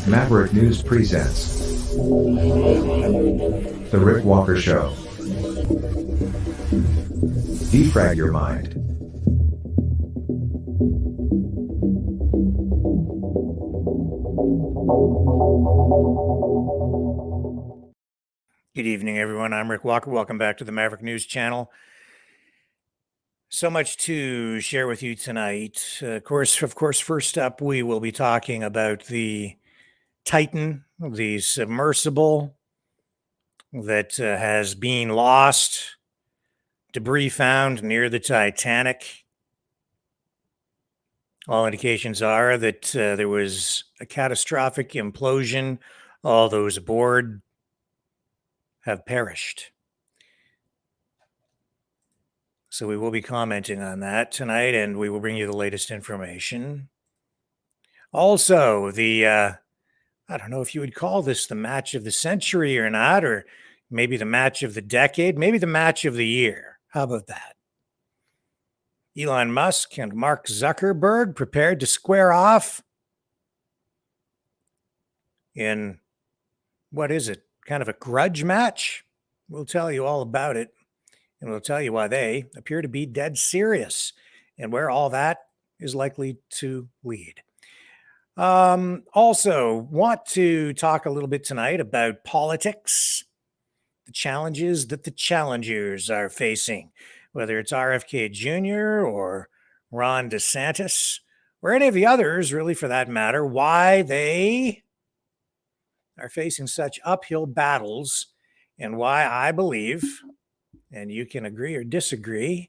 Maverick News presents The Rick Walker Show. Defrag your mind. Good evening, everyone. I'm Rick Walker. Welcome back to the Maverick News channel. So much to share with you tonight. Of course, first up, we will be talking about the Titan, the submersible that has been lost, debris found near the Titanic. All indications are that there was a catastrophic implosion. All those aboard have perished. So we will be commenting on that tonight, and we will bring you the latest information. Also, I don't know if you would call this the match of the century or not, or maybe the match of the decade, maybe the match of the year. How about that? Elon Musk and Mark Zuckerberg prepared to square off in, what is it, kind of a grudge match? We'll tell you all about it. And we'll tell you why they appear to be dead serious and where all that is likely to lead. Also, want to talk a little bit tonight about politics, the challenges that the challengers are facing, whether it's RFK Jr. or Ron DeSantis, or any of the others, really, for that matter, why they are facing such uphill battles, and why I believe, and you can agree or disagree,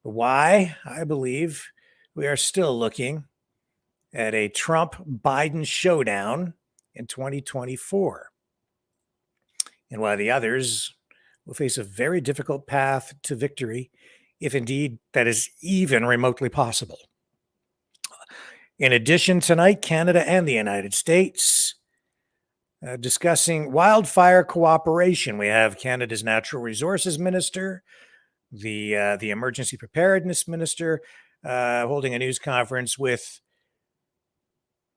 but why I believe we are still looking at a Trump-Biden showdown in 2024, and why the others will face a very difficult path to victory, if indeed that is even remotely possible. In addition, tonight, Canada and the United States discussing wildfire cooperation. We have Canada's Natural Resources Minister, the Emergency Preparedness Minister, holding a news conference with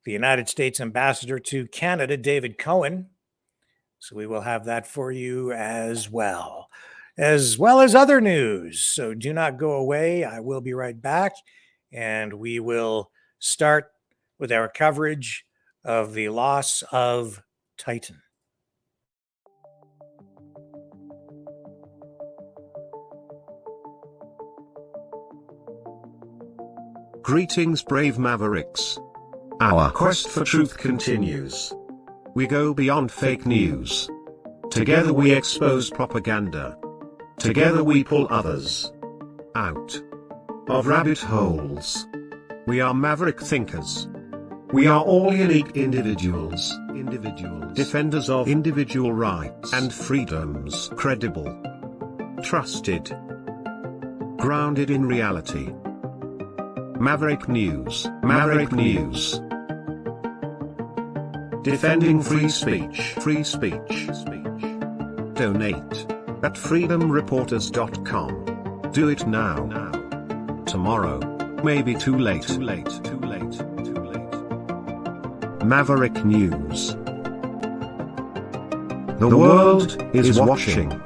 the United States Ambassador to Canada, David Cohen. So we will have that for you as well as other news. So do not go away. I will be right back, and we will start with our coverage of the loss of Titan. Greetings, brave Mavericks. Our quest for truth continues. We go beyond fake news. Together we expose propaganda. Together we pull others out of rabbit holes. We are maverick thinkers. We are all unique individuals, defenders of individual rights and freedoms, credible, trusted, grounded in reality. Maverick News, defending free speech, Donate at freedomreporters.com. Do it now. Tomorrow may be too late. Maverick News. The world is watching.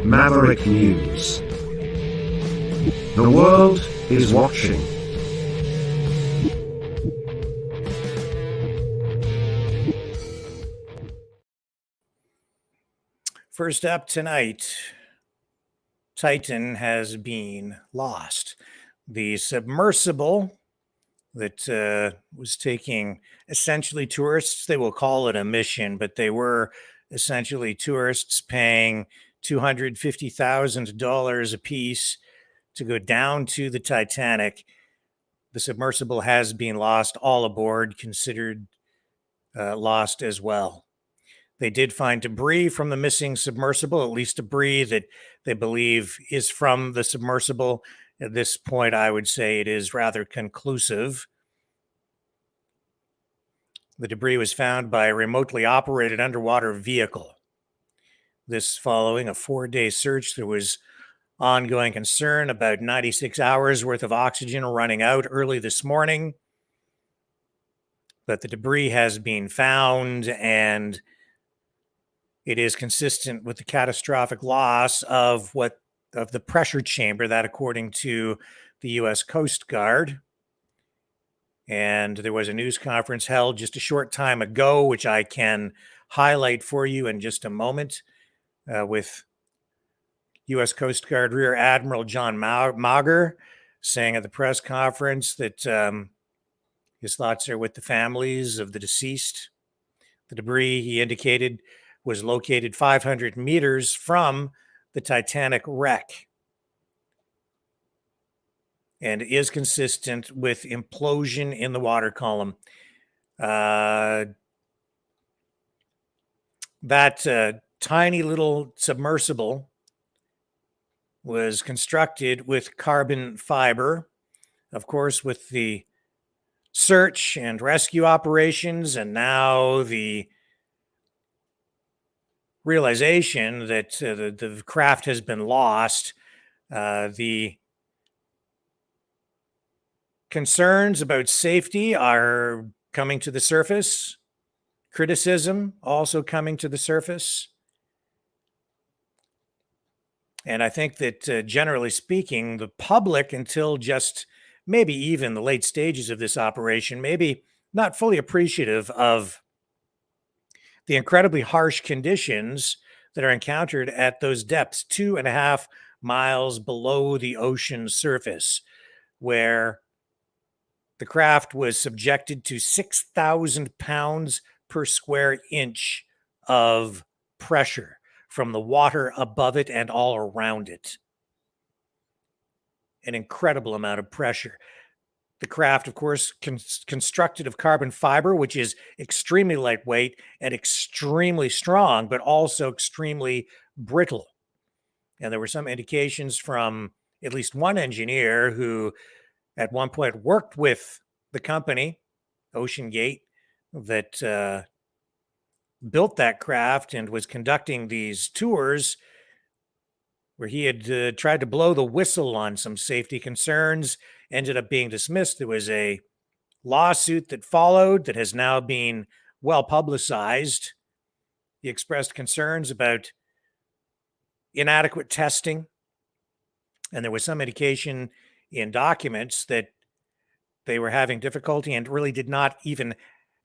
Maverick News. The world is watching. First up tonight, Titan has been lost. The submersible that was taking essentially tourists, they will call it a mission, but they were essentially tourists paying $250,000 a piece to go down to the Titanic. The submersible has been lost, all aboard considered lost as well. They did find debris from the missing submersible, at least debris that they believe is from the submersible. At this point, I would say it is rather conclusive. The debris was found by a remotely operated underwater vehicle. This following a 4-day search. There was ongoing concern about 96 hours worth of oxygen running out early this morning. But the debris has been found, and it is consistent with the catastrophic loss of the pressure chamber, that according to the U.S. Coast Guard. And there was a news conference held just a short time ago, which I can highlight for you in just a moment, with U.S. Coast Guard Rear Admiral John Mauger saying at the press conference that his thoughts are with the families of the deceased. The debris, he indicated, was located 500 meters from the Titanic wreck and is consistent with implosion in the water column. That tiny little submersible was constructed with carbon fiber. Of course, with the search and rescue operations, and now the realization that the craft has been lost, the concerns about safety are coming to the surface. Criticism also coming to the surface. And I think that generally speaking, the public, until just maybe even the late stages of this operation, maybe not fully appreciative of the incredibly harsh conditions that are encountered at those depths, 2.5 miles below the ocean surface, where the craft was subjected to 6,000 pounds per square inch of pressure from the water above it and all around it. An incredible amount of pressure. The craft, of course, constructed of carbon fiber, which is extremely lightweight and extremely strong, but also extremely brittle. And there were some indications from at least one engineer who at one point worked with the company, Ocean Gate, that built that craft and was conducting these tours, where he had tried to blow the whistle on some safety concerns, ended up being dismissed. There was a lawsuit that followed that has now been well publicized. He expressed concerns about inadequate testing, and there was some indication in documents that they were having difficulty and really did not even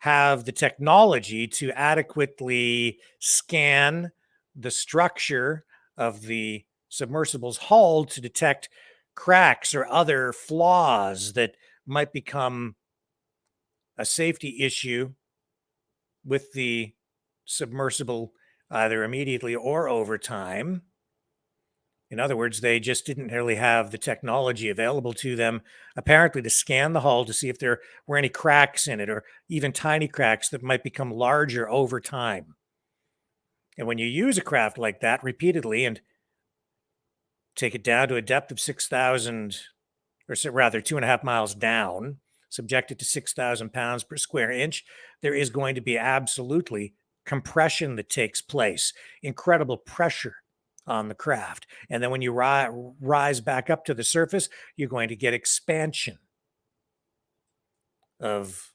have the technology to adequately scan the structure of the submersible's hull to detect cracks or other flaws that might become a safety issue with the submersible either immediately or over time. In other words, they just didn't really have the technology available to them, apparently, to scan the hull to see if there were any cracks in it or even tiny cracks that might become larger over time. And when you use a craft like that repeatedly and take it down to a depth of 6,000, or rather 2.5 miles down, subjected to 6,000 pounds per square inch, there is going to be absolutely compression that takes place, incredible pressure on the craft. And then when you rise back up to the surface, you're going to get expansion of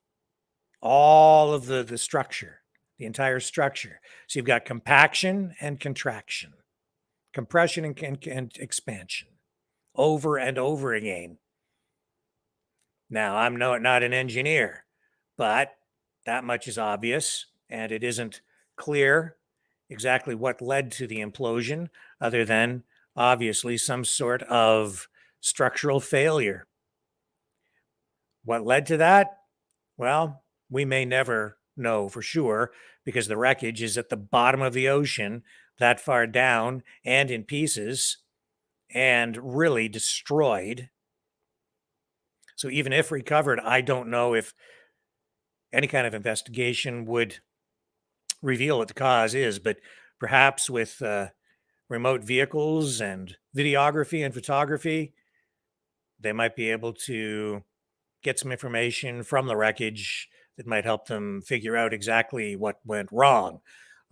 all of the structure, the entire structure. So you've got compaction and contraction, compression and expansion over and over again. Now, I'm not an engineer, but that much is obvious, and it isn't clear exactly what led to the implosion, other than obviously some sort of structural failure. What led to that? Well, we may never know for sure because the wreckage is at the bottom of the ocean, that far down and in pieces, and really destroyed. So even if recovered, I don't know if any kind of investigation would reveal what the cause is, but perhaps with remote vehicles and videography and photography, they might be able to get some information from the wreckage that might help them figure out exactly what went wrong.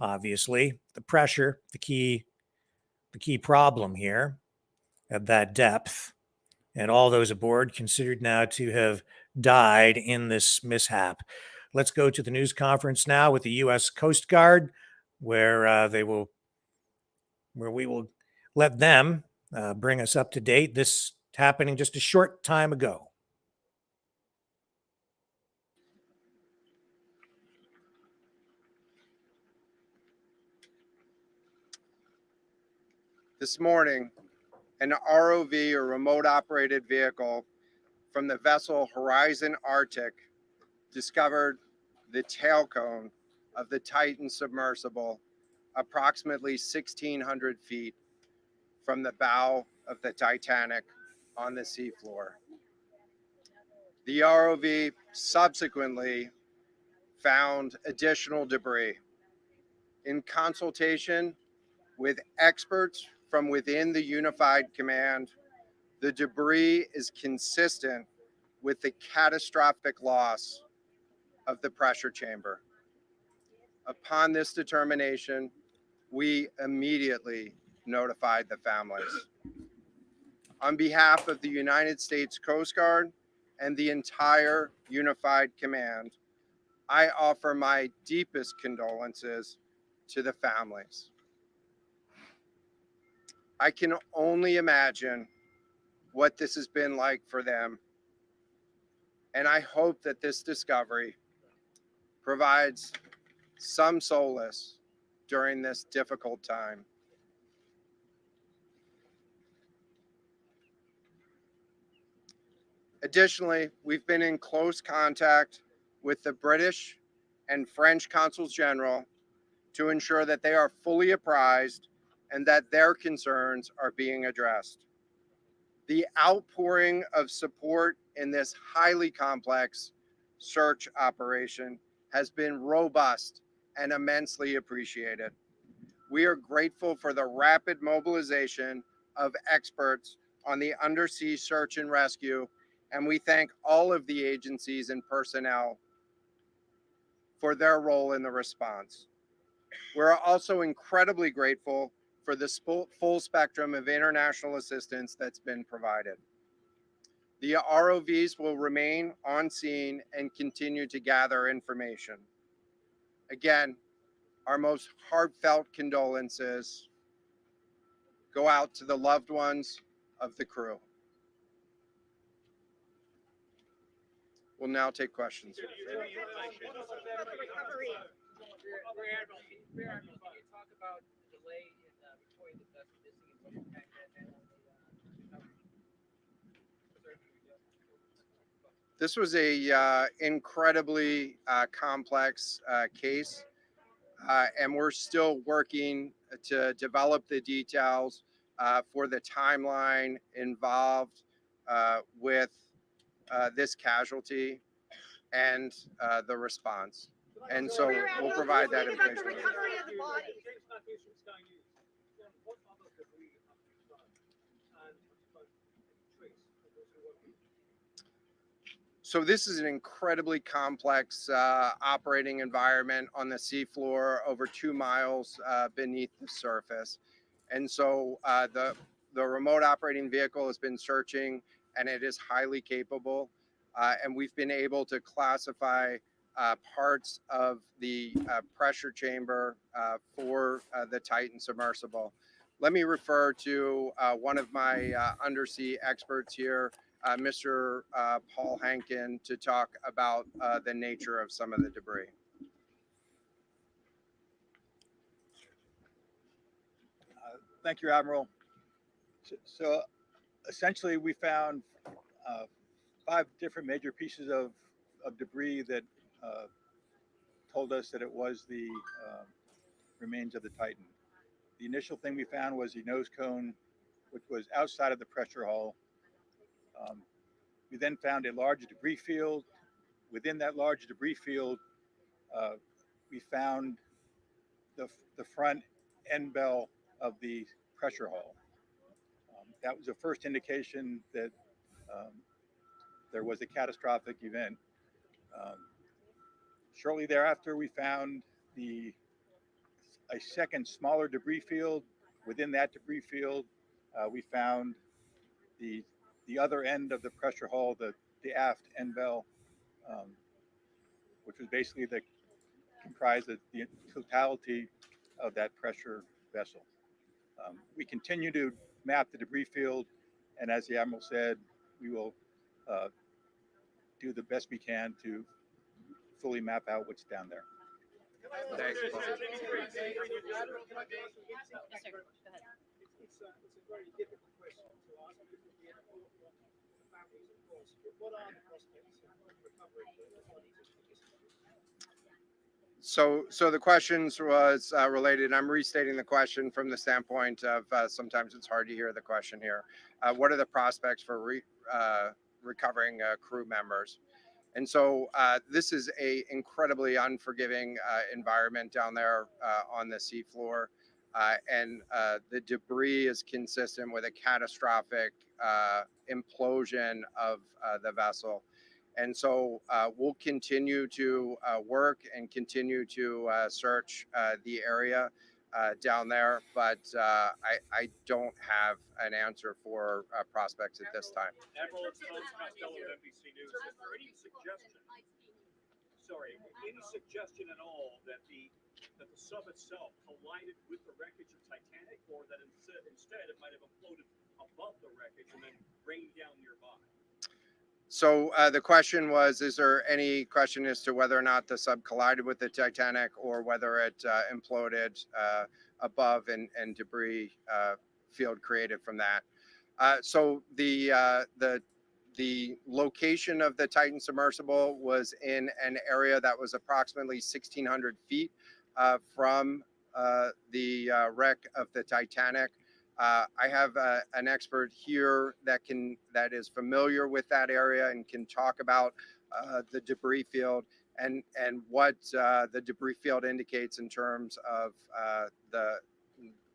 Obviously, the pressure, the key problem here at that depth, and all those aboard considered now to have died in this mishap. Let's go to the news conference now with the U.S. Coast Guard, where we will let them bring us up to date. This happening just a short time ago. This morning, an ROV, or remote operated vehicle, from the vessel Horizon Arctic discovered the tail cone of the Titan submersible approximately 1,600 feet from the bow of the Titanic on the seafloor. The ROV subsequently found additional debris. In consultation with experts from within the Unified Command, the debris is consistent with the catastrophic loss of the pressure chamber. Upon this determination, we immediately notified the families. On behalf of the United States Coast Guard and the entire Unified Command, I offer my deepest condolences to the families. I can only imagine what this has been like for them, and I hope that this discovery provides some solace during this difficult time. Additionally, we've been in close contact with the British and French consuls general to ensure that they are fully apprised and that their concerns are being addressed. The outpouring of support in this highly complex search operation has been robust and immensely appreciated. We are grateful for the rapid mobilization of experts on the undersea search and rescue, and we thank all of the agencies and personnel for their role in the response. We're also incredibly grateful for the full spectrum of international assistance that's been provided. The ROVs will remain on scene and continue to gather information. Again, our most heartfelt condolences go out to the loved ones of the crew. We'll now take questions. This was a incredibly complex case, and we're still working to develop the details for the timeline involved with this casualty and the response. And so we'll provide that information. So this is an incredibly complex operating environment on the seafloor, over 2 miles beneath the surface. And so the remote operating vehicle has been searching, and it is highly capable. And we've been able to classify parts of the pressure chamber for the Titan submersible. Let me refer to one of my undersea experts here, Mr. Paul Hankin, to talk about the nature of some of the debris. Thank you, Admiral. So essentially, we found 5 different major pieces of debris that told us that it was the remains of the Titan. The initial thing we found was the nose cone, which was outside of the pressure hull. We then found a large debris field. Within that large debris field, we found the front end bell of the pressure hull. That was the first indication that there was a catastrophic event. Shortly thereafter, we found a second smaller debris field. Within that debris field, we found the other end of the pressure hull, the aft end bell, which was basically comprised of the totality of that pressure vessel. We continue to map the debris field, and as the Admiral said, we will do the best we can to fully map out what's down there. Thanks, Paul. Yes, sir. Go ahead. It's a very difficult question to ask because of the families, of course. But what are the prospects of recovery for the bodies of participants? So the questions was related. I'm restating the question from the standpoint of sometimes it's hard to hear the question here. What are the prospects for recovering crew members? And so this is a incredibly unforgiving environment down there on the seafloor. And the debris is consistent with a catastrophic implosion of the vessel. And so we'll continue to work and continue to search the area down there, but I don't have an answer for prospects at this time. Admiral, it's Tom Costello of NBC News. Is there any suggestion at all that the sub itself collided with the wreckage of Titanic, or that instead it might have imploded above the wreckage and then rained down nearby? So the question was, is there any question as to whether or not the sub collided with the Titanic or whether it imploded above and debris field created from that? So the location of the Titan submersible was in an area that was approximately 1,600 feet from the wreck of the Titanic. I have an expert here that is familiar with that area and can talk about the debris field and what the debris field indicates in terms of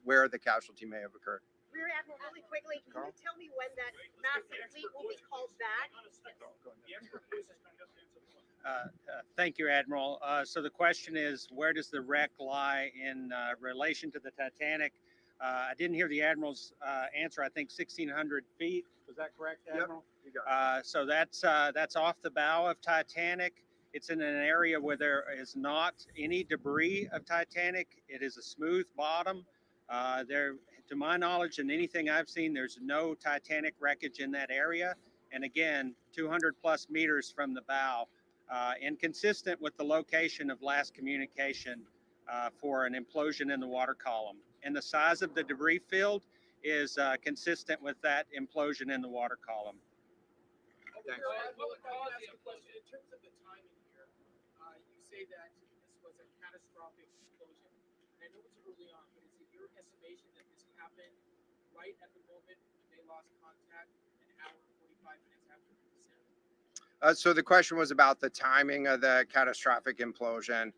where the casualty may have occurred. Rear Admiral, really quickly, can you tell me when that massive fleet will be called back? Thank you, Admiral. So the question is, where does the wreck lie in relation to the Titanic? I didn't hear the Admiral's answer. I think 1,600 feet. Was that correct, Admiral? Yep, you got it. So that's off the bow of Titanic. It's in an area where there is not any debris of Titanic. It is a smooth bottom. To my knowledge and anything I've seen, there's no Titanic wreckage in that area. And again, 200 plus meters from the bow, and consistent with the location of last communication for an implosion in the water column. And the size of the debris field is consistent with that implosion in the water column. Thanks. I'll ask you a question. In terms of the timing here, you say that this was a catastrophic explosion. And I know it's early on, but is it your estimation that this happened right at the moment when they lost contact, an hour and 45 minutes after the sound? So the question was about the timing of the catastrophic implosion.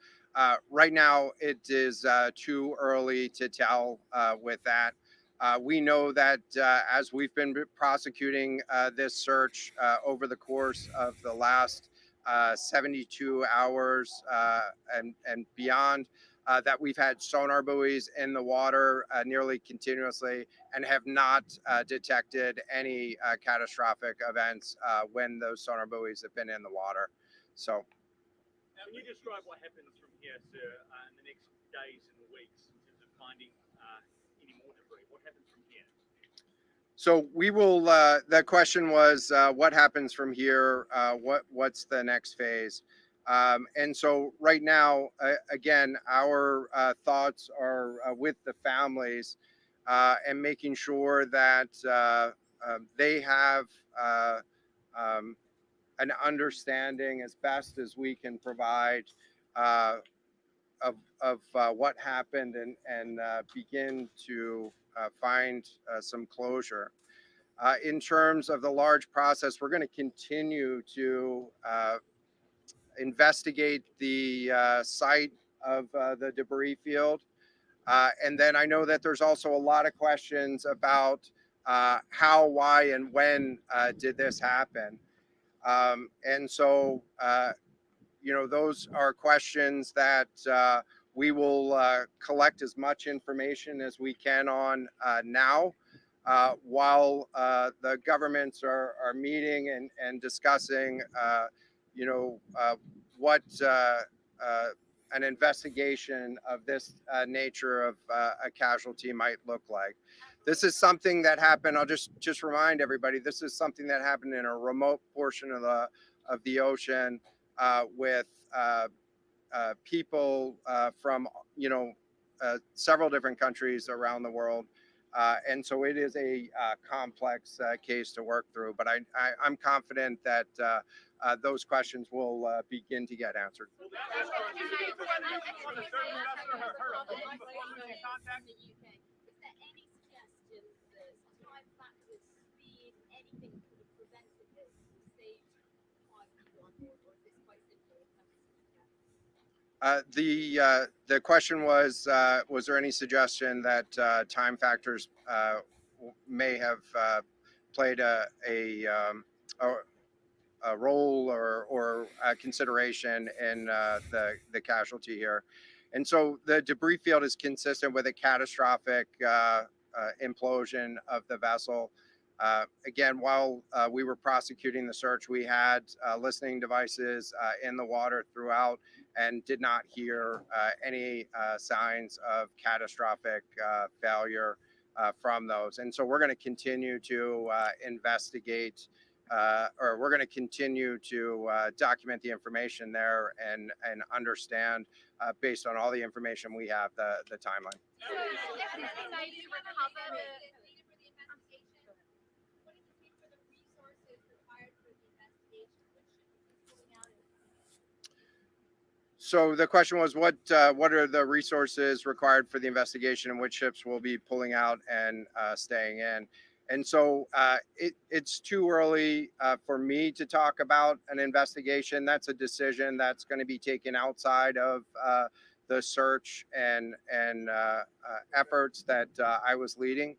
Right now, it is too early to tell with that. We know that as we've been prosecuting this search over the course of the last 72 hours and beyond, that we've had sonar buoys in the water nearly continuously and have not detected any catastrophic events when those sonar buoys have been in the water. So, can you describe what happens from here, sir, in the next days and weeks in terms of finding any more debris? What happens from here? so we will. The question was, what happens from here? What's the next phase? And so right now, again, our thoughts are with the families and making sure that they have an understanding as best as we can provide of what happened and begin to find some closure. In terms of the large process, we're going to continue to investigate the site of the debris field. And then I know that there's also a lot of questions about how, why, and when did this happen. And so, those are questions that we will collect as much information as we can on now, while the governments are meeting and discussing, what an investigation of this nature of a casualty might look like. This is something that happened. I'll just remind everybody. This is something that happened in a remote portion of the ocean with people from several different countries around the world. And so it is a complex case to work through, but I'm confident that those questions will begin to get answered. The question was there any suggestion that time factors may have played a role or a consideration in the casualty here? And so the debris field is consistent with a catastrophic implosion of the vessel. Again, while we were prosecuting the search, we had listening devices in the water throughout and did not hear any signs of catastrophic failure from those. And so we're going to continue to investigate, or we're going to continue to document the information there and understand, based on all the information we have, the timeline. So the question was, what are the resources required for the investigation and which ships will be pulling out and staying in? And so it's too early for me to talk about an investigation. That's a decision that's going to be taken outside of the search and efforts that I was leading.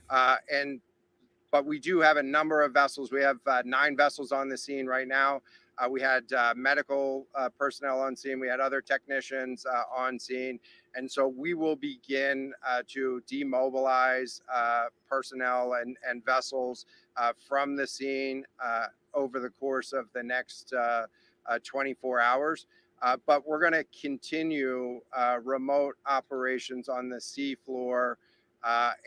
But we do have a number of vessels. We have 9 vessels on the scene right now. We had medical personnel on scene. We had other technicians on scene. And so we will begin to demobilize personnel and vessels from the scene over the course of the next 24 hours. But we're going to continue remote operations on the seafloor.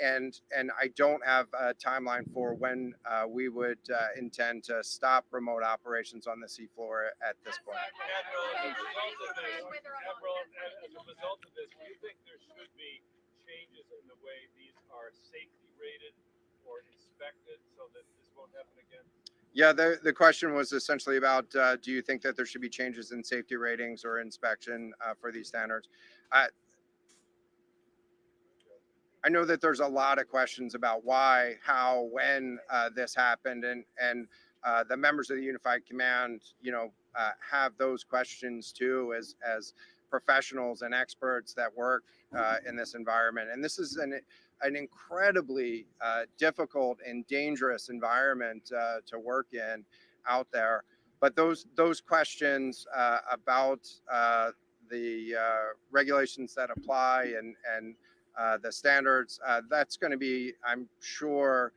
And I don't have a timeline for when we would intend to stop remote operations on the seafloor at this point. Admiral, as a result of this, do you think there should be changes in the way these are safety rated or inspected so that this won't happen again? Yeah, the question was essentially about do you think that there should be changes in safety ratings or inspection for these standards? I know that there's a lot of questions about why, how, when this happened, and the members of the Unified Command, have those questions too, as professionals and experts that work in this environment. And this is an incredibly difficult and dangerous environment to work in out there. But those questions about the regulations that apply and the standards, that's going to be, I'm sure,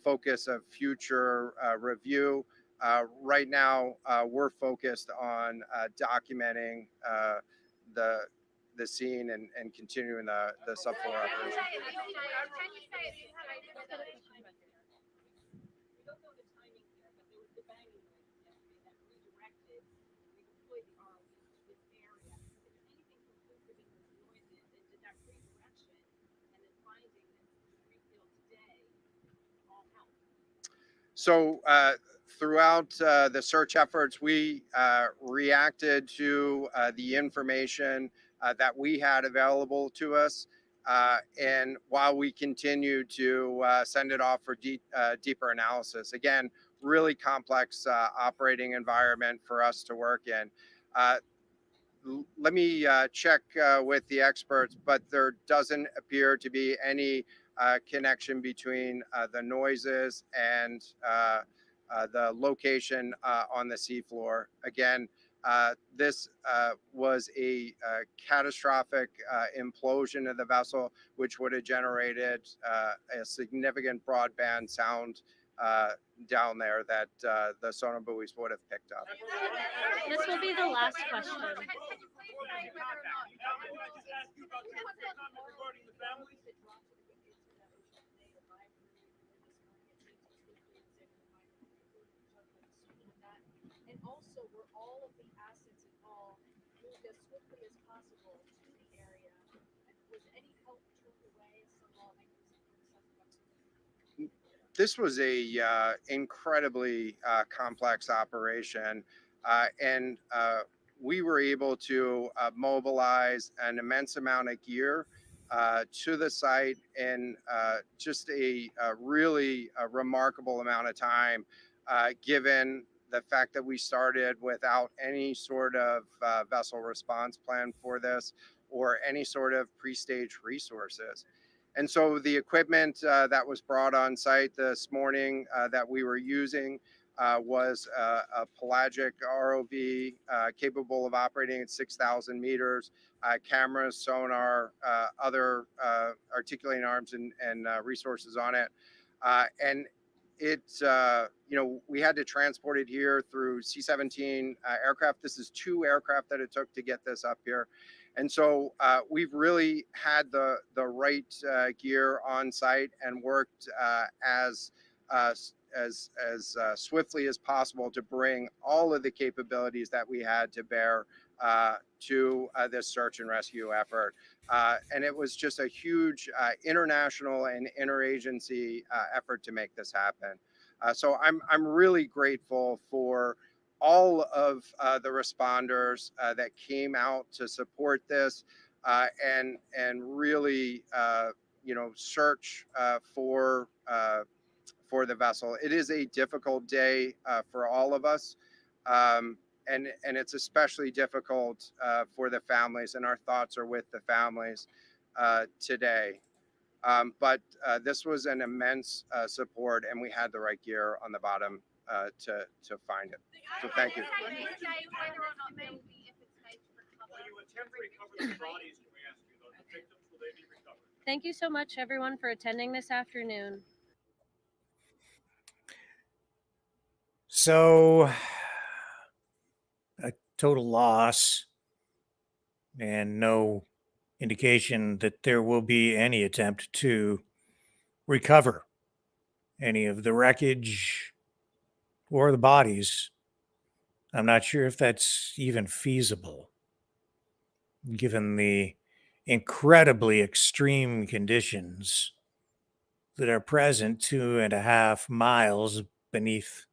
focus of future review. Right now, we're focused on documenting the scene and continuing the subfloor operation. So throughout the search efforts, we reacted to the information that we had available to us. And while we continue to send it off for deeper analysis, again, really complex operating environment for us to work in. Let me check with the experts, but there doesn't appear to be any connection between the noises and the location on the seafloor. Again, this was a catastrophic implosion of the vessel, which would have generated a significant broadband sound down there that the sonar buoys would have picked up. This will be the last question. And also, were all of the assets involved moved as swiftly as possible to the area? And was any help turned away? Some lawmakers have criticized. This was a incredibly complex operation, and we were able to mobilize an immense amount of gear to the site in just a really remarkable amount of time, given the fact that we started without any sort of vessel response plan for this or any sort of pre-stage resources. And so the equipment that was brought on site this morning that we were using was a pelagic ROV capable of operating at 6,000 meters, cameras, sonar, other articulating arms and resources on it. And it's, we had to transport it here through C-17 aircraft. This is 2 aircraft that it took to get this up here. And so we've really had the right gear on site and worked as swiftly as possible to bring all of the capabilities that we had to bear to this search and rescue effort. And it was just a huge international and interagency effort to make this happen. So I'm really grateful for all of the responders that came out to support this and really search for the vessel. It is a difficult day for all of us, and it's especially difficult for the families, and our thoughts are with the families today. But this was an immense support, and we had the right gear on the bottom to find it. So thank you. When you attempt to recover the bodies, can we ask you, though, the victims, will they be recovered? Thank you so much, everyone, for attending this afternoon. So, a total loss and no indication that there will be any attempt to recover any of the wreckage or the bodies. I'm not sure if that's even feasible, given the incredibly extreme conditions that are present 2.5 miles beneath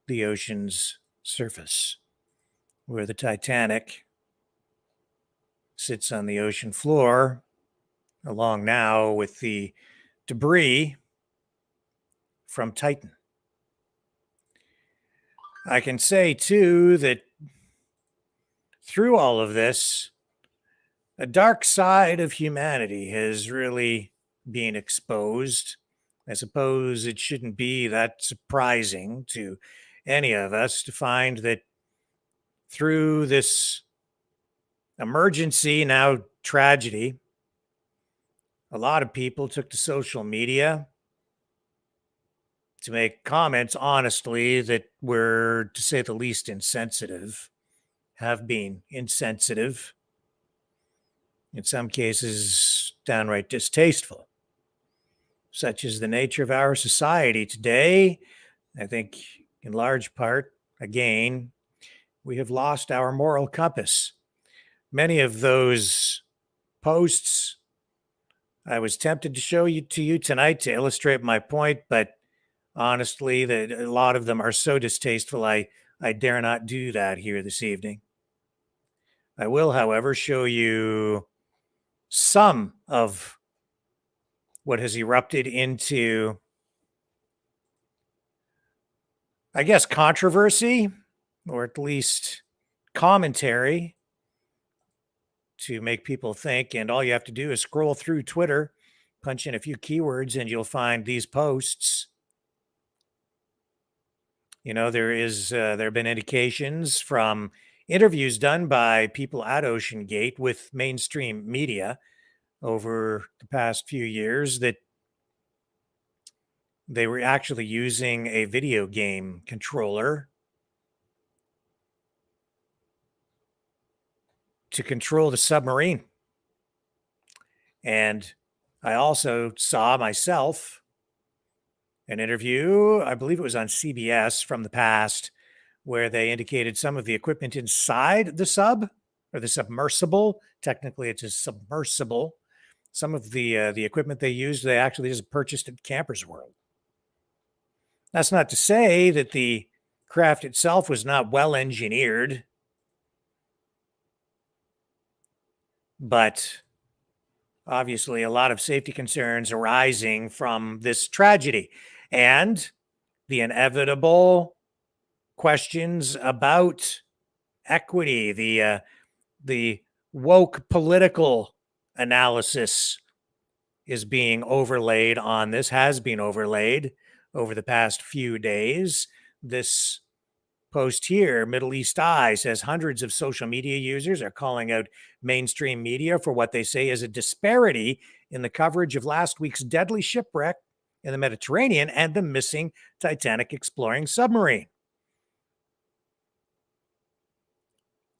the ocean's surface, where the Titanic sits on the ocean floor, along now with the debris from Titan. I can say, too, that through all of this, a dark side of humanity has really been exposed. I suppose it shouldn't be that surprising to any of us to find that through this emergency, now tragedy, a lot of people took to social media to make comments, honestly, that were, to say the least, insensitive, have been insensitive, in some cases, downright distasteful. Such is the nature of our society today. I think, in large part, again, we have lost our moral compass. Many of those posts I was tempted to show you to you tonight to illustrate my point, but honestly, that a lot of them are so distasteful, I dare not do that here this evening. I will, however, show you some of what has erupted into, I guess, controversy, or at least commentary, to make people think. And all you have to do is scroll through Twitter, punch in a few keywords, and you'll find these posts. You know, there have been indications from interviews done by people at Ocean Gate with mainstream media over the past few years that they were actually using a video game controller to control the submarine. And I also saw myself an interview, I believe it was on CBS from the past, where they indicated some of the equipment inside the sub, or the submersible. Technically, it's a submersible. Some of the equipment they used, they actually just purchased at Campers World. That's not to say that the craft itself was not well engineered, but obviously a lot of safety concerns arising from this tragedy and the inevitable questions about equity, the woke political analysis is being overlaid on this, has been overlaid over the past few days. This post here, Middle East Eye, says hundreds of social media users are calling out mainstream media for what they say is a disparity in the coverage of last week's deadly shipwreck in the Mediterranean and the missing Titanic exploring submarine.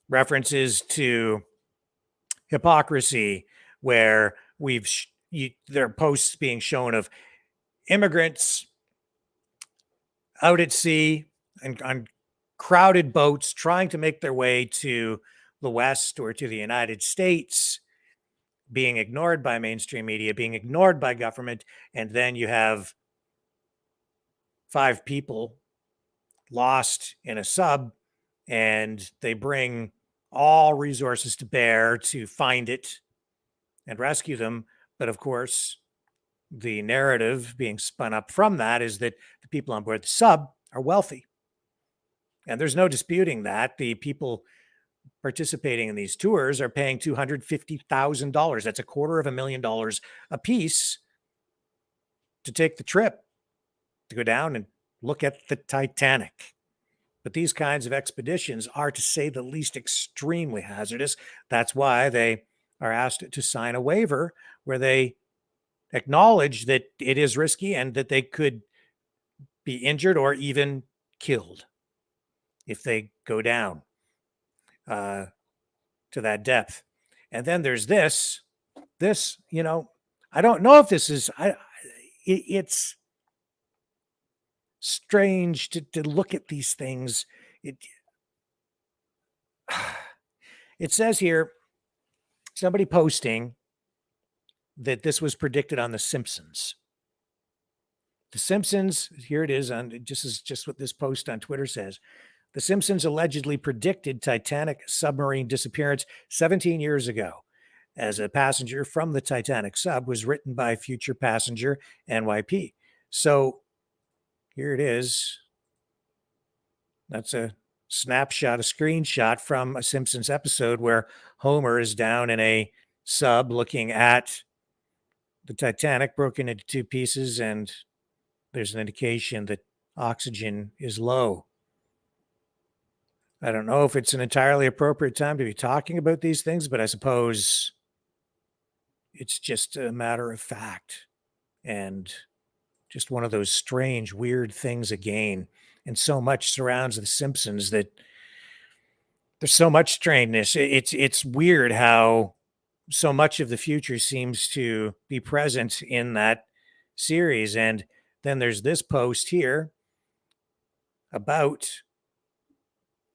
References to hypocrisy, where there are posts being shown of immigrants out at sea and on crowded boats trying to make their way to the West or to the United States, being ignored by mainstream media, being ignored by government, and then you have 5 people lost in a sub, and they bring all resources to bear to find it and rescue them. But of course, the narrative being spun up from that is that the people on board the sub are wealthy. And there's no disputing that. The people participating in these tours are paying $250,000. That's $250,000 a piece to take the trip, to go down and look at the Titanic. But these kinds of expeditions are, to say the least, extremely hazardous. That's why they are asked to sign a waiver where they acknowledge that it is risky and that they could be injured or even killed if they go down to that depth. And then there's this, you know, I don't know if this is, it's strange to look at these things. It says here, somebody posting that this was predicted on The Simpsons. The Simpsons, here it is, just what this post on Twitter says. The Simpsons allegedly predicted Titanic submarine disappearance 17 years ago, as a passenger from the Titanic sub was written by future passenger NYP. So here it is. That's a snapshot, a screenshot from a Simpsons episode where Homer is down in a sub looking at the Titanic broken into two pieces, and there's an indication that oxygen is low. I don't know if it's an entirely appropriate time to be talking about these things, but I suppose it's just a matter of fact and just one of those strange, weird things again. And so much surrounds the Simpsons that there's so much strangeness. It's weird how so much of the future seems to be present in that series. And then there's this post here about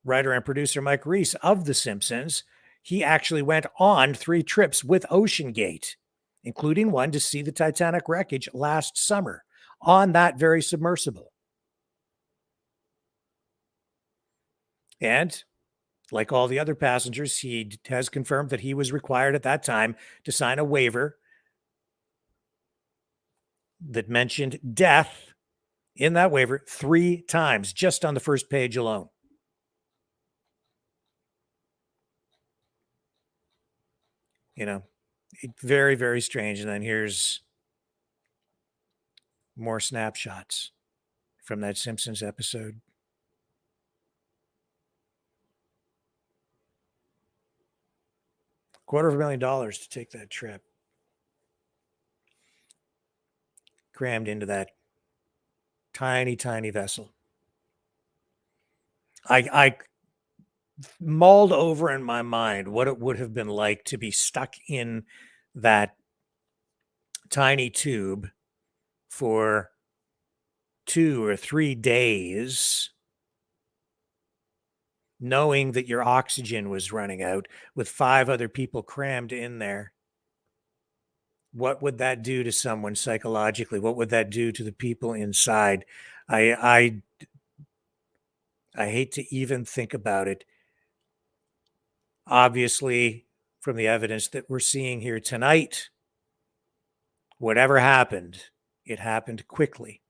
writer and producer Mike Reese of The Simpsons. He actually went on 3 trips with OceanGate, including one to see the Titanic wreckage last summer on that very submersible. And like all the other passengers, he has confirmed that he was required at that time to sign a waiver that mentioned death in that waiver 3 times, just on the first page alone. You know, very, very strange. And then here's more snapshots from that Simpsons episode. $250,000 to take that trip. Crammed into that tiny, tiny vessel. I mulled over in my mind what it would have been like to be stuck in that tiny tube for 2 or 3 days, knowing that your oxygen was running out with 5 other people crammed in there. What would that do to someone psychologically? What would that do to the people inside? I hate to even think about it. Obviously, from the evidence that we're seeing here tonight, whatever happened, it happened quickly.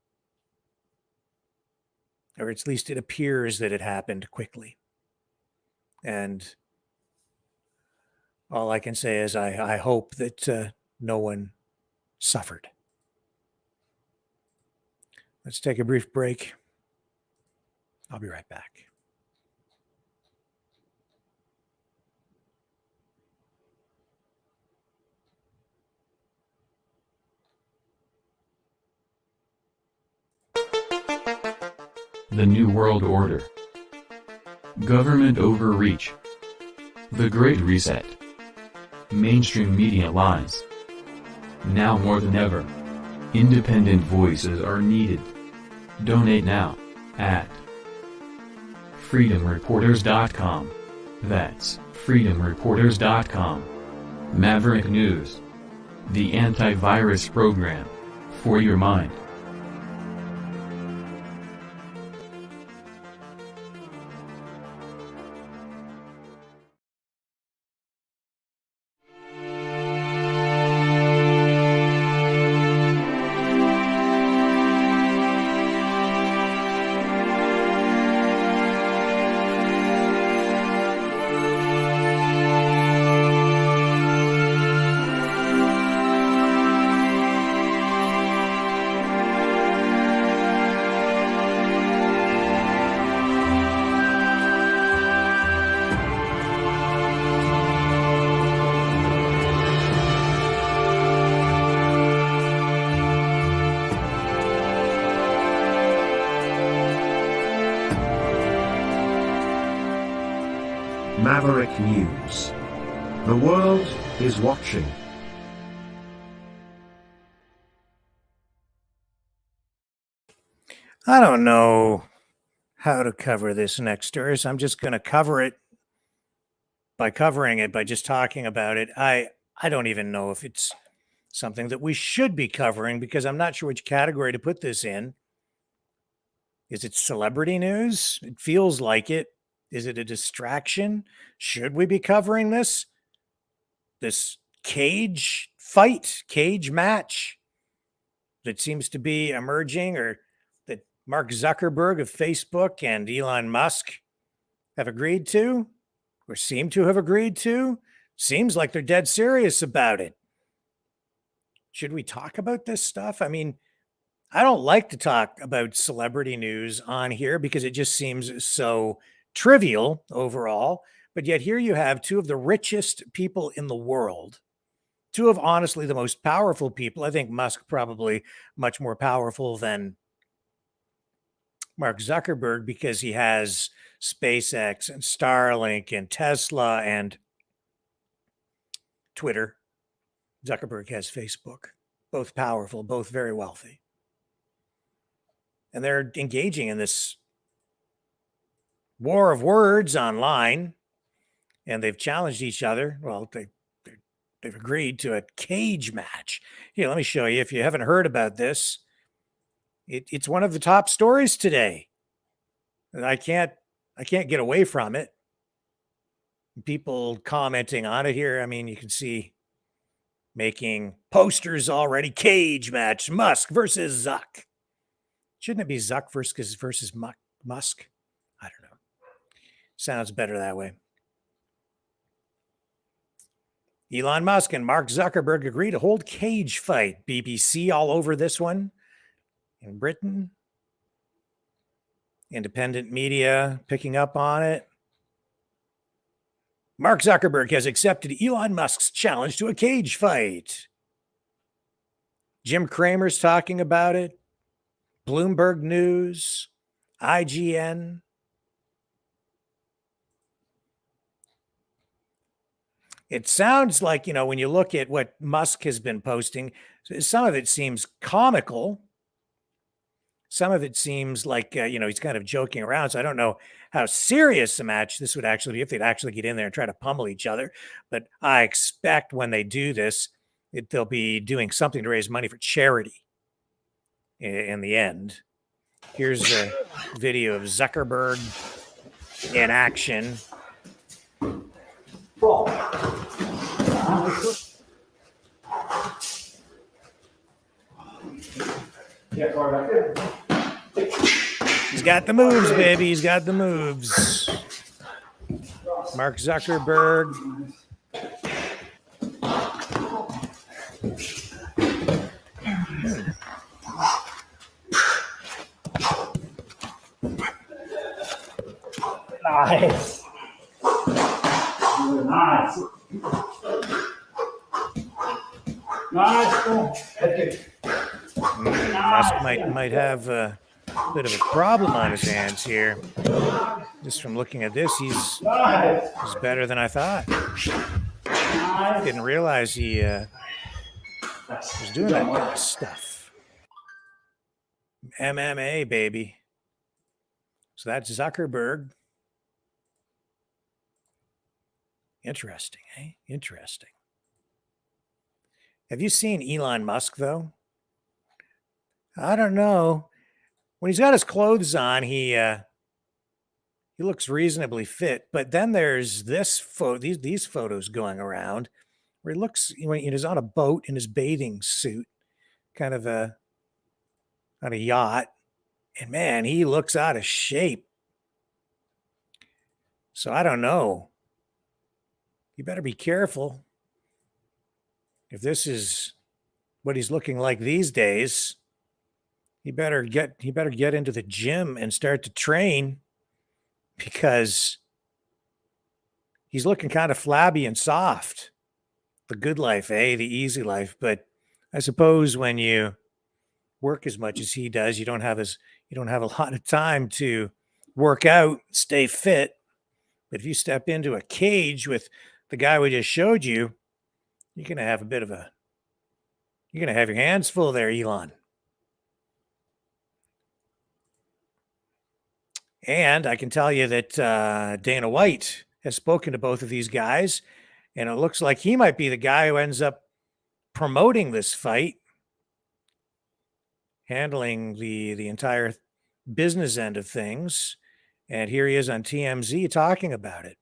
Or at least it appears that it happened quickly. And all I can say is I hope that no one suffered. Let's take a brief break. I'll be right back. The New World Order. Government overreach. The Great Reset. Mainstream media lies. Now more than ever, independent voices are needed. Donate now at freedomreporters.com. That's freedomreporters.com. Maverick News. The antivirus program for your mind. Maverick News. The world is watching. I don't know how to cover this next story, so I'm just going to cover it by covering it, by just talking about it. I don't even know if it's something that we should be covering because I'm not sure which category to put this in. Is it celebrity news? It feels like it. Is it a distraction? Should we be covering this? This cage fight, cage match that seems to be emerging, or that Mark Zuckerberg of Facebook and Elon Musk have agreed to, or seem to have agreed to? Seems like they're dead serious about it. Should we talk about this stuff? I mean, I don't like to talk about celebrity news on here because it just seems so trivial overall. But yet here you have two of the richest people in the world, two of honestly the most powerful people. I think Musk probably much more powerful than Mark Zuckerberg because he has SpaceX and Starlink and Tesla and Twitter. Zuckerberg has Facebook. Both powerful, both very wealthy. And they're engaging in this war of words online, and they've challenged each other. Well, they've agreed to a cage match. Here, let me show you. If you haven't heard about this, it's one of the top stories today. And I can't get away from it. People commenting on it here. I mean, you can see making posters already. Cage match, Musk versus Zuck. Shouldn't it be Zuck versus Musk? I don't know. Sounds better that way. Elon Musk and Mark Zuckerberg agree to hold cage fight. BBC all over this one in Britain. Independent media picking up on it. Mark Zuckerberg has accepted Elon Musk's challenge to a cage fight. Jim Cramer's talking about it. Bloomberg News, IGN. It sounds like, when you look at what Musk has been posting, some of it seems comical. Some of it seems like, he's kind of joking around. So I don't know how serious a match this would actually be if they'd actually get in there and try to pummel each other. But I expect when they do this, they'll be doing something to raise money for charity in the end. Here's a video of Zuckerberg in action. He's got the moves, baby. He's got the moves. Mark Zuckerberg. Nice. Nice. Nice. Musk might have a bit of a problem on his hands here. Just from looking at this, he's better than I thought. Didn't realize he was doing that kind of stuff. MMA, baby. So that's Zuckerberg. Interesting, eh? Interesting. Have you seen Elon Musk, though? I don't know. When he's got his clothes on, he looks reasonably fit. But then there's these photos going around where he looks, he's on a boat in his bathing suit, kind of on a yacht. And man, he looks out of shape. So I don't know. You better be careful. If this is what he's looking like these days, he better get into the gym and start to train, because he's looking kind of flabby and soft. The good life, the easy life. But I suppose when you work as much as he does, you don't have a lot of time to work out, stay fit. But if you step into a cage with the guy we just showed you, you're going to have you're going to have your hands full there, Elon. And I can tell you that Dana White has spoken to both of these guys, and it looks like he might be the guy who ends up promoting this fight, handling the entire business end of things. And here he is on TMZ talking about it.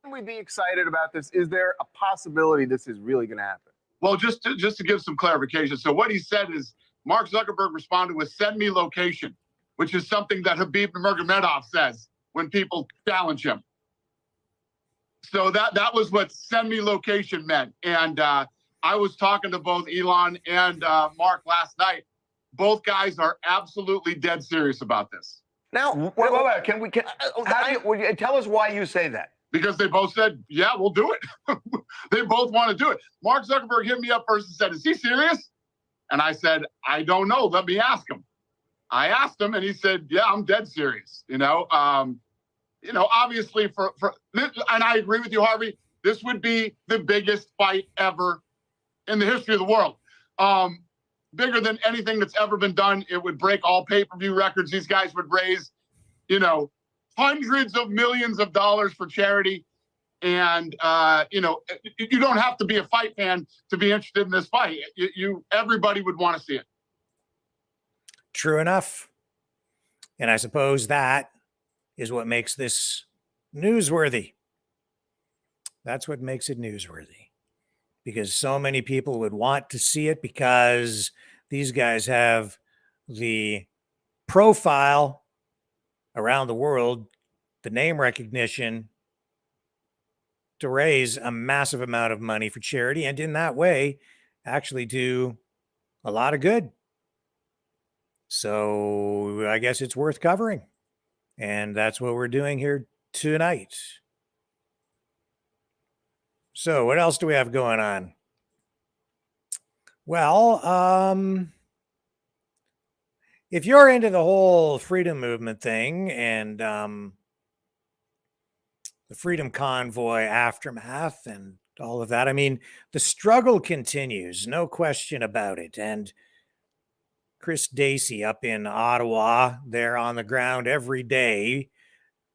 Can we be excited about this? Is there a possibility this is really going to happen? Well, just to give some clarification. So what he said is Mark Zuckerberg responded with "send me location," which is something that Habib Nurmagomedov says when people challenge him. So that was what "send me location" meant. And I was talking to both Elon and Mark last night. Both guys are absolutely dead serious about this. Now, wait. Tell us why you say that. Because they both said, yeah, we'll do it. They both want to do it. Mark Zuckerberg hit me up first and said, is he serious? And I said, I don't know. Let me ask him. I asked him and he said, yeah, I'm dead serious. Obviously and I agree with you, Harvey, this would be the biggest fight ever in the history of the world. Bigger than anything that's ever been done. It would break all pay-per-view records. These guys would raise, hundreds of millions of dollars for charity. And, you don't have to be a fight fan to be interested in this fight. Everybody would want to see it. True enough. And I suppose that is what makes this newsworthy. That's what makes it newsworthy. Because so many people would want to see it because these guys have the profile around the world, the name recognition to raise a massive amount of money for charity, and in that way actually do a lot of good. So I guess it's worth covering. And that's what we're doing here tonight. So what else do we have going on? Well, if you're into the whole freedom movement thing and the Freedom Convoy aftermath and all of that, I mean, the struggle continues, no question about it. And Chris Dacey up in Ottawa, they're on the ground every day,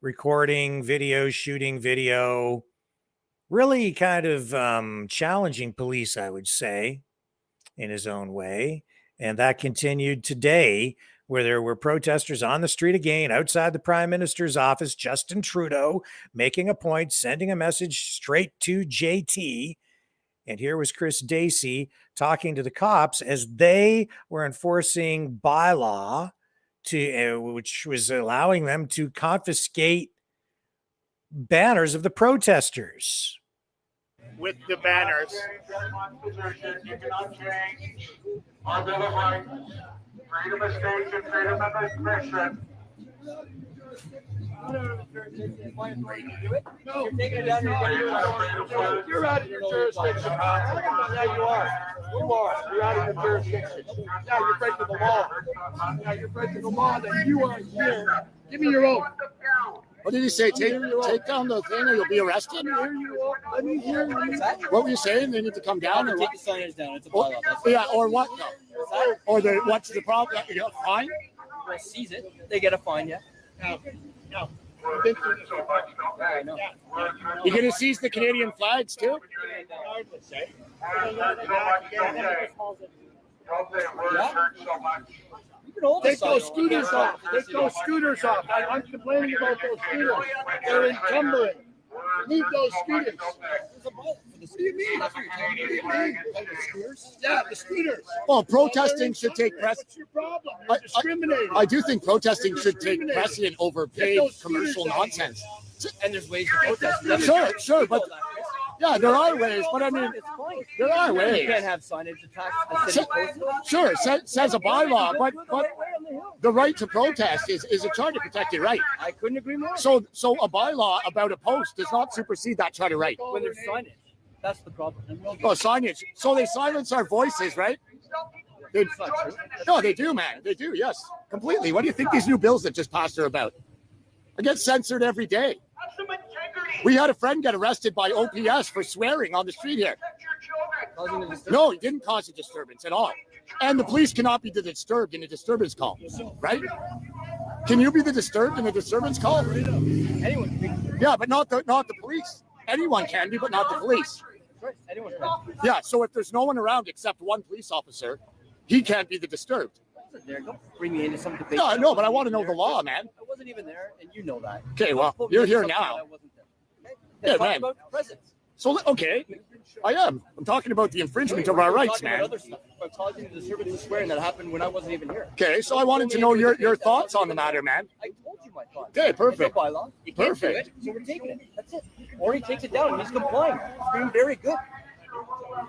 recording video, shooting video, really kind of challenging police, I would say, in his own way. And that continued today, where there were protesters on the street again outside the Prime Minister's office, Justin Trudeau making a point, sending a message straight to JT. And here was Chris Dacey talking to the cops as they were enforcing bylaw which was allowing them to confiscate banners of the protesters. With the banners. You cannot change our Bill of Rights, freedom of speech and freedom of expression. No, you're taking it down. You're out of your jurisdiction. Yeah, you are. You are. You're out of your jurisdiction. Yeah, you're breaking the law. Yeah, you're breaking the law that you are here. Give me your oath. What did he say? Take down the thing or you'll be arrested? Let me hear you. What were you saying? They need to come down? Or take what? the signage down. It's a bylaw. Yeah, or what? No. Or what's the problem? You got a fine? Well, seize it. They get a fine, yeah. No. You're going to seize the Canadian flags too? Take those scooters off. Take those scooters off. I'm complaining about those scooters. They're encumbering. Leave those scooters. What do you mean? Yeah, the scooters. Well, protesting should take precedent. What's your problem? You're discriminating. I do think protesting should take precedent over paid commercial nonsense. And there's ways to protest. Sure, but yeah, there are ways. But I mean, there are ways. You can't have signage attached to the city post. Sure, says a bylaw, but the right to protest is a charter protected right. I couldn't agree more. So a bylaw about a post does not supersede that charter right. When there's signage, that's the problem. Oh, signage. So they silence our voices, right? No, they do, man. They do, yes. Completely. What do you think these new bills that just passed are about? I get censored every day. We had a friend get arrested by OPS for swearing on the street here. No, he didn't cause a disturbance at all. And the police cannot be the disturbed in a disturbance call, right? Can you be the disturbed in a disturbance call? Anyone. Yeah, but not the police. Anyone can be, but not the police. Anyone can. Yeah, so if there's no one around except one police officer, he can't be the disturbed. I wasn't there. Don't bring me into some debate. No, I know, but I want to know the law, man. I wasn't even there, and you know that. Okay, well, Don't you're put me here into something now. that I wasn't there. Okay? Yeah, Talk man. about presence. So, okay, I am. I'm talking about the infringement of our We're rights, talking man. about other stuff. About causing the disturbance and swearing that happened when I wasn't even here. Okay, so I wanted to know your thoughts on the matter, man. I told you my thoughts. Okay, perfect. It's a bylaw. You can't do Perfect. it, so we're taking it. That's it. Or he takes it down and he's complying. He's being very good.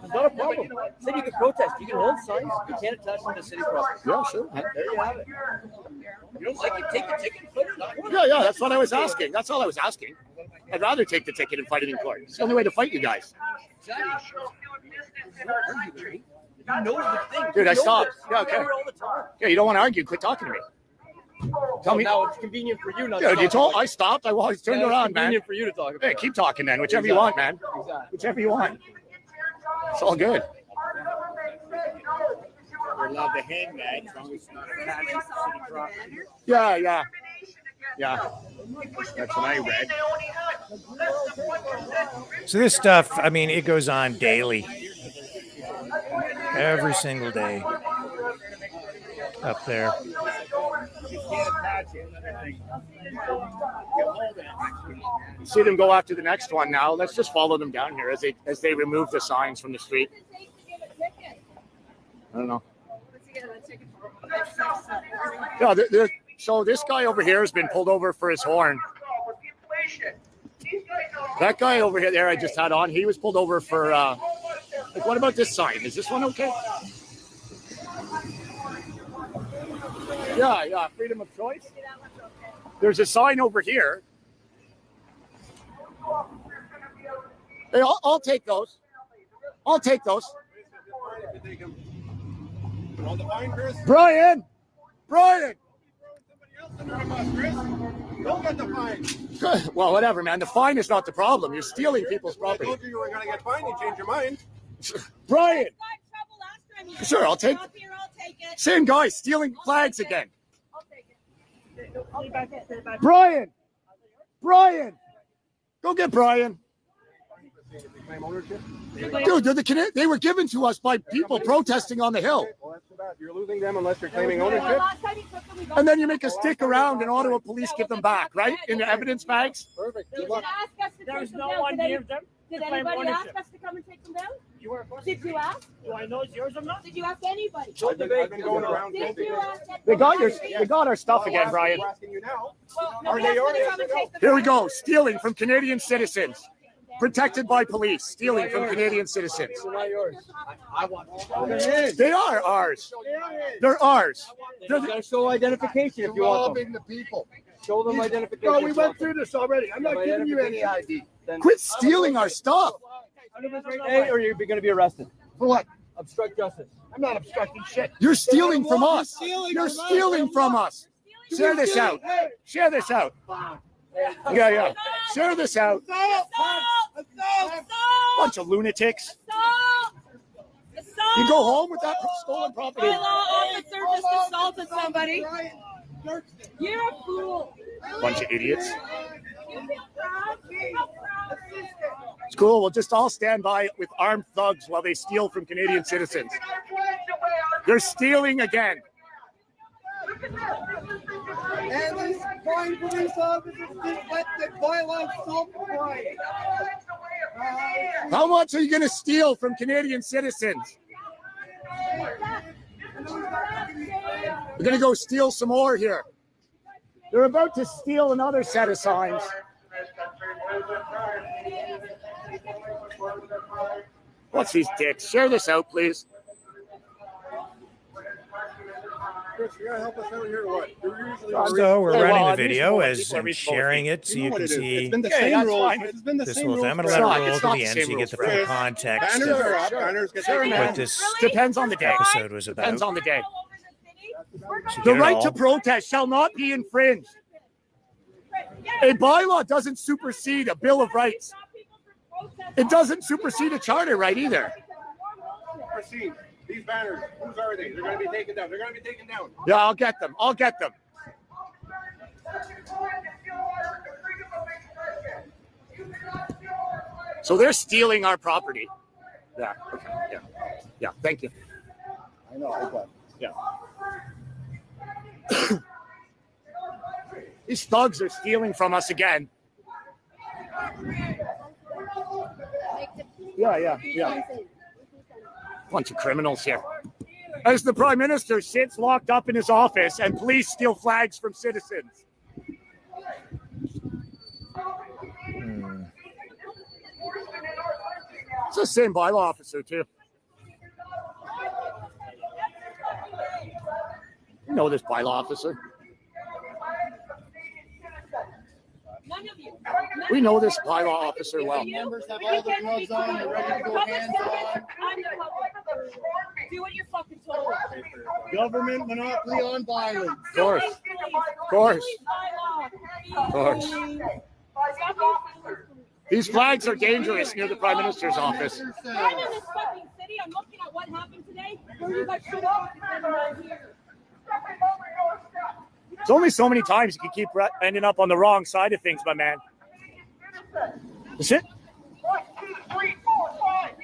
It's not a problem. Said you can protest. You can hold signs. You can't attach them to city property. Yeah, sure. There you have it. You don't like it, take the ticket and put it on. Yeah, that's what I was asking. That's all I was asking. I'd rather take the ticket and fight it in court. It's the only way to fight you guys. You know the thing. Dude, I You know stopped. this. Yeah, You okay. know it all the time. Yeah, you don't want to argue. Quit talking to me. Tell me. Now it's convenient for you not to Dude, you talk told. about it. I stopped. I was turned Yeah, it's around, man. convenient for you to talk about Hey, it. keep talking, man. Whichever you want, man. Exactly. Whichever you want. It's all good. We're allowed to hang that as long as it's not attached to city property. Yeah. That's what I read. So this stuff, I mean, it goes on daily, every single day up there. See them go after the next one now. Let's just follow them down here as they remove the signs from the street. I don't know. Yeah, so this guy over here has been pulled over for his horn. That guy over here, there I just had on, he was pulled over for, like, what about this sign? Is this one okay? Yeah, freedom of choice. There's a sign over here. Hey, I'll take those. I'll take those. Brian! Don't get the fine. Well, whatever, man. The fine is not the problem. You're stealing people's property. I told you were going to get fined. You changed your mind. Brian! Sure, I'll take it. Same guy stealing flags again. Brian! Go get Brian. Dude, they were given to us by people protesting on the Hill. Well, that's too bad. You're losing them unless you're claiming ownership. And then you make us stick around and Ottawa police give them back, right? In the evidence bags? Perfect. Did you ask us to take them down? Did anybody ask us to come and take them down? You were first. Did you ask? Do I know it's yours or not? Did you ask anybody? I've been going around. Did you ask? They got our stuff again, Brian. I'm asking you now. Well, Are they yours? Here we go, stealing from Canadian citizens. Protected by police, stealing from Canadian citizens. They're not yours. I want them. They are ours. They're ours. You gotta show identification if you want them. Robbing the people. Show them identification. No, we went through this already. I'm not giving you any ID. Quit stealing our stuff. Hey, or you're going to be arrested. For what? Obstruct justice. I'm not obstructing shit. You're stealing from us. You're You're stealing from us. Share this out. Share this out. Yeah. Share this out. Bunch of lunatics. You go home with that stolen property. My law officer just assaulted somebody. You're a fool. Bunch of idiots. It's cool. We'll just all stand by with armed thugs while they steal from Canadian citizens. They're stealing again. And these fine police officers just let the bylaws self-comply. How much are you going to steal from Canadian citizens? We're going to go steal some more here. They're about to steal another set of signs. What's these dicks? Share this out, please. Chris, you gotta help us out here or what? So we're Hey, running well, the at least video more as people are I'm reasonable sharing to it so you what can it is. see It's been the Okay, same that's rules. fine. It's been the this same will. rules. I'm going to for- let it roll It's to not the the end same so you get rules the for full us. context Banners of are up. Banners get Sure, taken man. what this Depends on the day. episode was about. Depends on the day. So The get it right all. to protest shall not be infringed. A bylaw doesn't supersede a Bill of Rights. It doesn't supersede a charter right either. Proceed. These banners, whose are they? They're going to be taken down. They're going to be taken down. Yeah, I'll get them. I'll get them. So they're stealing our property. Yeah. Okay. Yeah. Yeah. Thank you. I know. I got. Yeah. These thugs are stealing from us again. Yeah. Bunch of criminals here. As the Prime Minister sits locked up in his office and police steal flags from citizens. It's the same bylaw officer, too. You know this bylaw officer. We know this bylaw officer well. Members have all the gloves on. They're ready to go hands on. Do what you're fucking told. Government monopoly on violence. Of course. Of course. Of course. These flags are dangerous near the Prime Minister's office. I'm in this fucking city. I'm looking at what happened today. Where you guys should have been around here. There's only so many times you can keep ending up on the wrong side of things, my man. That's it. 1, 2, 3, 4, 5.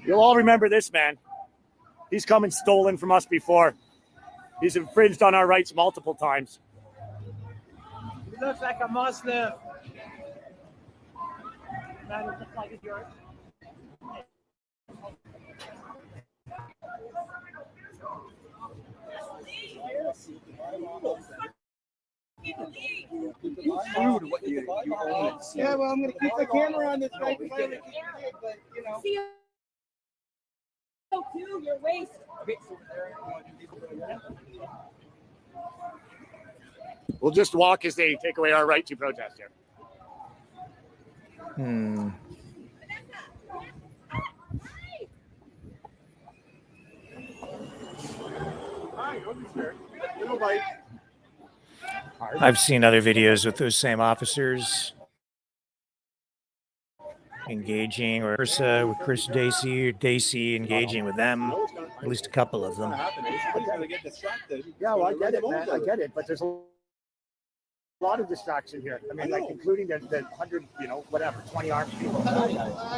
You'll all remember this man. He's come and stolen from us before. He's infringed on our rights multiple times. He looks like a Muslim. Man, it looks like it's yours. Yeah, well, I'm going to keep the camera on this right beside me, but you know. CO2, your waste. We'll just walk as they take away our right to protest here. I've seen other videos with those same officers engaging, or with Chris Dacey, or Dacey engaging with them, at least a couple of them. Yeah, well, I get it, man. I get it, but there's a lot of distraction here. I mean, like including the 100, 20 armed people.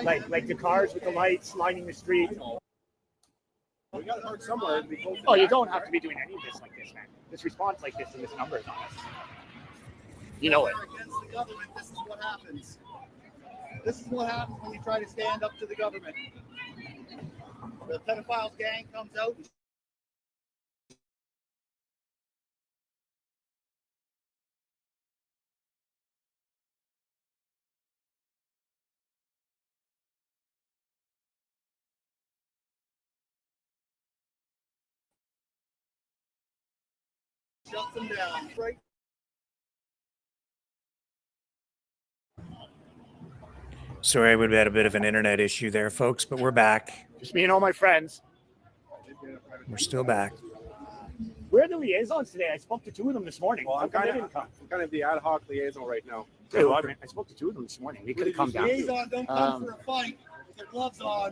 Like the cars with the lights lining the street. We got to start somewhere. Oh, you don't have to be doing any of this like this, man. This response like this and this number is on us. You know it. Against the government, this is what happens. This is what happens when you try to stand up to the government. The pedophiles gang comes out and shuts them down. Right. Sorry, we had a bit of an internet issue there, folks, but we're back. Just me and all my friends. We're still back. Where are the liaisons today? I spoke to 2 of them this morning. Well, I'm kind of the ad hoc liaison right now. Dude, I spoke to 2 of them this morning. They could have come down. Liaison don't come for a fight with their gloves on.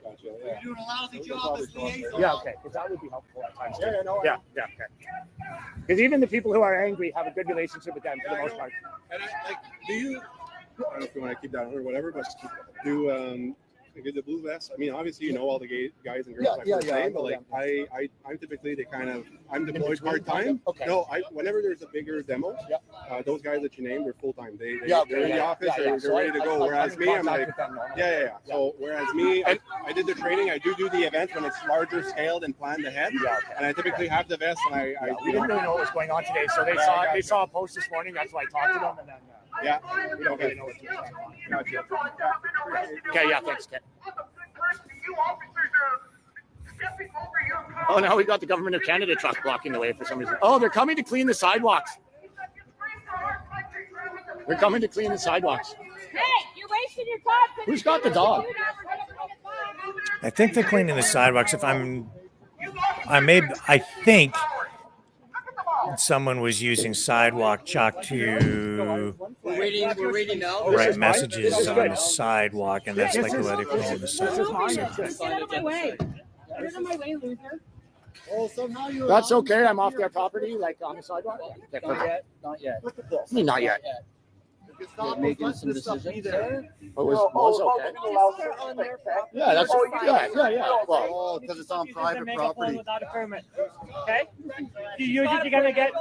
Gotcha, yeah. You're doing a lousy job as liaison. Yeah, okay, because that would be helpful at times. Yeah, no, okay. Because even the people who are angry have a good relationship with them for the most part. And do you? I don't know if you want to keep that on or whatever, but do get the blue vest. I mean, obviously, you know all the guys and girls. But like, I'm typically I'm deployed part time. Okay. No, whenever there's a bigger demo, those guys that you named are full time. They're in the office. They're ready to go. Whereas me, I'm like, So whereas me, I did the training. I do the events when it's larger scaled and planned ahead. And I typically have the vest. And we didn't really know what was going on today, so they saw a post this morning. That's why I talked to them, and then. We don't really know what's going on. Okay, yeah, thanks, Ken. Oh, now we got the Government of Canada truck blocking the way for some reason. Oh, they're coming to clean the sidewalks. They're coming to clean the sidewalks. Hey, you're wasting your time. Who's got the dog? I think they're cleaning the sidewalks. I think someone was using sidewalk chalk to write messages on the sidewalk, and that's like the way they're cleaning the sidewalk. Get out of my way. Get out of my way, loser. That's okay. I'm off their property, like on the sidewalk. Not yet. Not yet. I mean, not yet. They're making some decisions there. Oh, was okay. Yeah, that's yeah. Well, because it's on private property. Without a permit. Okay? You use it, you're gonna get.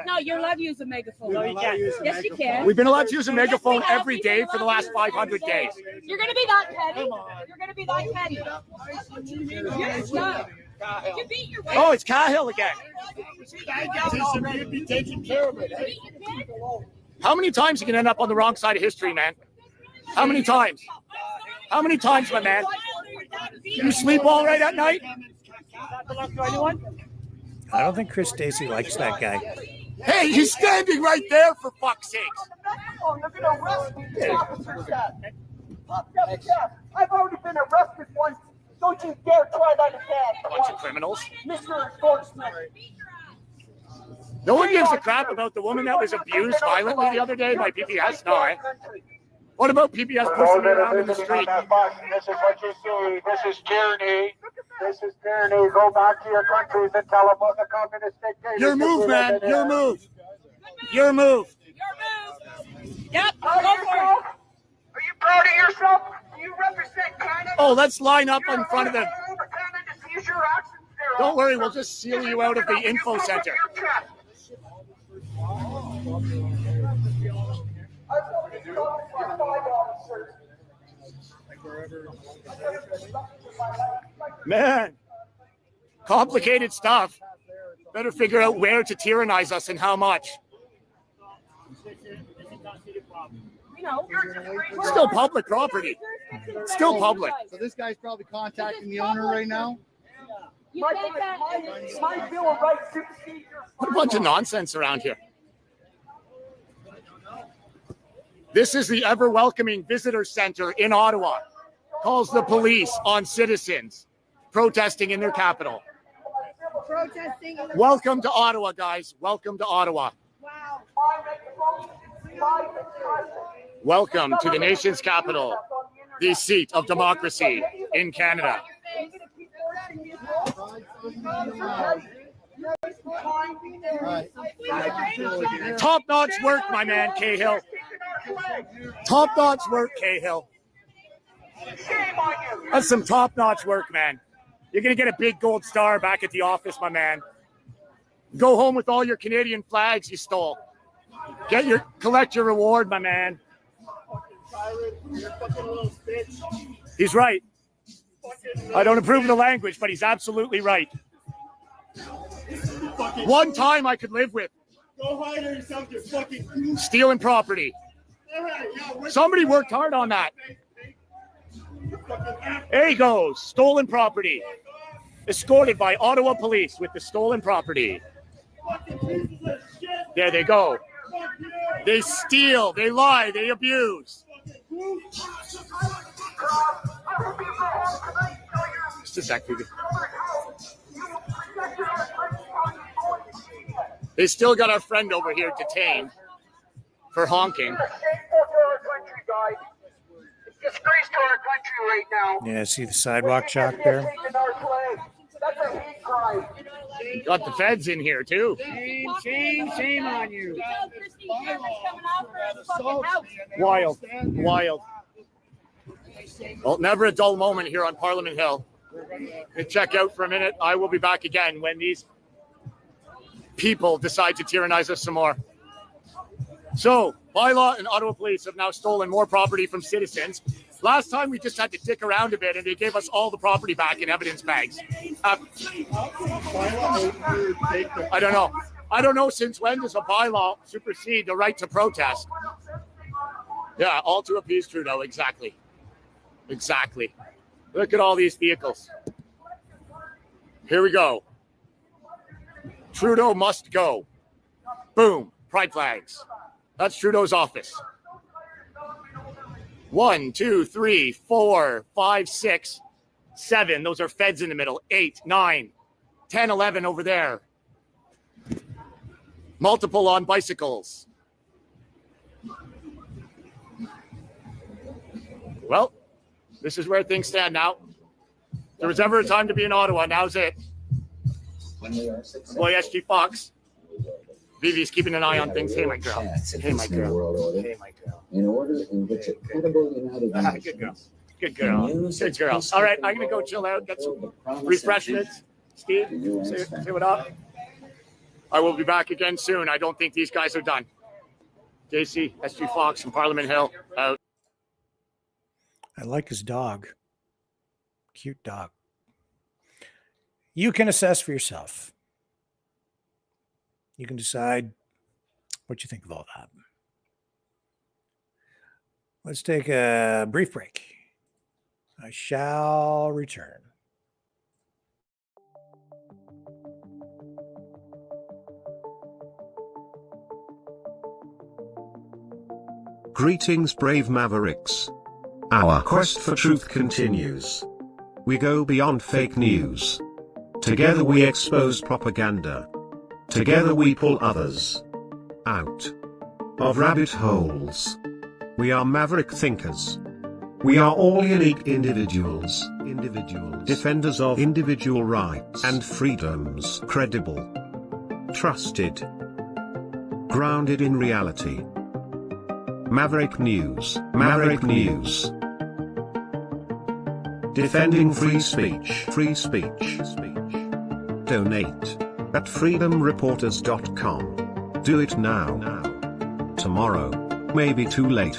No, you're allowed to use a megaphone. No, you can't. Yes, you can. we've been allowed to use a megaphone every day for the last 500 days. You're gonna be that petty. You're gonna be that petty. Yes, no. You beat your Oh, it's Cahill again. You'd be taking care of it. How many times you can end up on the wrong side of history, man? How many times? How many times, my man? You sleep all right at night? I don't think Chris Stacey likes that guy. Hey, he's standing right there, for fuck's sakes. They're gonna arrest me. The officer said. I've already been arrested once. Don't you dare try that again. Bunch of criminals. Mr. Enforcement. No one gives a crap about the woman that was abused violently the other day by PBS? No, eh? What about PBS pushing her around in the street? This is what you see. This is tyranny. This is tyranny. Go back to your countries and tell them what the communist dictator. Your move, man. Your move. Your move. Yep, go for it. Are you proud of yourself? Do you represent Canada? Oh, let's line up in front of them. Don't worry, we'll just seal you out of the info center. Man, complicated stuff. Better figure out where to tyrannize us and how much. Still public property. Still public. So this guy's probably contacting the owner right now. My Bill of Rights supersedes your. What a bunch of nonsense around here. This is the ever-welcoming visitor center in Ottawa. Calls the police on citizens protesting in their capital. Welcome to Ottawa, guys. Welcome to Ottawa. Wow. Welcome to the nation's capital, the seat of democracy in Canada. Top-notch work, my man, Cahill. Top-notch work, Cahill. That's some top-notch work, man. You're going to get a big gold star back at the office, my man. Go home with all your Canadian flags you stole. Collect your reward, my man. He's right. I don't approve of the language, but he's absolutely right. One time I could live with. Go hide yourself, you fucking. Stealing property. Somebody worked hard on that. There he goes. Stolen property. Escorted by Ottawa police with the stolen property. There they go. They steal. They lie. They abuse. Just a sec, baby. They still got our friend over here detained for honking. Disgrace to our country right now. Yeah, see the sidewalk chalk there? That's a hate crime. Got the feds in here, too. Shame on you. Wild. Wild. Well, never a dull moment here on Parliament Hill. Check out for a minute. I will be back again when these people decide to tyrannize us some more. So, bylaw and Ottawa police have now stolen more property from citizens. Last time we just had to dick around a bit and they gave us all the property back in evidence bags. I don't know. I don't know since when does a bylaw supersede the right to protest. Yeah, all to appease Trudeau. Exactly. Exactly. Look at all these vehicles. Here we go. Trudeau must go. Boom. Pride flags. That's Trudeau's office. 1, 2, 3, 4, 5, 6, 7. Those are feds in the middle. 8, 9, 10, 11 over there. Multiple on bicycles. Well, this is where things stand now. If there was ever a time to be in Ottawa, now's it. Boy, SG Fox. Vivi's keeping an eye on things. Hey, my girl. Hey, my girl. Hey, my girl. In order in which a credible United Nations good girl. Good girl. Good girl. All right, I'm going to go chill out, get some refreshments. Steve, say what up. I will be back again soon. I don't think these guys are done. JC, SG Fox from Parliament Hill, out. I like his dog. Cute dog. You can assess for yourself. You can decide what you think of all that. Let's take a brief break. I shall return. Greetings, brave Mavericks. Our quest for truth continues. We go beyond fake news. Together we expose propaganda. Together we pull others out of rabbit holes. We are maverick thinkers. We are all unique individuals, defenders of individual rights and freedoms, credible, trusted, grounded in reality. Maverick News, Maverick News. Defending free speech, Donate at freedomreporters.com. Do it now. Tomorrow may be too late.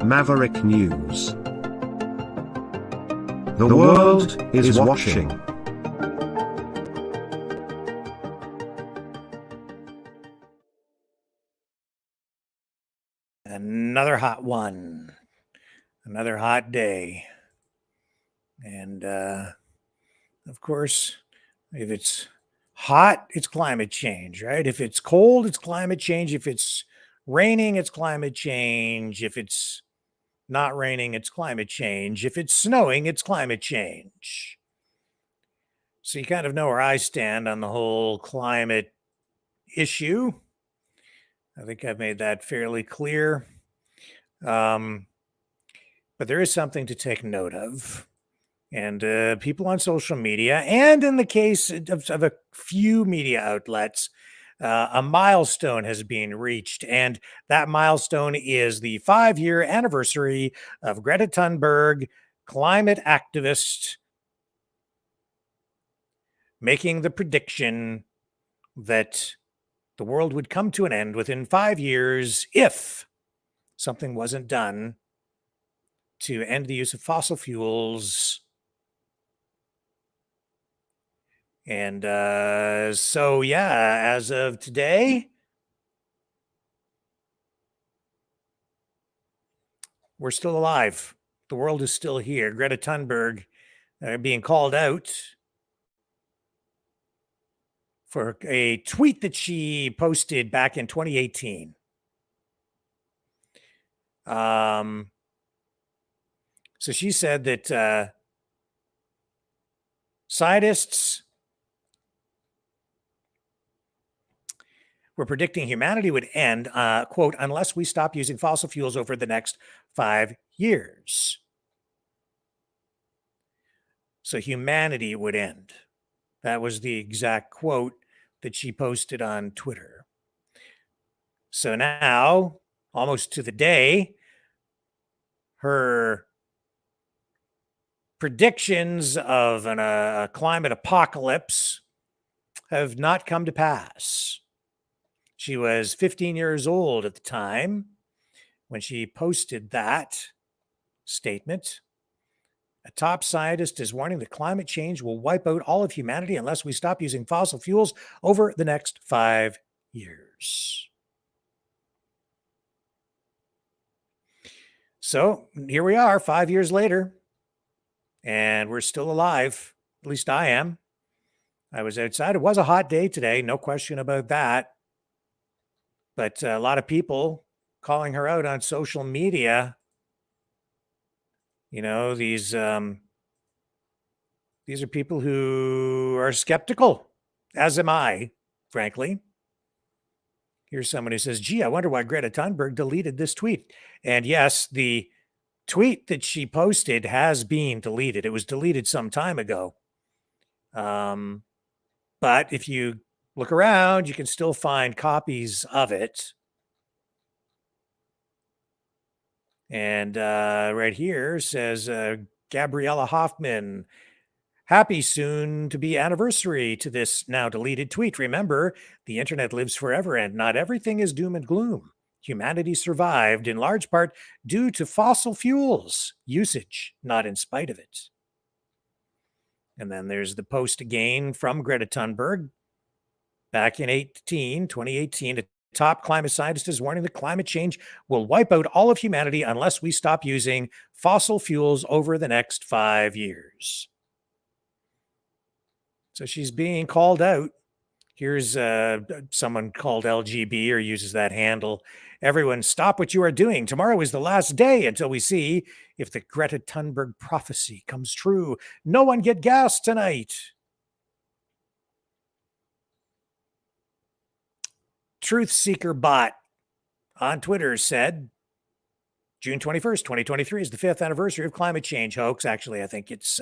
Maverick News. The world is watching. Another hot one. Another hot day. And of course, if it's hot, it's climate change, right? If it's cold, it's climate change. If it's raining, it's climate change. If it's not raining, it's climate change. If it's snowing, it's climate change. So you kind of know where I stand on the whole climate issue. I think I've made that fairly clear. But there is something to take note of. And people on social media, and in the case of a few media outlets, a milestone has been reached. And that milestone is the 5-year anniversary of Greta Thunberg, climate activist, making the prediction that the world would come to an end within 5 years if something wasn't done to end the use of fossil fuels. And so, yeah, as of today, we're still alive. The world is still here. Greta Thunberg being called out for a tweet that she posted back in 2018. So she said that scientists were predicting humanity would end, quote, unless we stop using fossil fuels over the next 5 years. So humanity would end. That was the exact quote that she posted on Twitter. So now, almost to the day, her predictions of a climate apocalypse have not come to pass. She was 15 years old at the time when she posted that statement. A top scientist is warning that climate change will wipe out all of humanity unless we stop using fossil fuels over the next 5 years. So here we are 5 years later, and we're still alive. At least I am. I was outside. It was a hot day today, no question about that. But a lot of people calling her out on social media. You know, these are people who are skeptical, as am I, frankly. Here's someone who says, gee, I wonder why Greta Thunberg deleted this tweet. And yes, the tweet that she posted has been deleted. It was deleted some time ago. But if you look around, you can still find copies of it. And right here says Gabriella Hoffman, happy soon to be anniversary to this now deleted tweet. Remember, the internet lives forever and not everything is doom and gloom. Humanity survived in large part due to fossil fuels usage, not in spite of it. And then there's the post again from Greta Thunberg back in 2018. A top climate scientist is warning that climate change will wipe out all of humanity unless we stop using fossil fuels over the next 5 years. So she's being called out. Here's someone called LGB or uses that handle. Everyone, stop what you are doing. Tomorrow is the last day until we see if the Greta Thunberg prophecy comes true. No one get gas tonight. Truth Seeker Bot on Twitter said, June 21st, 2023 is the 5th anniversary of climate change hoax. Actually, I think it's,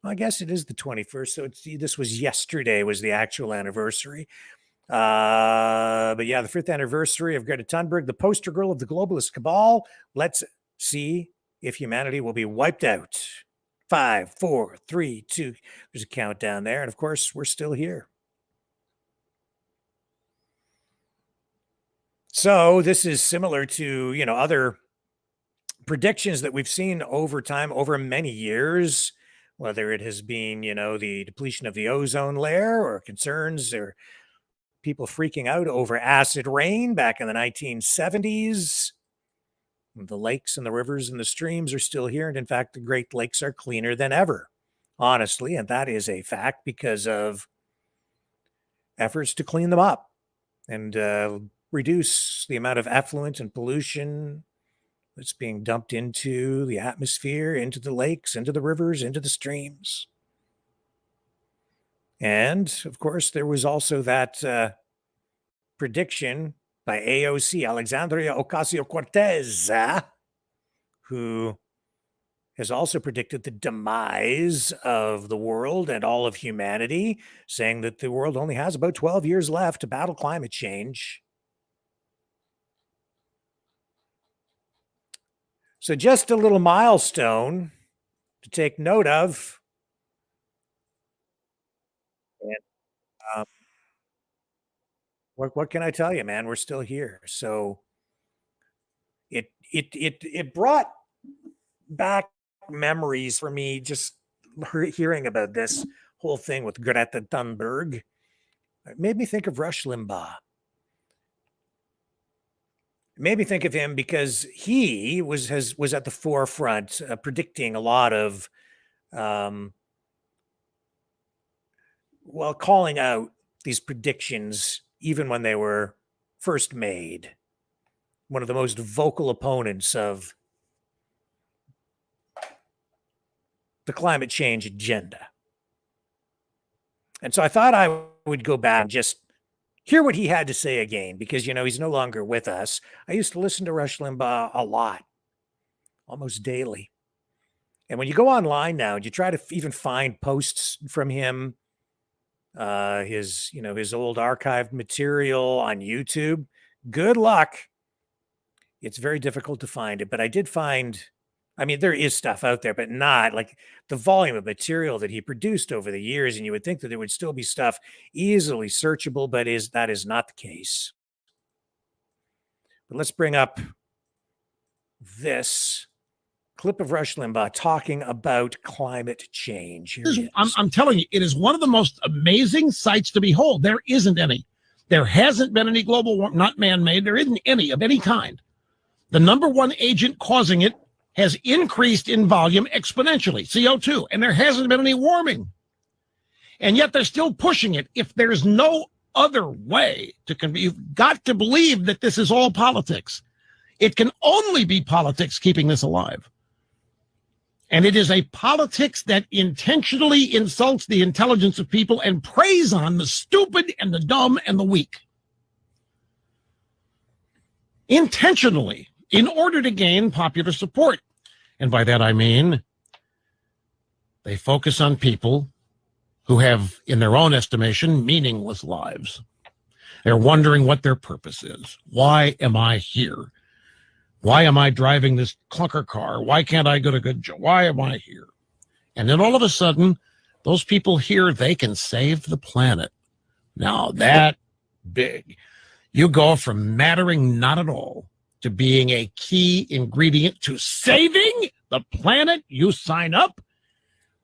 I guess it is the 21st. So this was yesterday was the actual anniversary. But yeah, the 5th anniversary of Greta Thunberg, the poster girl of the globalist cabal. Let's see if humanity will be wiped out. 5, 4, 3, 2. There's a countdown there. And of course, we're still here. So this is similar to, other predictions that we've seen over time, over many years, whether it has been, the depletion of the ozone layer or concerns or people freaking out over acid rain back in the 1970s. The lakes and the rivers and the streams are still here. And in fact, the Great Lakes are cleaner than ever, honestly. And that is a fact because of efforts to clean them up and reduce the amount of effluent and pollution that's being dumped into the atmosphere, into the lakes, into the rivers, into the streams. And of course, there was also that prediction by AOC, Alexandria Ocasio-Cortez, who has also predicted the demise of the world and all of humanity, saying that the world only has about 12 years left to battle climate change. So just a little milestone to take note of. And what can I tell you, man? We're still here. So it brought back memories for me just hearing about this whole thing with Greta Thunberg. It made me think of Rush Limbaugh. It made me think of him because he was at the forefront predicting a lot of calling out these predictions even when they were first made. One of the most vocal opponents of the climate change agenda. And so I thought I would go back and just hear what he had to say again, because, he's no longer with us. I used to listen to Rush Limbaugh a lot, almost daily. And when you go online now and you try to even find posts from him, his old archived material on YouTube, good luck. It's very difficult to find it. But I did find, there is stuff out there, but not like the volume of material that he produced over the years. And you would think that there would still be stuff easily searchable, but that is not the case. But let's bring up this clip of Rush Limbaugh talking about climate change. I'm telling you, it is one of the most amazing sights to behold. There isn't any. There hasn't been any global warming, not man-made. There isn't any of any kind. The number one agent causing it has increased in volume exponentially, CO2, and there hasn't been any warming. And yet they're still pushing it. If there's no other way to you've got to believe that this is all politics. It can only be politics keeping this alive. And it is a politics that intentionally insults the intelligence of people and preys on the stupid and the dumb and the weak. Intentionally, in order to gain popular support. And by that I mean they focus on people who have, in their own estimation, meaningless lives. They're wondering what their purpose is. Why am I here? Why am I driving this clunker car? Why can't I get a good job? Why am I here? And then all of a sudden, those people hear they can save the planet. Now that big, you go from mattering not at all to being a key ingredient to saving the planet. You sign up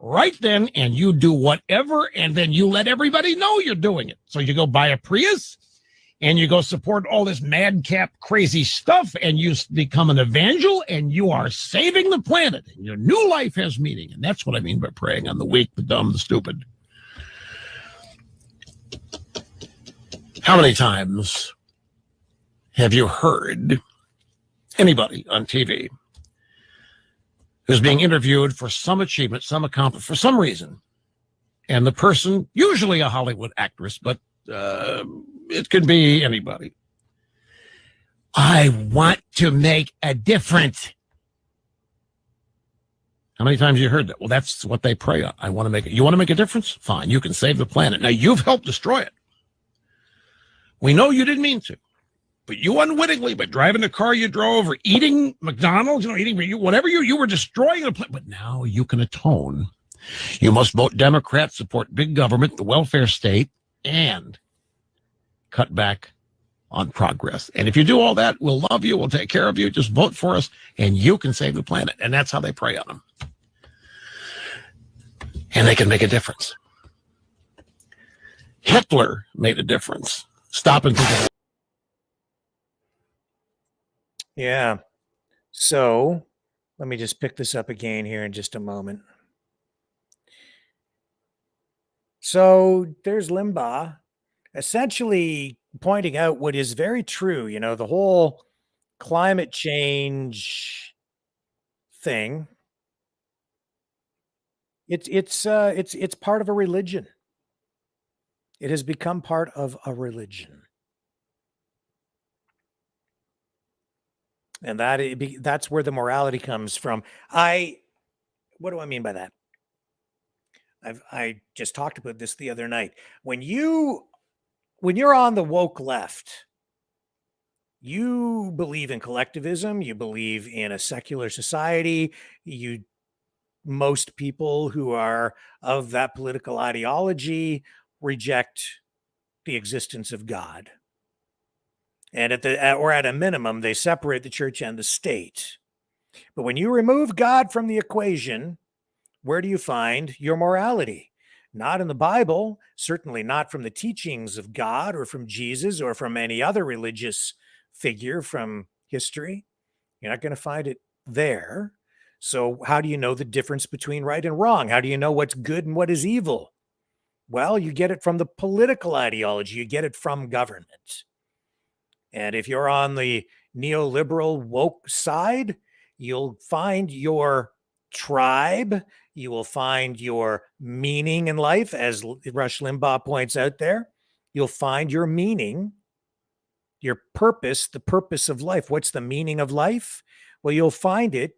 right then and you do whatever, and then you let everybody know you're doing it. So you go buy a Prius and you go support all this madcap crazy stuff, and you become an evangel, and you are saving the planet, and your new life has meaning. And that's what I mean by preying on the weak, the dumb, the stupid. How many times have you heard anybody on TV who's being interviewed for some achievement, some accomplishment, for some reason, and the person, usually a Hollywood actress, but it could be anybody, I want to make a difference. How many times have you heard that? Well, that's what they prey on. I want to make it. You want to make a difference? Fine, you can save the planet. Now, you've helped destroy it. We know you didn't mean to, but you unwittingly, by driving the car you drove or eating McDonald's, eating whatever you were destroying the planet. But now you can atone. You must vote Democrat, support big government, the welfare state, and cut back on progress. And if you do all that, we'll love you. We'll take care of you. Just vote for us, and you can save the planet. And that's how they prey on them. And they can make a difference. Hitler made a difference. Stop and think about it. Yeah. So let me just pick this up again here in just a moment. So there's Limbaugh essentially pointing out what is very true. The whole climate change thing. It's part of a religion. It has become part of a religion. And that's where the morality comes from. What do I mean by that? I just talked about this the other night. When you're on the woke left, you believe in collectivism, you believe in a secular society, most people who are of that political ideology reject the existence of God. And at a minimum, they separate the church and the state. But when you remove God from the equation, where do you find your morality? Not in the Bible, certainly not from the teachings of God or from Jesus or from any other religious figure from history. You're not going to find it there. So how do you know the difference between right and wrong? How do you know what's good and what is evil? Well, you get it from the political ideology. You get it from government. And if you're on the neoliberal woke side, you'll find your tribe. You will find your meaning in life, as Rush Limbaugh points out there. You'll find your meaning, your purpose, the purpose of life. What's the meaning of life? Well, you'll find it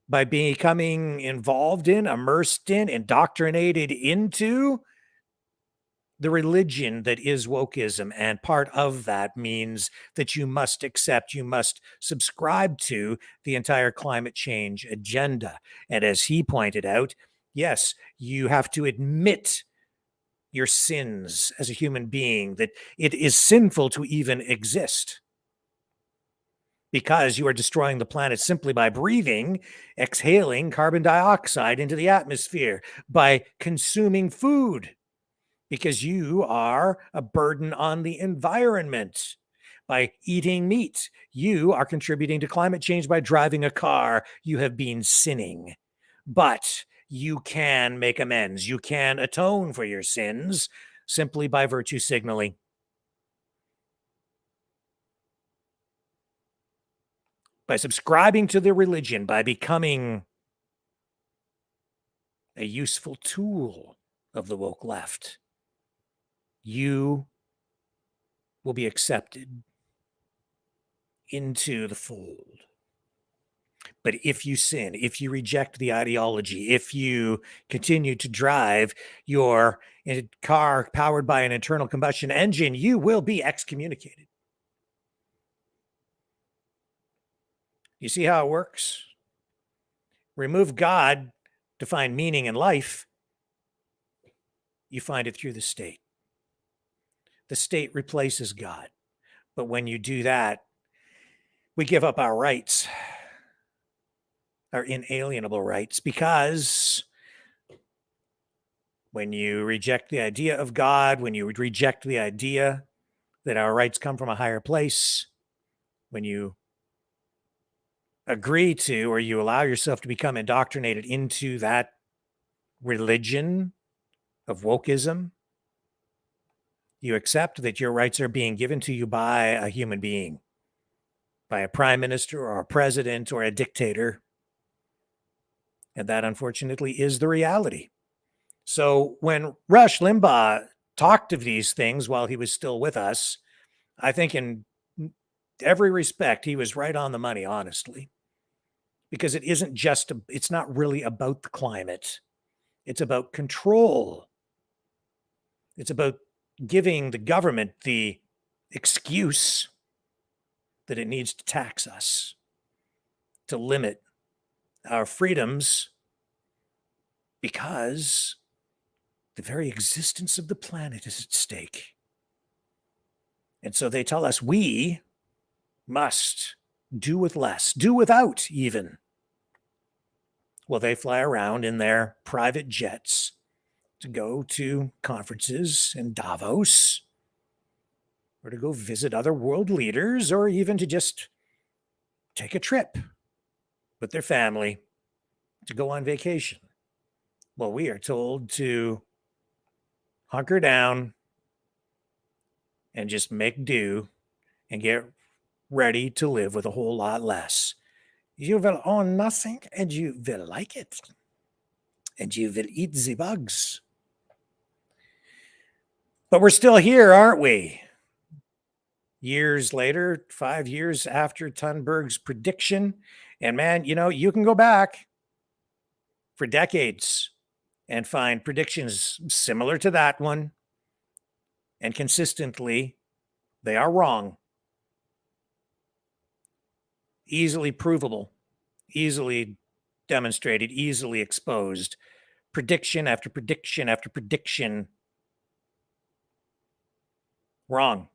by becoming involved in, immersed in, indoctrinated into the religion that is wokeism. And part of that means that you must accept, you must subscribe to the entire climate change agenda. And as he pointed out, yes, you have to admit your sins as a human being, that it is sinful to even exist, because you are destroying the planet simply by breathing, exhaling carbon dioxide into the atmosphere, by consuming food, because you are a burden on the environment. By eating meat, you are contributing to climate change. By driving a car, you have been sinning. But you can make amends. You can atone for your sins simply by virtue signaling. By subscribing to the religion, by becoming a useful tool of the woke left, you will be accepted into the fold. But if you sin, if you reject the ideology, if you continue to drive your car powered by an internal combustion engine, you will be excommunicated. You see how it works? Remove God to find meaning in life. You find it through the state. The state replaces God. But when you do that, we give up our rights, our inalienable rights, because when you reject the idea of God, when you reject the idea that our rights come from a higher place, when you agree to, or you allow yourself to become indoctrinated into that religion of wokeism, you accept that your rights are being given to you by a human being, by a prime minister or a president or a dictator. And that, unfortunately, is the reality. So when Rush Limbaugh talked of these things while he was still with us, I think in every respect, he was right on the money, honestly, because it isn't just, it's not really about the climate. It's about control. It's about giving the government the excuse that it needs to tax us, to limit our freedoms, because the very existence of the planet is at stake. And so they tell us we must do with less, do without even. Well, they fly around in their private jets to go to conferences in Davos, or to go visit other world leaders, or even to just take a trip with their family to go on vacation. Well, we are told to hunker down and just make do and get ready to live with a whole lot less. You will own nothing and you will like it. And you will eat the bugs. But we're still here, aren't we? Years later, 5 years after Thunberg's prediction. And man, you know, you can go back for decades and find predictions similar to that one. And consistently, they are wrong. Easily provable, easily demonstrated, easily exposed. Prediction after prediction after prediction. Wrong.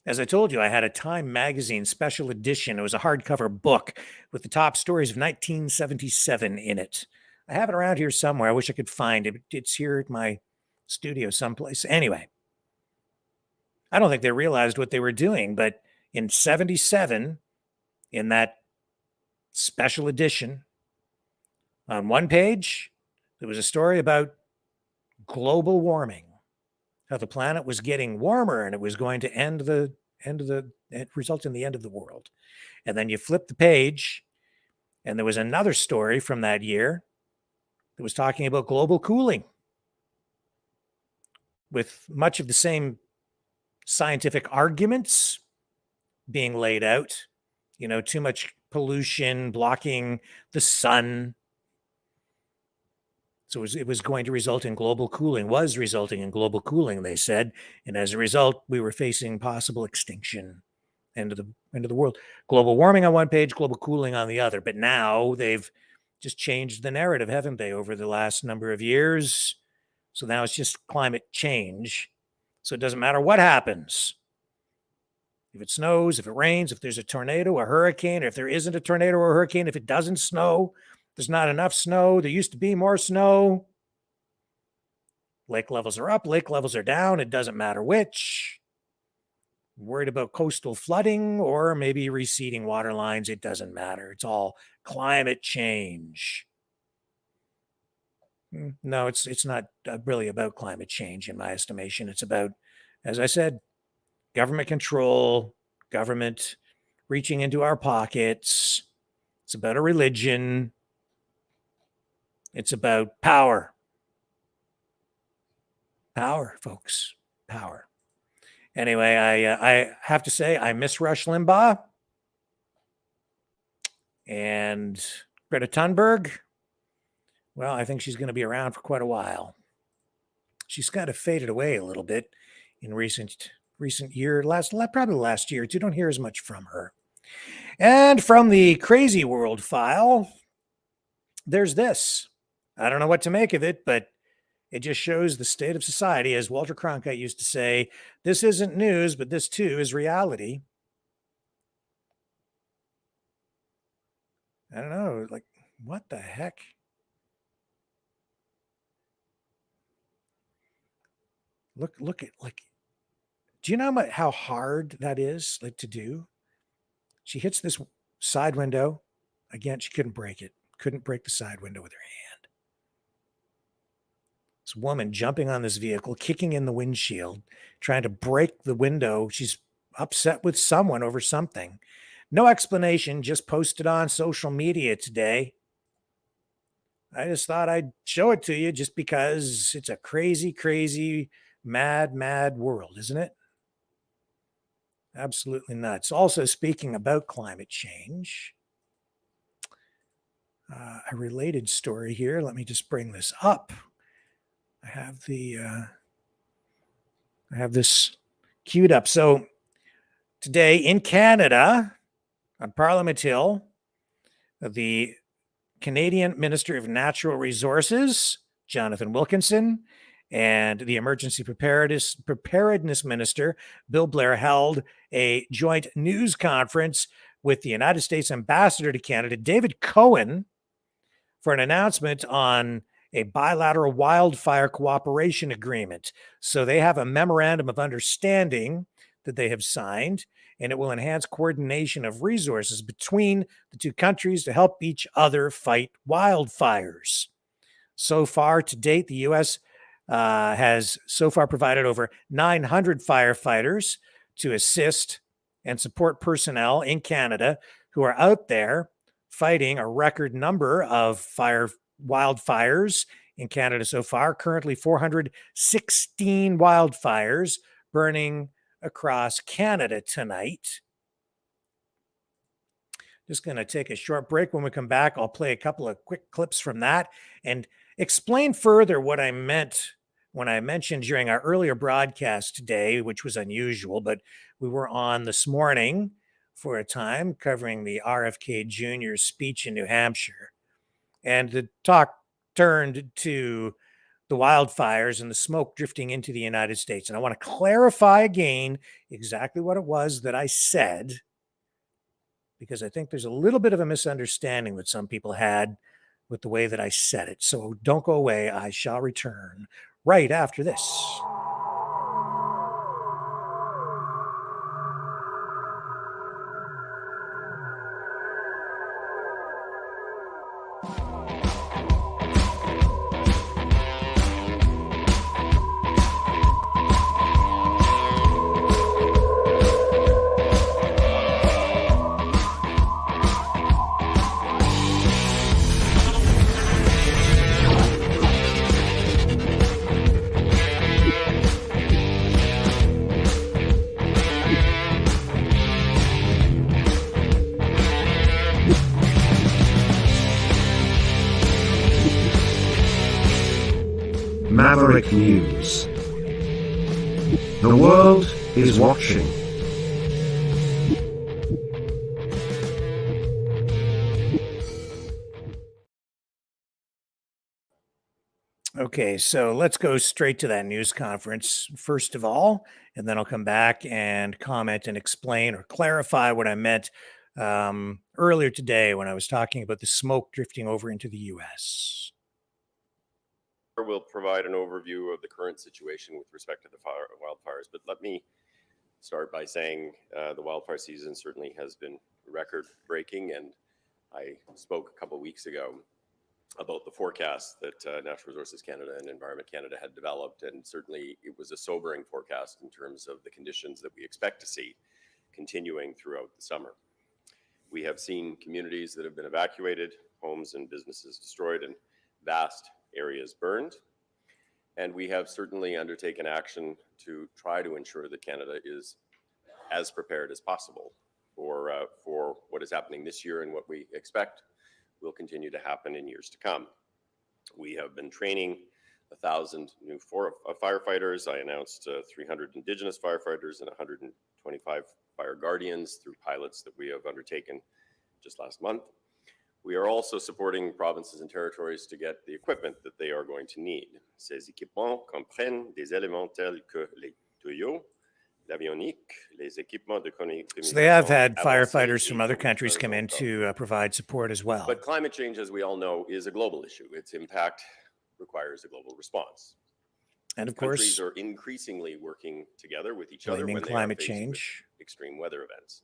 As I told you, I had a Time magazine special edition. It was a hardcover book with the top stories of 1977 in it. I have it around here somewhere. I wish I could find it. It's here at my studio someplace. Anyway, I don't think they realized what they were doing, but in 77, in that special edition, on one page, there was a story about global warming, how the planet was getting warmer and it was going to result in the end of the world. And then you flip the page, and there was another story from that year that was talking about global cooling, with much of the same scientific arguments being laid out. You know, too much pollution blocking the sun. So it was going to result in global cooling, was resulting in global cooling, they said. And as a result, we were facing possible extinction, end of the world. Global warming on one page, global cooling on the other. But now they've just changed the narrative, haven't they, over the last number of years? So now it's just climate change. So it doesn't matter what happens. If it snows, if it rains, if there's a tornado, a hurricane, or if there isn't a tornado or a hurricane, if it doesn't snow, there's not enough snow, there used to be more snow. Lake levels are up, lake levels are down, it doesn't matter which. Worried about coastal flooding or maybe receding water lines, it doesn't matter. It's all climate change. No, it's not really about climate change in my estimation. It's about, as I said, government control, government reaching into our pockets. It's about a religion. It's about power. Power, folks. Power. Anyway, I have to say, I miss Rush Limbaugh. And Greta Thunberg, well, I think she's going to be around for quite a while. She's kind of faded away a little bit in recent year, probably last year. You don't hear as much from her. And from the crazy world file, there's this. I don't know what to make of it, but it just shows the state of society. As Walter Cronkite used to say, this isn't news, but this too is reality. I don't know, like, what the heck? Look at, like, do you know how hard that is, like, to do? She hits this side window. Again, she couldn't break it. Couldn't break the side window with her hand. This woman jumping on this vehicle, kicking in the windshield, trying to break the window. She's upset with someone over something. No explanation, just posted on social media today. I just thought I'd show it to you just because it's a crazy, crazy, mad, mad world, isn't it? Absolutely nuts. Also, speaking about climate change, a related story here. Let me just bring this up. I have this queued up. So today in Canada, on Parliament Hill, the Canadian Minister of Natural Resources, Jonathan Wilkinson, and the Emergency Preparedness Minister, Bill Blair, held a joint news conference with the United States Ambassador to Canada, David Cohen, for an announcement on a bilateral wildfire cooperation agreement. So they have a memorandum of understanding that they have signed, and it will enhance coordination of resources between the two countries to help each other fight wildfires. So far to date, the U.S. Has so far provided over 900 firefighters to assist and support personnel in Canada who are out there fighting a record number of wildfires in Canada so far. Currently 416 wildfires burning across Canada tonight. Just going to take a short break. When we come back, I'll play a couple of quick clips from that and explain further what I meant when I mentioned during our earlier broadcast today, which was unusual, but we were on this morning for a time covering the RFK Jr. speech in New Hampshire. And the talk turned to the wildfires and the smoke drifting into the United States. And I want to clarify again exactly what it was that I said, because I think there's a little bit of a misunderstanding that some people had with the way that I said it. So don't go away. I shall return right after this. Maverick News. The world is watching. Okay, so let's go straight to that news conference first of all, and then I'll come back and comment and explain or clarify what I meant earlier today when I was talking about the smoke drifting over into the U.S. We'll provide an overview of the current situation with respect to the wildfires, but let me start by saying the wildfire season certainly has been record-breaking, and I spoke a couple of weeks ago about the forecast that Natural Resources Canada and Environment Canada had developed, and certainly it was a sobering forecast in terms of the conditions that we expect to see continuing throughout the summer. We have seen communities that have been evacuated, homes and businesses destroyed, and vast areas burned. And we have certainly undertaken action to try to ensure that Canada is as prepared as possible for what is happening this year and what we expect will continue to happen in years to come. We have been training 1,000 new firefighters. I announced 300 Indigenous firefighters and 125 fire guardians through pilots that we have undertaken just last month. We are also supporting provinces and territories to get the equipment that they are going to need. Ces équipements comprennent des éléments tels que les tuyaux, l'avionique, les équipements de communication. So they have had firefighters from other countries come in to provide support as well. But climate change, as we all know, is a global issue. Its impact requires a global response. And of Countries course, are increasingly working together with each other blaming when they climate are facing change. with extreme weather events.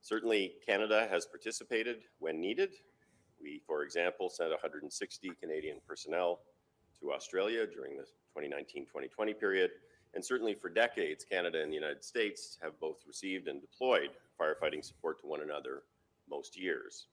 Certainly, Canada has participated when needed. We, for example, sent 160 Canadian personnel to Australia during the 2019-2020 period. And certainly for decades, Canada and the United States have both received and deployed firefighting support to one another most years.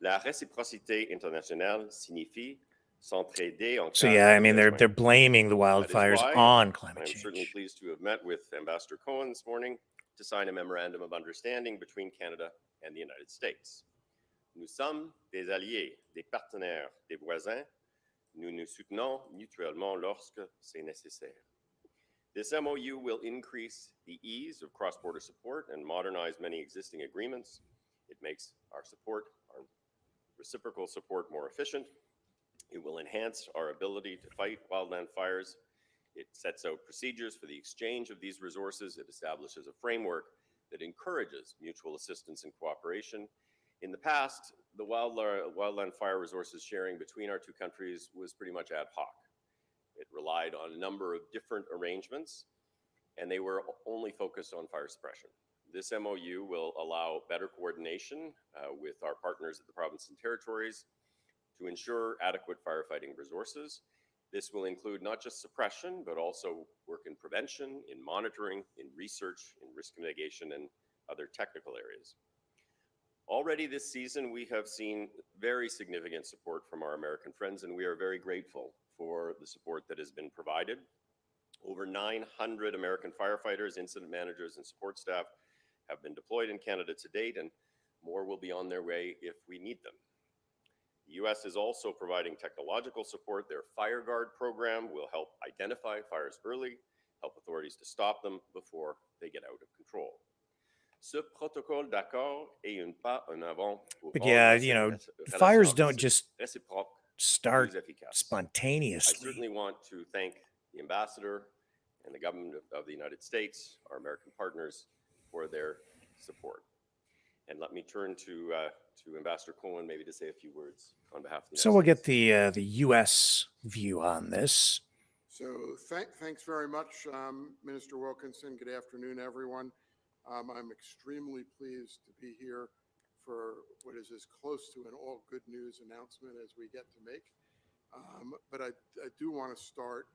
La réciprocité internationale signifie s'entraider en So cas yeah, I de mean, besoin. they're blaming the That is wildfires why on climate I'm change. certainly pleased to have met with Ambassador Cohen this morning to sign a memorandum of understanding between Canada and the United States. Nous sommes des alliés, des partenaires, des voisins. Nous nous soutenons mutuellement lorsque c'est nécessaire. This MOU will increase the ease of cross-border support and modernize many existing agreements. It makes our support, our reciprocal support, more efficient. It will enhance our ability to fight wildland fires. It sets out procedures for the exchange of these resources. It establishes a framework that encourages mutual assistance and cooperation. In the past, the wildland fire resources sharing between our two countries was pretty much ad hoc. It relied on a number of different arrangements, and they were only focused on fire suppression. This MOU will allow better coordination with our partners at the province and territories to ensure adequate firefighting resources. This will include not just suppression, but also work in prevention, in monitoring, in research, in risk mitigation, and other technical areas. Already this season, we have seen very significant support from our American friends, and we are very grateful for the support that has been provided. Over 900 American firefighters, incident managers, and support staff have been deployed in Canada to date, and more will be on their way if we need them. The U.S. is also providing technological support. Their FireGuard program will help identify fires early, help authorities to stop them before they get out of control. Ce protocole d'accord est un pas en avant pour But yeah, rendre you know, cette fires relation don't just réciproque start plus efficace. I spontaneously. certainly want to thank the ambassador and the government of the United States, our American partners, for their support. And let me turn to Ambassador Cohen, maybe to say a few words on behalf of the United So we'll States. get the U.S. view on this. So thanks very much, Minister Wilkinson. Good afternoon, everyone. I'm extremely pleased to be here for what is as close to an all good news announcement as we get to make. But I do want to start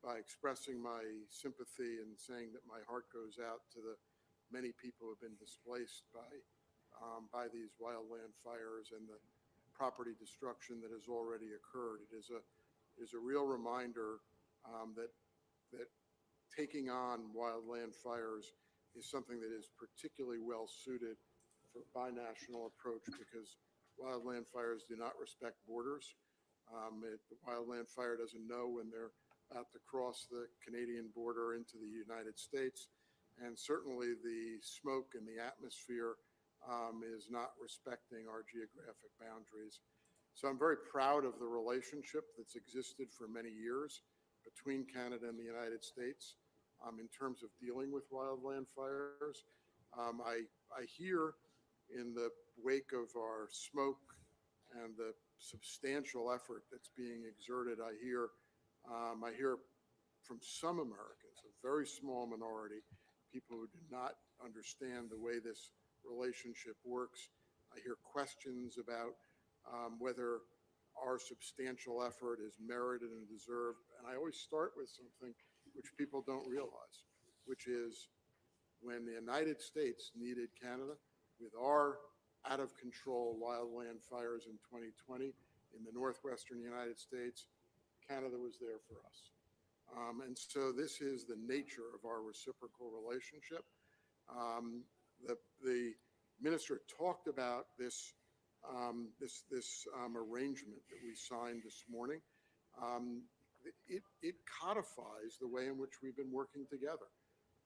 by expressing my sympathy and saying that my heart goes out to the many people who have been displaced by these wildland fires and the property destruction that has already occurred. It is a real reminder that taking on wildland fires is something that is particularly well suited for a binational approach because wildland fires do not respect borders. The wildland fire doesn't know when they're about to cross the Canadian border into the United States. And certainly the smoke in the atmosphere is not respecting our geographic boundaries. So I'm very proud of the relationship that's existed for many years between Canada and the United States in terms of dealing with wildland fires. I hear in the wake of our smoke and the substantial effort that's being exerted, I hear from some Americans, a very small minority, people who do not understand the way this relationship works. I hear questions about whether our substantial effort is merited and deserved. And I always start with something which people don't realize, which is when the United States needed Canada with our out of control wildland fires in 2020 in the northwestern United States, Canada was there for us. And so this is the nature of our reciprocal relationship. The minister talked about this arrangement that we signed this morning. It codifies the way in which we've been working together.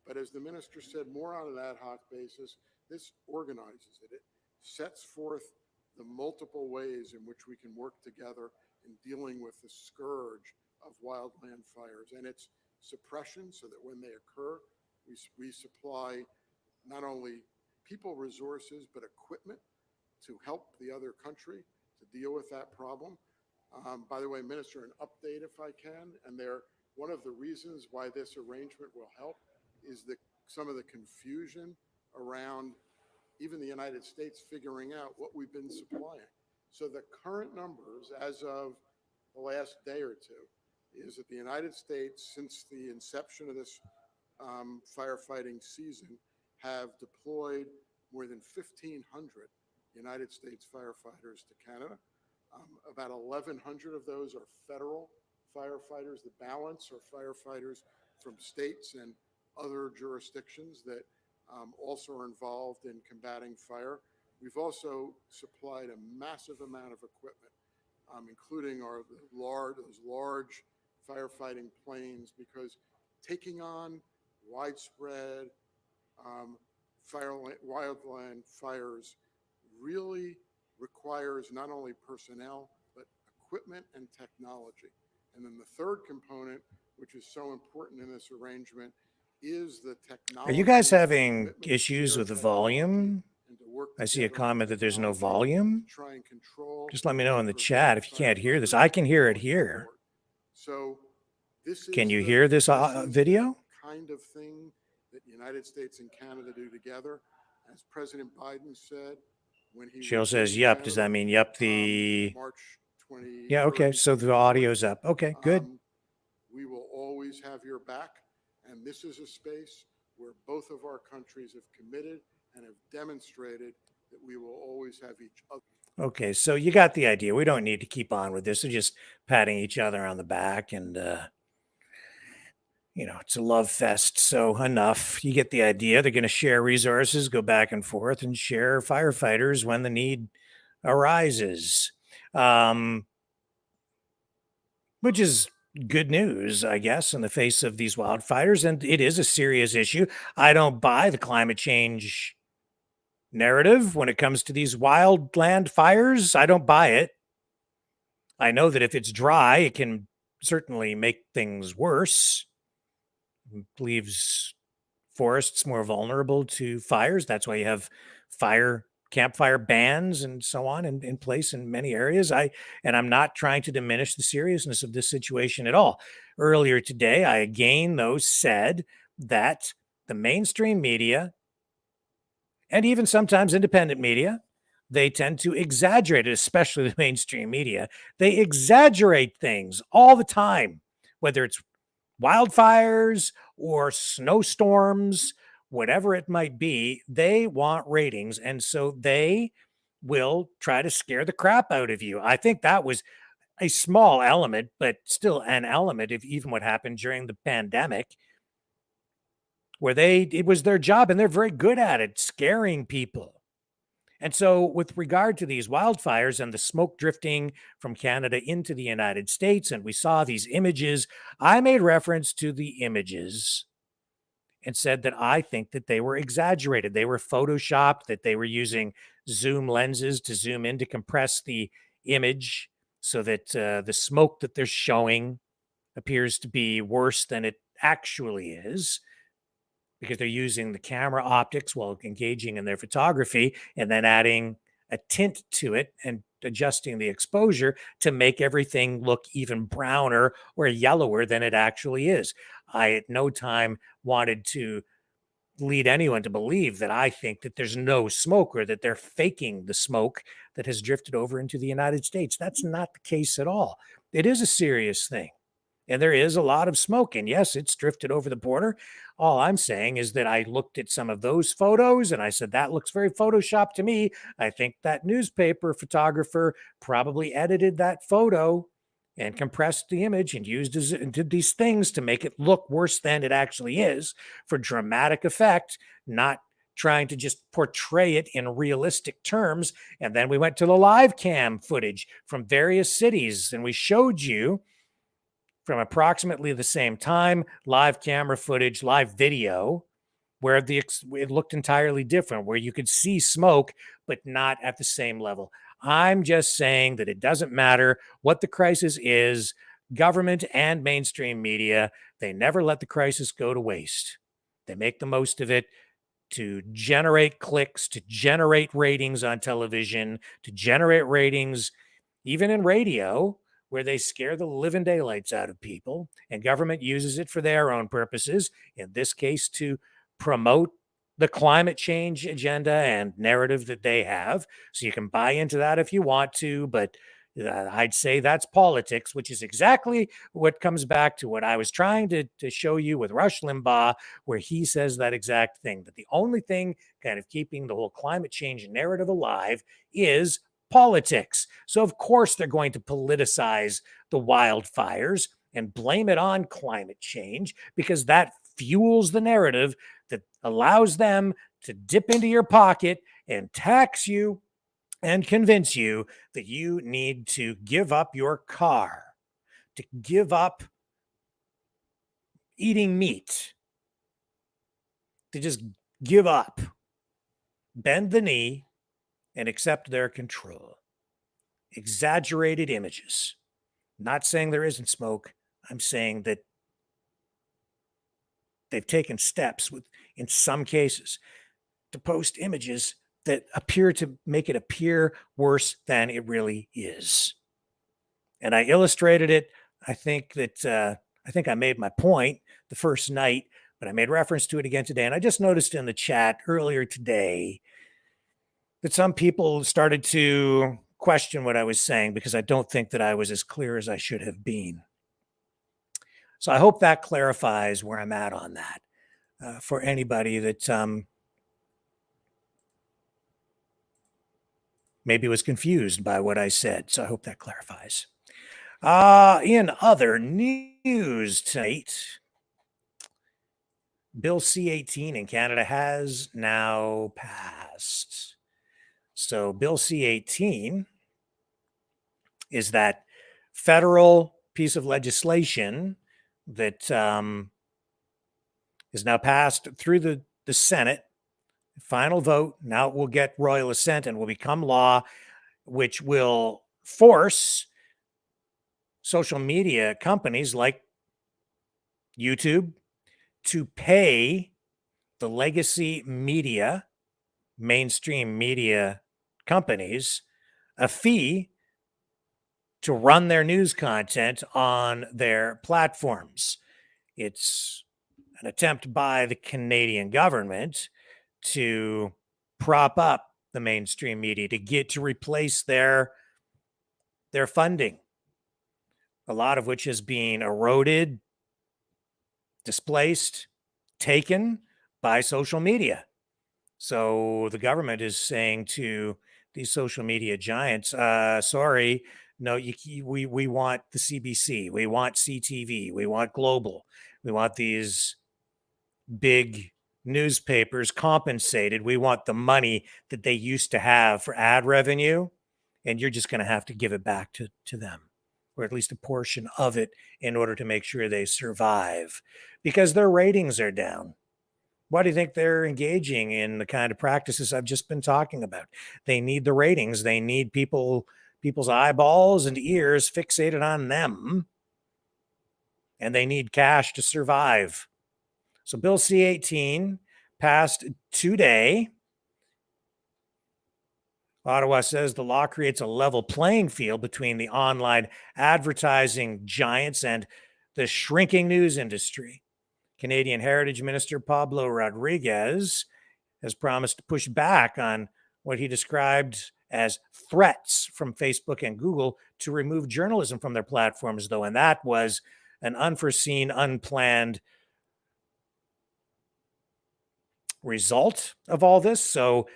But as the minister said, more on an ad hoc basis, this organizes it. It sets forth the multiple ways in which we can work together in dealing with the scourge of wildland fires and its suppression, so that when they occur, we supply not only people resources, but equipment to help the other country to deal with that problem. By the way, Minister, an update if I can, and one of the reasons why this arrangement will help is some of the confusion around even the United States figuring out what we've been supplying. So the current numbers as of the last day or two is that the United States, since the inception of this firefighting season, have deployed more than 1,500 United States firefighters to Canada. About 1,100 of those are federal firefighters. The balance are firefighters from states and other jurisdictions that also are involved in combating fire. We've also supplied a massive amount of equipment, including those large firefighting planes, because taking on widespread wildland fires really requires not only personnel, but equipment and technology. And then the third component, which is so important in this arrangement, is the technology. Are you guys having issues with the volume? I see a comment that there's no volume. Just let me know in the chat if you can't hear this. I can hear it here. So this Can you hear this video? Kind of thing that the United States and Canada do together. As President Biden said, when he Cheryl says, yep. Does that mean yep? March 20. Yeah, okay. So the audio's up. Okay, good. We will always have your back. And this is a space where both of our countries have committed and have demonstrated that we will always have each other. Okay, so you got the idea. We don't need to keep on with this. We're just patting each other on the back and, it's a love fest. So enough. You get the idea. They're going to share resources, go back and forth, and share firefighters when the need arises, which is good news, I guess, in the face of these wildfires. And it is a serious issue. I don't buy the climate change narrative when it comes to these wildland fires. I don't buy it. I know that if it's dry, it can certainly make things worse. It leaves forests more vulnerable to fires. That's why you have campfire bans and so on in place in many areas. I'm not trying to diminish the seriousness of this situation at all. Earlier today, I again, though, said that the mainstream media and even sometimes independent media, they tend to exaggerate it, especially the mainstream media. They exaggerate things all the time, whether it's wildfires or snowstorms, whatever it might be. They want ratings, and so they will try to scare the crap out of you. I think that was a small element, but still an element of even what happened during the pandemic, where it was their job, and they're very good at it, scaring people. And so with regard to these wildfires and the smoke drifting from Canada into the United States, and we saw these images, I made reference to the images and said that I think that they were exaggerated. They were photoshopped, that they were using zoom lenses to zoom in to compress the image so that the smoke that they're showing appears to be worse than it actually is, because they're using the camera optics while engaging in their photography and then adding a tint to it and adjusting the exposure to make everything look even browner or yellower than it actually is. I at no time wanted to lead anyone to believe that I think that there's no smoke or that they're faking the smoke that has drifted over into the United States. That's not the case at all. It is a serious thing. And there is a lot of smoke. And yes, it's drifted over the border. All I'm saying is that I looked at some of those photos and I said, that looks very Photoshopped to me. I think that newspaper photographer probably edited that photo and compressed the image and did these things to make it look worse than it actually is for dramatic effect, not trying to just portray it in realistic terms. And then we went to the live cam footage from various cities, and we showed you from approximately the same time, live camera footage, live video, where it looked entirely different, where you could see smoke, but not at the same level. I'm just saying that it doesn't matter what the crisis is, government and mainstream media, they never let the crisis go to waste. They make the most of it to generate clicks, to generate ratings on television, to generate ratings even in radio, where they scare the living daylights out of people, and government uses it for their own purposes, in this case to promote the climate change agenda and narrative that they have. So you can buy into that if you want to, but I'd say that's politics, which is exactly what comes back to what I was trying to show you with Rush Limbaugh, where he says that exact thing, that the only thing kind of keeping the whole climate change narrative alive is politics. So of course they're going to politicize the wildfires and blame it on climate change, because that fuels the narrative that allows them to dip into your pocket and tax you and convince you that you need to give up your car, to give up eating meat, to just give up, bend the knee, and accept their control. Exaggerated images. Not saying there isn't smoke. I'm saying that they've taken steps in some cases to post images that appear to make it appear worse than it really is. And I illustrated it. I think I made my point the first night, but I made reference to it again today. And I just noticed in the chat earlier today that some people started to question what I was saying, because I don't think that I was as clear as I should have been. So I hope that clarifies where I'm at on that for anybody that maybe was confused by what I said. So I hope that clarifies. In other news tonight, Bill C-18 in Canada has now passed. So Bill C-18 is that federal piece of legislation that is now passed through the Senate. Final vote. Now it will get royal assent and will become law, which will force social media companies like YouTube to pay the legacy media, mainstream media companies, a fee to run their news content on their platforms. It's an attempt by the Canadian government to prop up the mainstream media, to replace their funding, a lot of which is being eroded, displaced, taken by social media. So the government is saying to these social media giants, sorry, no, we want the CBC, we want CTV, we want Global, we want these big newspapers compensated. We want the money that they used to have for ad revenue, and you're just going to have to give it back to them, or at least a portion of it, in order to make sure they survive, because their ratings are down. Why do you think they're engaging in the kind of practices I've just been talking about? They need the ratings. They need people's eyeballs and ears fixated on them, and they need cash to survive. So Bill C-18 passed today. Ottawa says the law creates a level playing field between the online advertising giants and the shrinking news industry. Canadian Heritage Minister Pablo Rodriguez has promised to push back on what he described as threats from Facebook and Google to remove journalism from their platforms, though, and that was an unforeseen, unplanned result of all this. So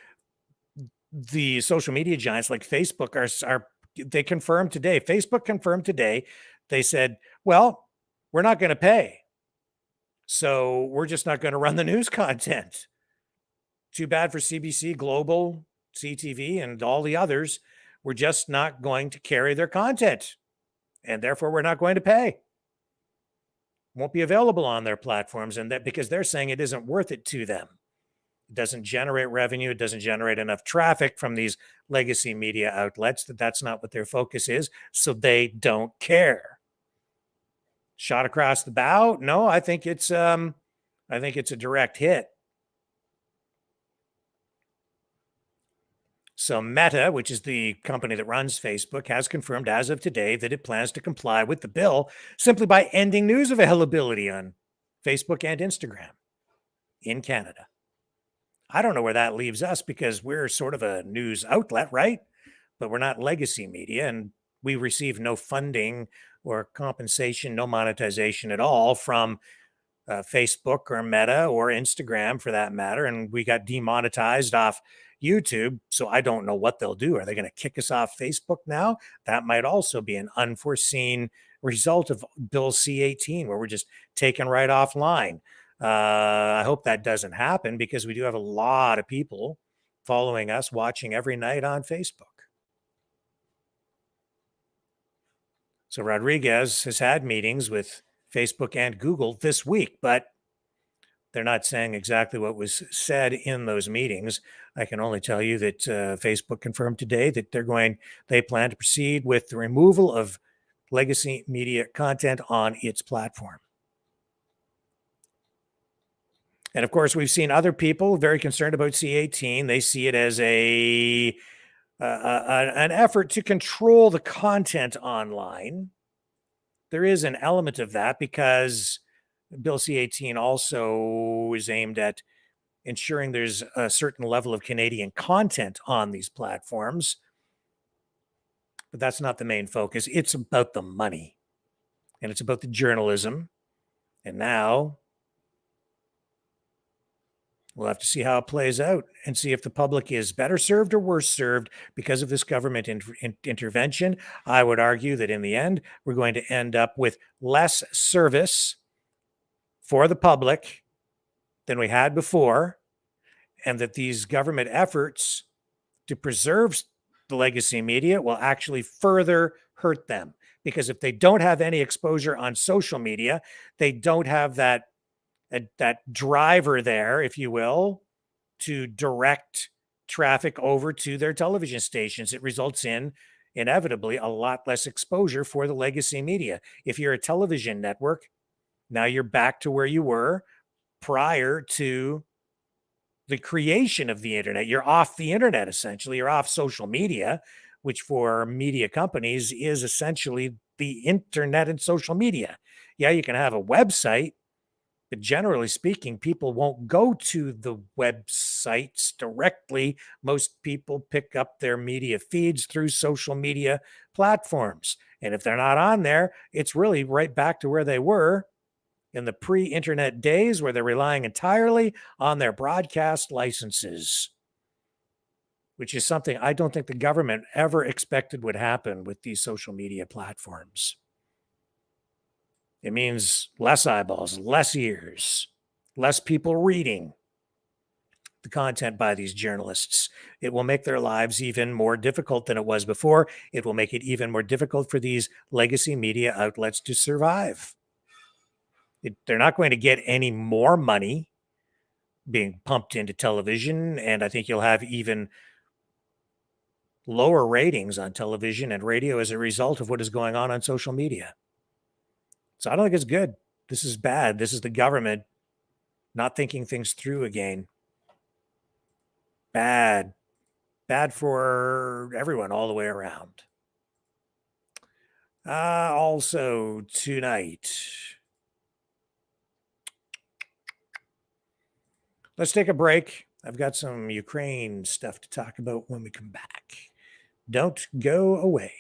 the social media giants like Facebook they confirmed today, Facebook confirmed today, they said, well, we're not going to pay. So we're just not going to run the news content Too bad for CBC, Global, CTV, and all the others. We're just not going to carry their content, and therefore we're not going to pay. Won't be available on their platforms, and that because they're saying it isn't worth it to them. It doesn't generate revenue. It doesn't generate enough traffic from these legacy media outlets. That's not what their focus is. So they don't care. Shot across the bow? No, I think it's a direct hit. So Meta, which is the company that runs Facebook, has confirmed as of today that it plans to comply with the bill simply by ending news availability on Facebook and Instagram in Canada. I don't know where that leaves us because we're sort of a news outlet, right? But we're not legacy media, and we receive no funding or compensation, no monetization at all from Facebook or Meta or Instagram for that matter. And we got demonetized off YouTube. So I don't know what they'll do. Are they going to kick us off Facebook now? That might also be an unforeseen result of Bill C-18, where we're just taken right offline. I hope that doesn't happen because we do have a lot of people following us, watching every night on Facebook. So Rodriguez has had meetings with Facebook and Google this week, but they're not saying exactly what was said in those meetings. I can only tell you that Facebook confirmed today that they plan to proceed with the removal of legacy media content on its platform. And of course, we've seen other people very concerned about C-18. They see it as an effort to control the content online. There is an element of that because Bill C-18 also is aimed at ensuring there's a certain level of Canadian content on these platforms. But that's not the main focus. It's about the money, and it's about the journalism. And now we'll have to see how it plays out and see if the public is better served or worse served because of this government intervention. I would argue that in the end, we're going to end up with less service for the public than we had before, and that these government efforts to preserve the legacy media will actually further hurt them. Because if they don't have any exposure on social media, they don't have that driver there, if you will, to direct traffic over to their television stations. It results in, inevitably, a lot less exposure for the legacy media. If you're a television network, now you're back to where you were prior to the creation of the internet. You're off the internet, essentially. You're off social media, which for media companies is essentially the internet and social media. Yeah, you can have a website, but generally speaking, people won't go to the websites directly. Most people pick up their media feeds through social media platforms. And if they're not on there, it's really right back to where they were in the pre-internet days, where they're relying entirely on their broadcast licenses, which is something I don't think the government ever expected would happen with these social media platforms. It means less eyeballs, less ears, less people reading the content by these journalists. It will make their lives even more difficult than it was before. It will make it even more difficult for these legacy media outlets to survive. They're not going to get any more money being pumped into television, and I think you'll have even lower ratings on television and radio as a result of what is going on social media. So I don't think it's good. This is bad. This is the government not thinking things through again. Bad. Bad for everyone all the way around. Also tonight, let's take a break. I've got some Ukraine stuff to talk about when we come back. Don't go away.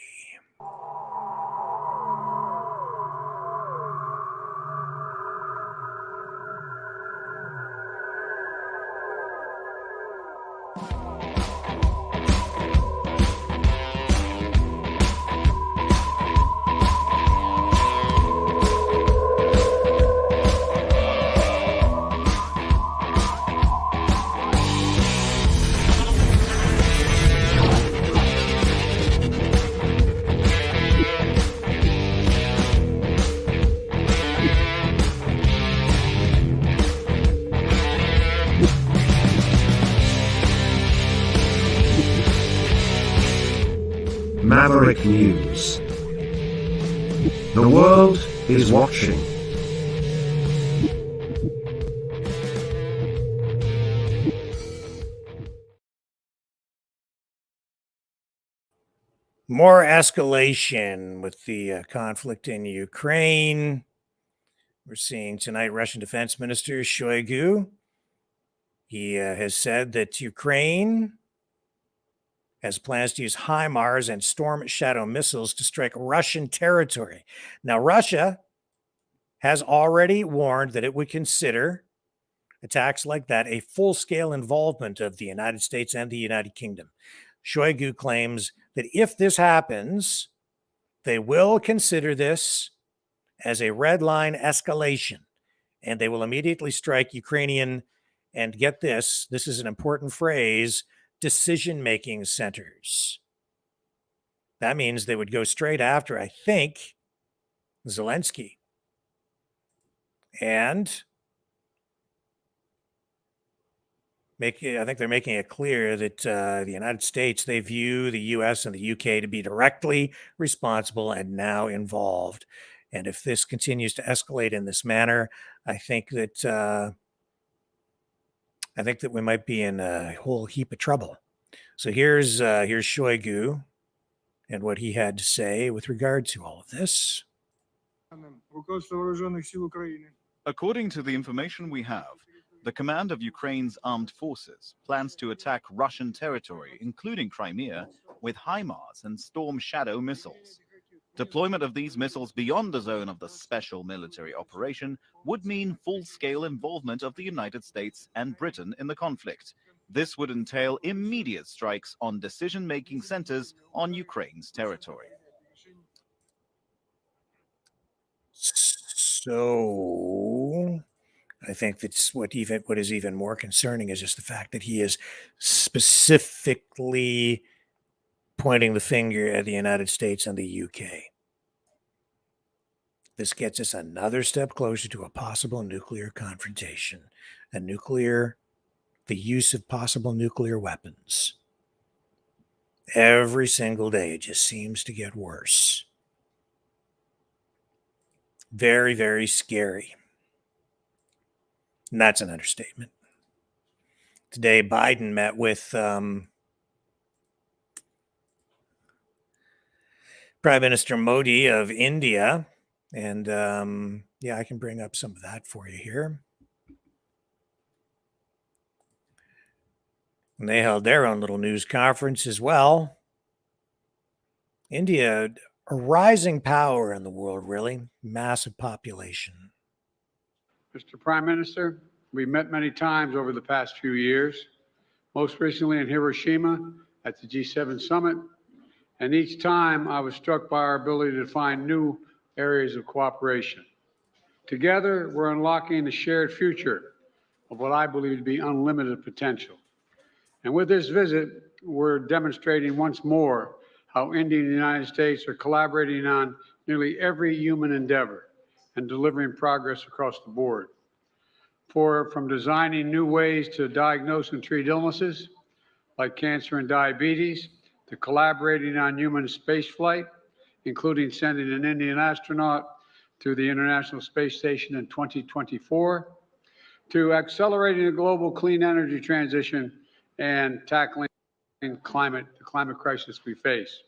Maverick News. The world is watching. More escalation with the conflict in Ukraine. We're seeing tonight Russian Defense Minister Shoigu. He has said that Ukraine has plans to use HIMARS and Storm Shadow missiles to strike Russian territory. Now, Russia has already warned that it would consider attacks like that a full-scale involvement of the United States and the United Kingdom. Shoigu claims that if this happens, they will consider this as a red line escalation, and they will immediately strike Ukrainian, and get this is an important phrase, decision-making centers. That means they would go straight after, I think, Zelensky. And I think they're making it clear that the United States, they view the US and the UK to be directly responsible and now involved. And if this continues to escalate in this manner, I think that we might be in a whole heap of trouble. So here's Shoigu and what he had to say with regard to all of this. According to the information we have, the command of Ukraine's armed forces plans to attack Russian territory, including Crimea, with HIMARS and Storm Shadow missiles. Deployment of these missiles beyond the zone of the special military operation would mean full-scale involvement of the United States and Britain in the conflict. This would entail immediate strikes on decision-making centers on Ukraine's territory. So I think that's what is even more concerning is just the fact that he is specifically pointing the finger at the United States and the UK. This gets us another step closer to a possible nuclear confrontation, the use of possible nuclear weapons. Every single day, it just seems to get worse. Very, very scary. And that's an understatement. Today, Biden met with Prime Minister Modi of India. And I can bring up some of that for you here. And they held their own little news conference as well. India, a rising power in the world, really. Massive population. Mr. Prime Minister, we've met many times over the past few years, most recently in Hiroshima at the G7 summit. And each time I was struck by our ability to find new areas of cooperation. Together, we're unlocking the shared future of what I believe to be unlimited potential. And with this visit, we're demonstrating once more how India and the United States are collaborating on nearly every human endeavor and delivering progress across the board. From designing new ways to diagnose and treat illnesses like cancer and diabetes, to collaborating on human spaceflight, including sending an Indian astronaut to the International Space Station in 2024, to accelerating the global clean energy transition and tackling the climate crisis we face,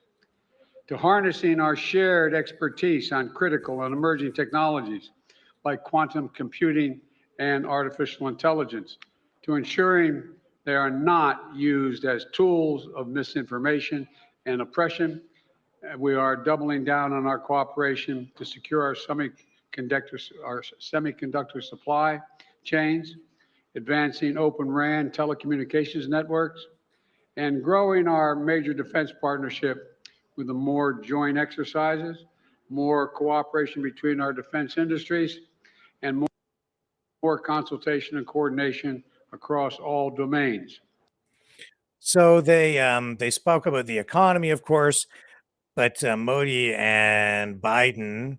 to harnessing our shared expertise on critical and emerging technologies like quantum computing and artificial intelligence, to ensuring they are not used as tools of misinformation and oppression. We are doubling down on our cooperation to secure our semiconductor supply chains, advancing Open RAN telecommunications networks, and growing our major defense partnership with the more joint exercises, more cooperation between our defense industries, and more consultation and coordination across all domains. So they spoke about the economy, of course, but Modi and Biden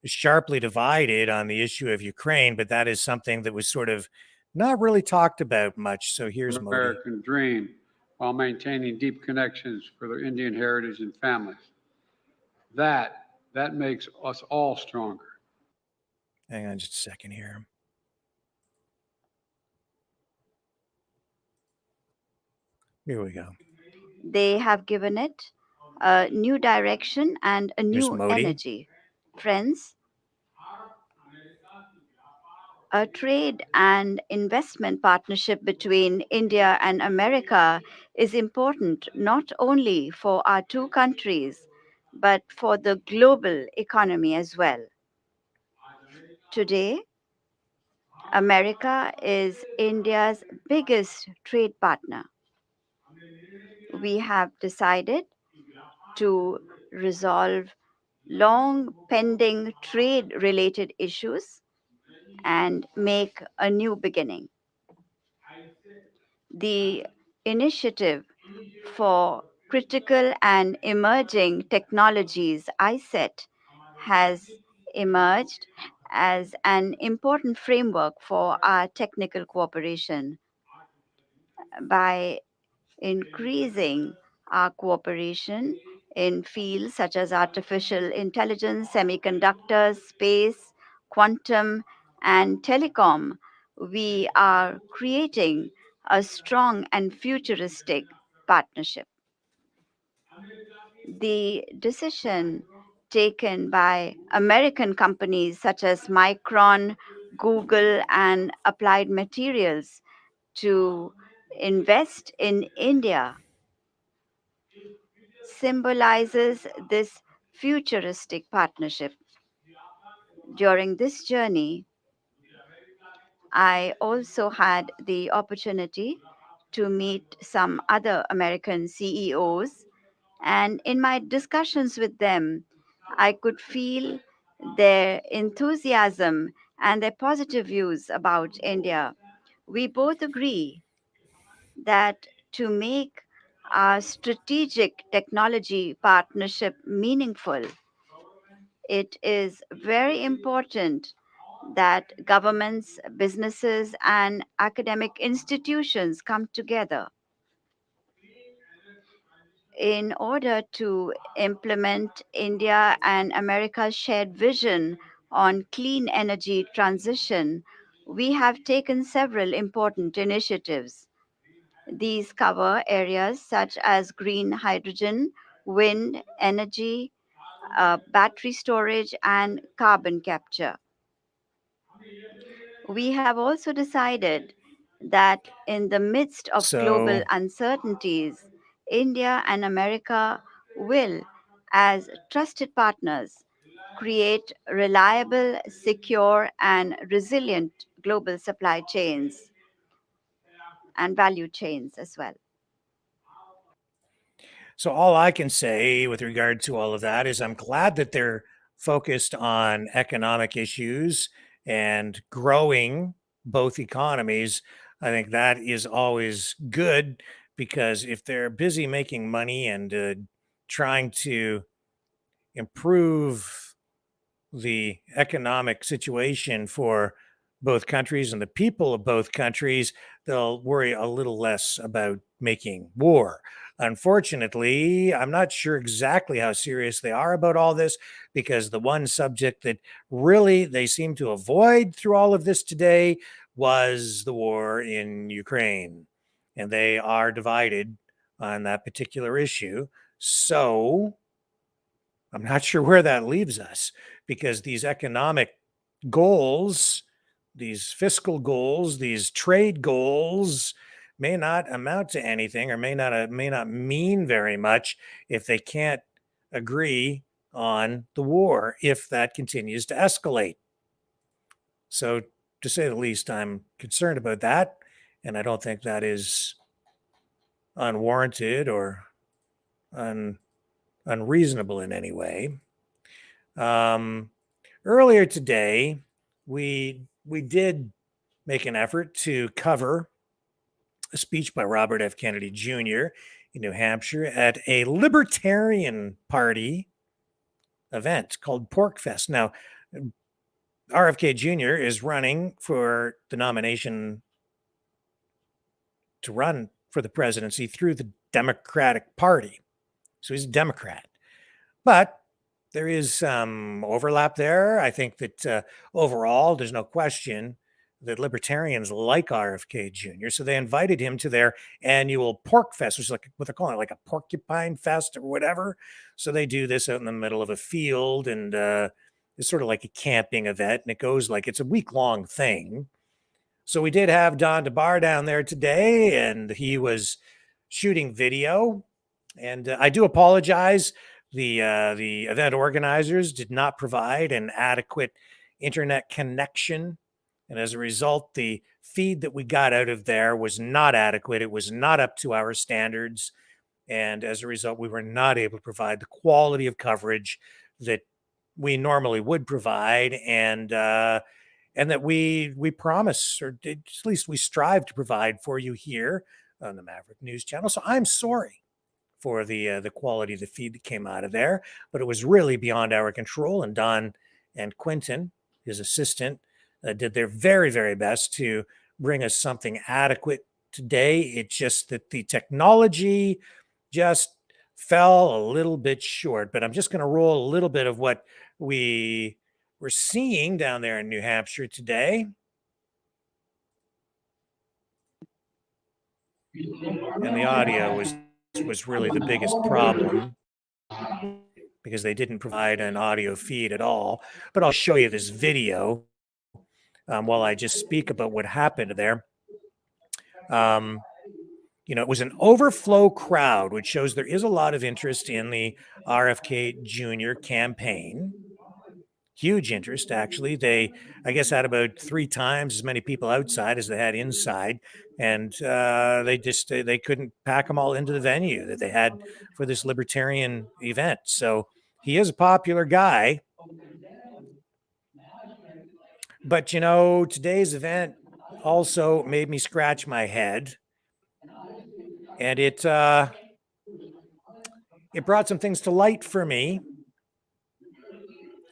sharply divided on the issue of Ukraine, but that is something that was sort of not really talked about much. So here's American dream while maintaining deep connections for their Indian heritage and families. That makes us all stronger. Hang on just a second here. Here we go. They have given it a new direction and a Here's new Modi. energy. Friends, a trade and investment partnership between India and America is important not only for our two countries, but for the global economy as well. Today, America is India's biggest trade partner. We have decided to resolve long pending trade related issues and make a new beginning. The initiative for critical and emerging technologies, ICET, has emerged as an important framework for our technical cooperation. By increasing our cooperation in fields such as artificial intelligence, semiconductors, space, quantum, and telecom, we are creating a strong and futuristic partnership. The decision taken by American companies such as Micron, Google, and Applied Materials to invest in India symbolizes this futuristic partnership. During this journey, I also had the opportunity to meet some other American CEOs, and in my discussions with them, I could feel their enthusiasm and their positive views about India. We both agree that to make our strategic technology partnership meaningful, it is very important that governments, businesses, and academic institutions come together in order to implement India and America's shared vision on clean energy transition. We have taken several important initiatives. These cover areas such as green hydrogen, wind energy, battery storage, and carbon capture. We have also decided that in the midst of global So uncertainties, India and America will, as trusted partners, create reliable, secure, and resilient global supply chains and value chains as well. So all I can say with regard to all of that is I'm glad that they're focused on economic issues and growing both economies. I think that is always good because if they're busy making money and trying to improve the economic situation for both countries and the people of both countries, they'll worry a little less about making war. Unfortunately, I'm not sure exactly how serious they are about all this because the one subject that really they seem to avoid through all of this today was the war in Ukraine. And they are divided on that particular issue. So I'm not sure where that leaves us because these economic goals, these fiscal goals, these trade goals may not amount to anything or may not mean very much if they can't agree on the war if that continues to escalate. So to say the least, I'm concerned about that, and I don't think that is unwarranted or unreasonable in any way. Earlier today, we did make an effort to cover a speech by Robert F. Kennedy Jr. in New Hampshire at a Libertarian Party event called Pork Fest. Now, RFK Jr. is running for the nomination to run for the presidency through the Democratic Party. So he's a Democrat. But there is some overlap there. I think that overall, there's no question that libertarians like RFK Jr. So they invited him to their annual pork fest, which is like what they're calling it, like a porcupine fest or whatever. So they do this out in the middle of a field, and it's sort of like a camping event, and it goes like it's a week-long thing. So we did have Don DeBar down there today, and he was shooting video. And I do apologize. The event organizers did not provide an adequate internet connection, and as a result, the feed that we got out of there was not adequate. It was not up to our standards, and as a result, we were not able to provide the quality of coverage that we normally would provide, and that we promise, or at least we strive to provide for you here on the Maverick News Channel. So I'm sorry for the quality of the feed that came out of there, but it was really beyond our control. And Don and Quentin, his assistant, did their very, very best to bring us something adequate today. It's just that the technology just fell a little bit short. But I'm just going to roll a little bit of what we were seeing down there in New Hampshire today. And the audio was really the biggest problem, because they didn't provide an audio feed at all. But I'll show you this video while I just speak about what happened there. It was an overflow crowd, which shows there is a lot of interest in the RFK Jr. campaign. Huge interest, actually. They, I guess, had about 3 times as many people outside as they had inside, and they couldn't pack them all into the venue that they had for this libertarian event. So he is a popular guy. But today's event also made me scratch my head, and it brought some things to light for me.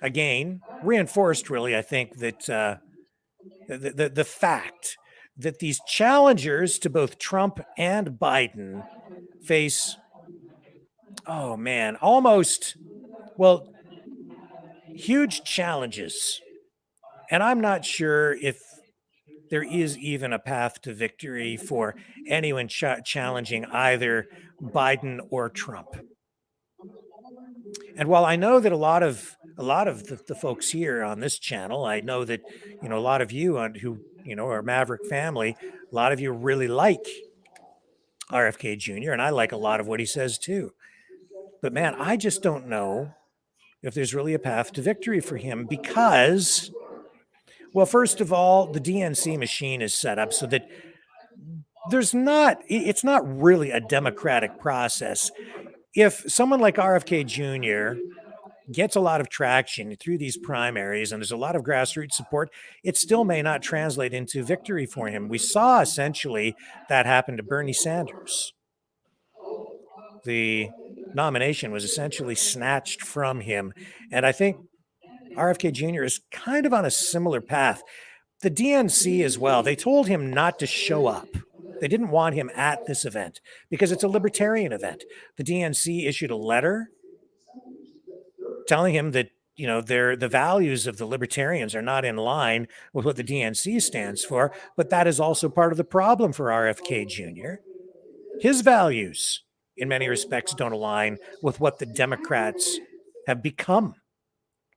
Again, reinforced, really, I think, that the fact that these challengers to both Trump and Biden face, oh man, huge challenges. And I'm not sure if there is even a path to victory for anyone challenging either Biden or Trump. And while I know that a lot of the folks here on this channel, I know that a lot of you who are Maverick family, a lot of you really like RFK Jr., and I like a lot of what he says too. But man, I just don't know if there's really a path to victory for him, because, well, first of all, the DNC machine is set up so that it's not really a democratic process. If someone like RFK Jr. gets a lot of traction through these primaries and there's a lot of grassroots support, it still may not translate into victory for him. We saw essentially that happen to Bernie Sanders. The nomination was essentially snatched from him. And I think RFK Jr. is kind of on a similar path. The DNC as well, they told him not to show up. They didn't want him at this event because it's a libertarian event. The DNC issued a letter telling him that the values of the libertarians are not in line with what the DNC stands for, but that is also part of the problem for RFK Jr. His values, in many respects, don't align with what the Democrats have become,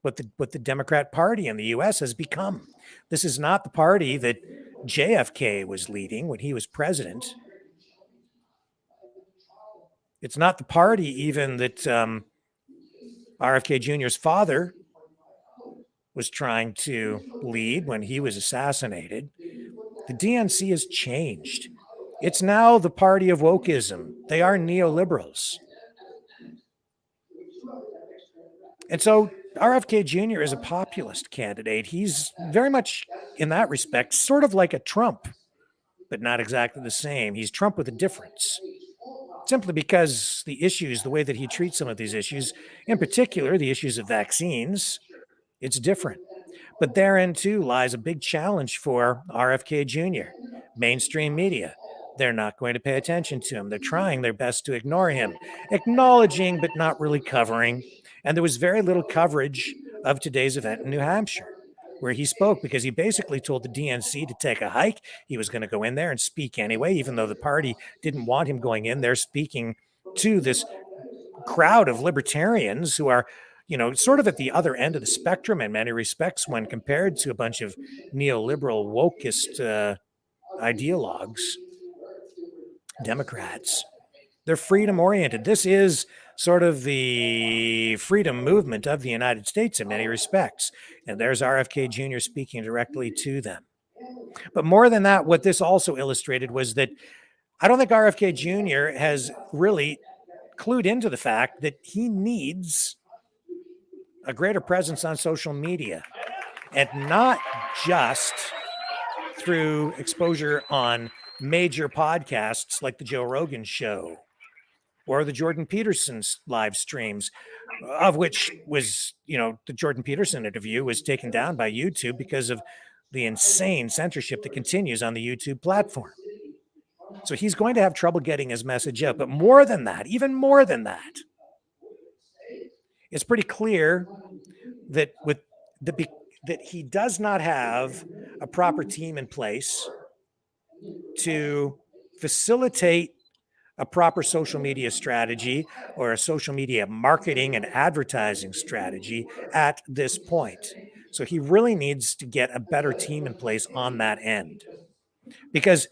what the Democrat Party in the U.S. has become. This is not the party that JFK was leading when he was president. It's not the party even that RFK Jr.'s father was trying to lead when he was assassinated. The DNC has changed. It's now the party of wokeism. They are neoliberals. And so RFK Jr. is a populist candidate. He's very much, in that respect, sort of like a Trump, but not exactly the same. He's Trump with a difference. Simply because the issues, the way that he treats some of these issues, in particular, the issues of vaccines, it's different. But therein, too, lies a big challenge for RFK Jr. Mainstream media, they're not going to pay attention to him. They're trying their best to ignore him, acknowledging but not really covering. And there was very little coverage of today's event in New Hampshire, where he spoke, because he basically told the DNC to take a hike. He was going to go in there and speak anyway, even though the party didn't want him going in there speaking to this crowd of libertarians who are, sort of at the other end of the spectrum in many respects when compared to a bunch of neoliberal wokist ideologues, Democrats. They're freedom oriented. This is sort of the freedom movement of the United States in many respects. And there's RFK Jr. speaking directly to them. But more than that, what this also illustrated was that I don't think RFK Jr. has really clued into the fact that he needs a greater presence on social media, and not just through exposure on major podcasts like the Joe Rogan Show or the Jordan Peterson's live streams, of which was, the Jordan Peterson interview was taken down by YouTube because of the insane censorship that continues on the YouTube platform. So he's going to have trouble getting his message out. But more than that, even more than that, it's pretty clear that that he does not have a proper team in place to facilitate a proper social media strategy or a social media marketing and advertising strategy at this point. So he really needs to get a better team in place on that end, because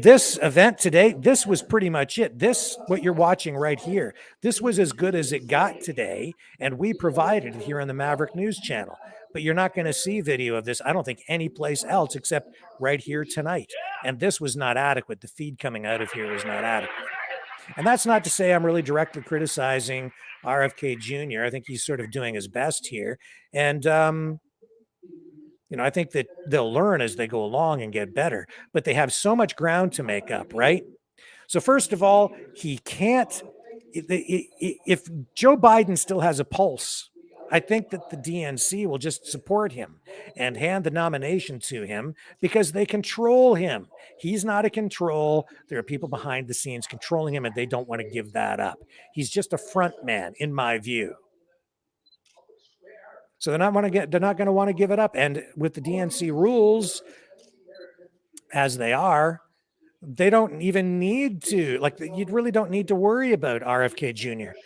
this event today, this was pretty much it. This, what you're watching right here, this was as good as it got today, and we provided it here on the Maverick News channel. But you're not going to see video of this, I don't think, anyplace else except right here tonight. And this was not adequate. The feed coming out of here was not adequate. And that's not to say I'm really directly criticizing RFK Jr. I think he's sort of doing his best here. And, I think that they'll learn as they go along and get better, but they have so much ground to make up, right? So first of all, he can't, if Joe Biden still has a pulse, I think that the DNC will just support him and hand the nomination to him because they control him. He's not a control. There are people behind the scenes controlling him, and they don't want to give that up. He's just a front man, in my view. So they're not going to want to give it up. And with the DNC rules as they are, they don't even need to, you really don't need to worry about RFK Jr.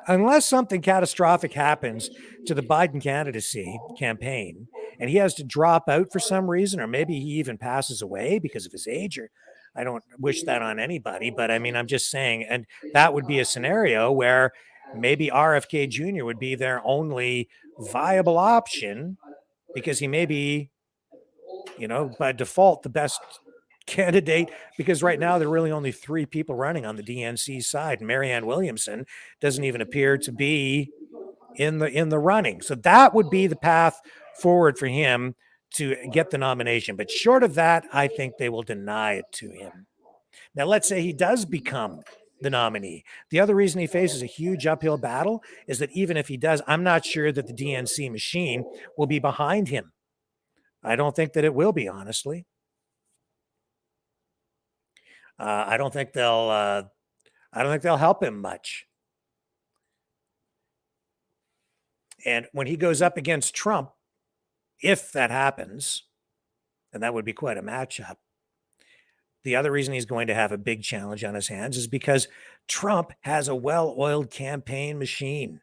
Unless something catastrophic happens to the Biden candidacy campaign and he has to drop out for some reason, or maybe he even passes away because of his age, or I don't wish that on anybody, but I mean, I'm just saying, and that would be a scenario where maybe RFK Jr. would be their only viable option because he may be, by default, the best candidate, because right now there are really only 3 people running on the DNC side. Marianne Williamson doesn't even appear to be in the running. So that would be the path forward for him to get the nomination. But short of that, I think they will deny it to him. Now, let's say he does become the nominee. The other reason he faces a huge uphill battle is that even if he does, I'm not sure that the DNC machine will be behind him. I don't think that it will be, honestly. I don't think they'll help him much. And when he goes up against Trump, if that happens, and that would be quite a matchup, the other reason he's going to have a big challenge on his hands is because Trump has a well-oiled campaign machine.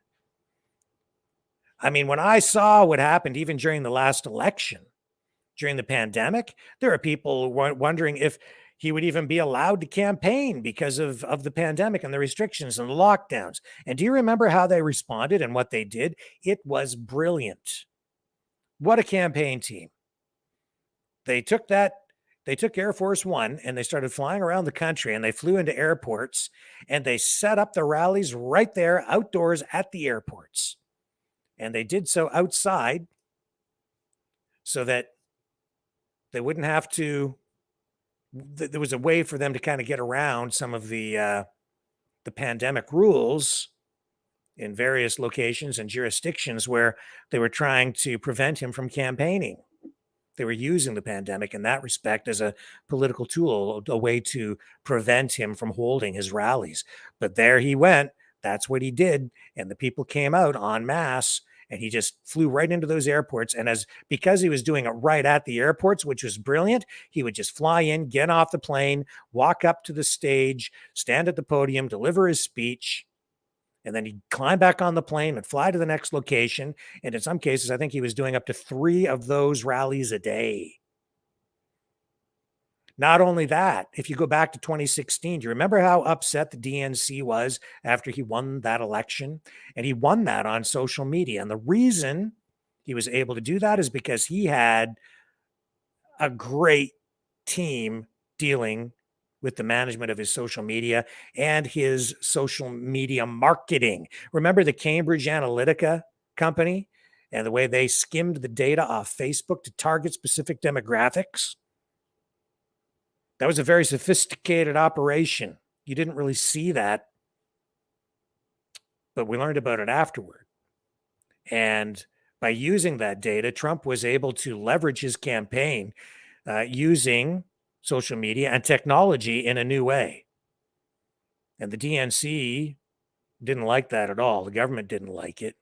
I mean, when I saw what happened even during the last election, during the pandemic, there are people wondering if he would even be allowed to campaign because of the pandemic and the restrictions and the lockdowns. And do you remember how they responded and what they did? It was brilliant. What a campaign team. They took Air Force One and they started flying around the country, and they flew into airports and they set up the rallies right there outdoors at the airports. And they did so outside so that they wouldn't have to, there was a way for them to kind of get around some of the pandemic rules in various locations and jurisdictions where they were trying to prevent him from campaigning. They were using the pandemic in that respect as a political tool, a way to prevent him from holding his rallies. But there he went, That's what he did. And the people came out en masse, and he just flew right into those airports. And because he was doing it right at the airports, which was brilliant, he would just fly in, get off the plane, walk up to the stage, stand at the podium, deliver his speech, and then he'd climb back on the plane and fly to the next location. And in some cases, I think he was doing up to 3 of those rallies a day. Not only that, if you go back to 2016, do you remember how upset the DNC was after he won that election? And he won that on social media. And the reason he was able to do that is because he had a great team dealing with the management of his social media and his social media marketing. Remember the Cambridge Analytica company and the way they skimmed the data off Facebook to target specific demographics? That was a very sophisticated operation. You didn't really see that, but we learned about it afterward. And by using that data, Trump was able to leverage his campaign using social media and technology in a new way. And the DNC didn't like that at all. The government didn't like it.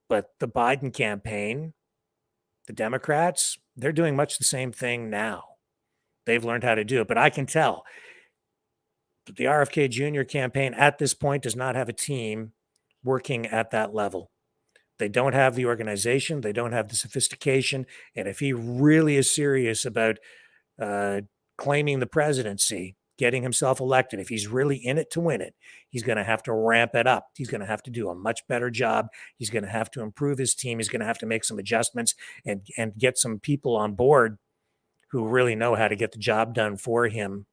But the Biden campaign, the Democrats, they're doing much the same thing now. They've learned how to do it. But I can tell that the RFK Jr. campaign at this point does not have a team working at that level. They don't have the organization. They don't have the sophistication. And if he really is serious about claiming the presidency, getting himself elected, if he's really in it to win it, he's going to have to ramp it up. He's going to have to do a much better job. He's going to have to improve his team. He's going to have to make some adjustments and get some people on board who really know how to get the job done for him,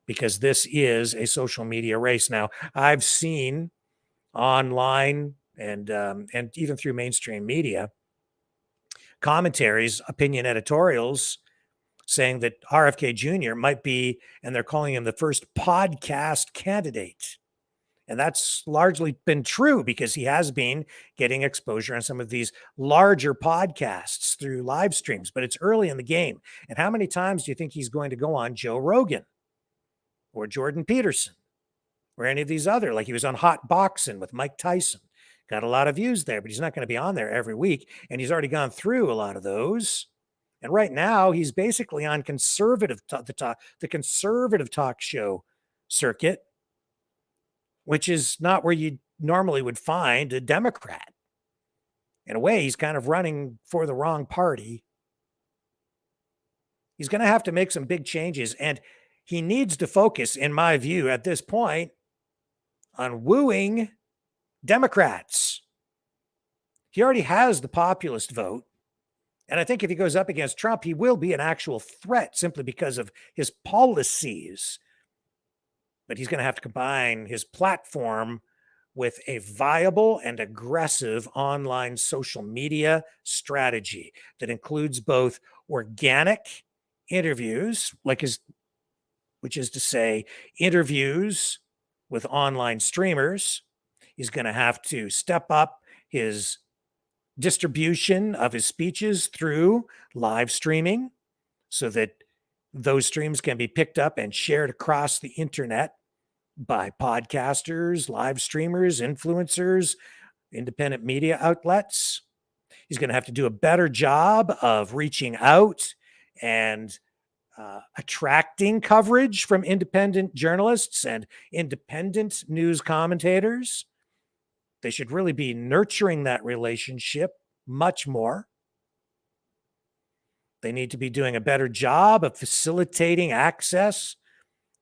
because this is a social media race. Now, I've seen online and even through mainstream media commentaries, opinion editorials saying that RFK Jr. might be, and they're calling him the first podcast candidate. And that's largely been true because he has been getting exposure on some of these larger podcasts through live streams, but it's early in the game. And how many times do you think he's going to go on Joe Rogan or Jordan Peterson or any of these other, like he was on Hot Boxing with Mike Tyson? Got a lot of views there, but he's not going to be on there every week. And he's already gone through a lot of those. And right now he's basically on the conservative talk show circuit, which is not where you normally would find a Democrat. In a way, he's kind of running for the wrong party. He's going to have to make some big changes, and he needs to focus, in my view, at this point, on wooing Democrats. He already has the populist vote, and I think if he goes up against Trump, he will be an actual threat simply because of his policies. But he's going to have to combine his platform with a viable and aggressive online social media strategy that includes both organic interviews, which is to say, interviews with online streamers. He's going to have to step up his distribution of his speeches through live streaming so that those streams can be picked up and shared across the internet by podcasters, live streamers, influencers, independent media outlets. He's going to have to do a better job of reaching out and attracting coverage from independent journalists and independent news commentators. They should really be nurturing that relationship much more. They need to be doing a better job of facilitating access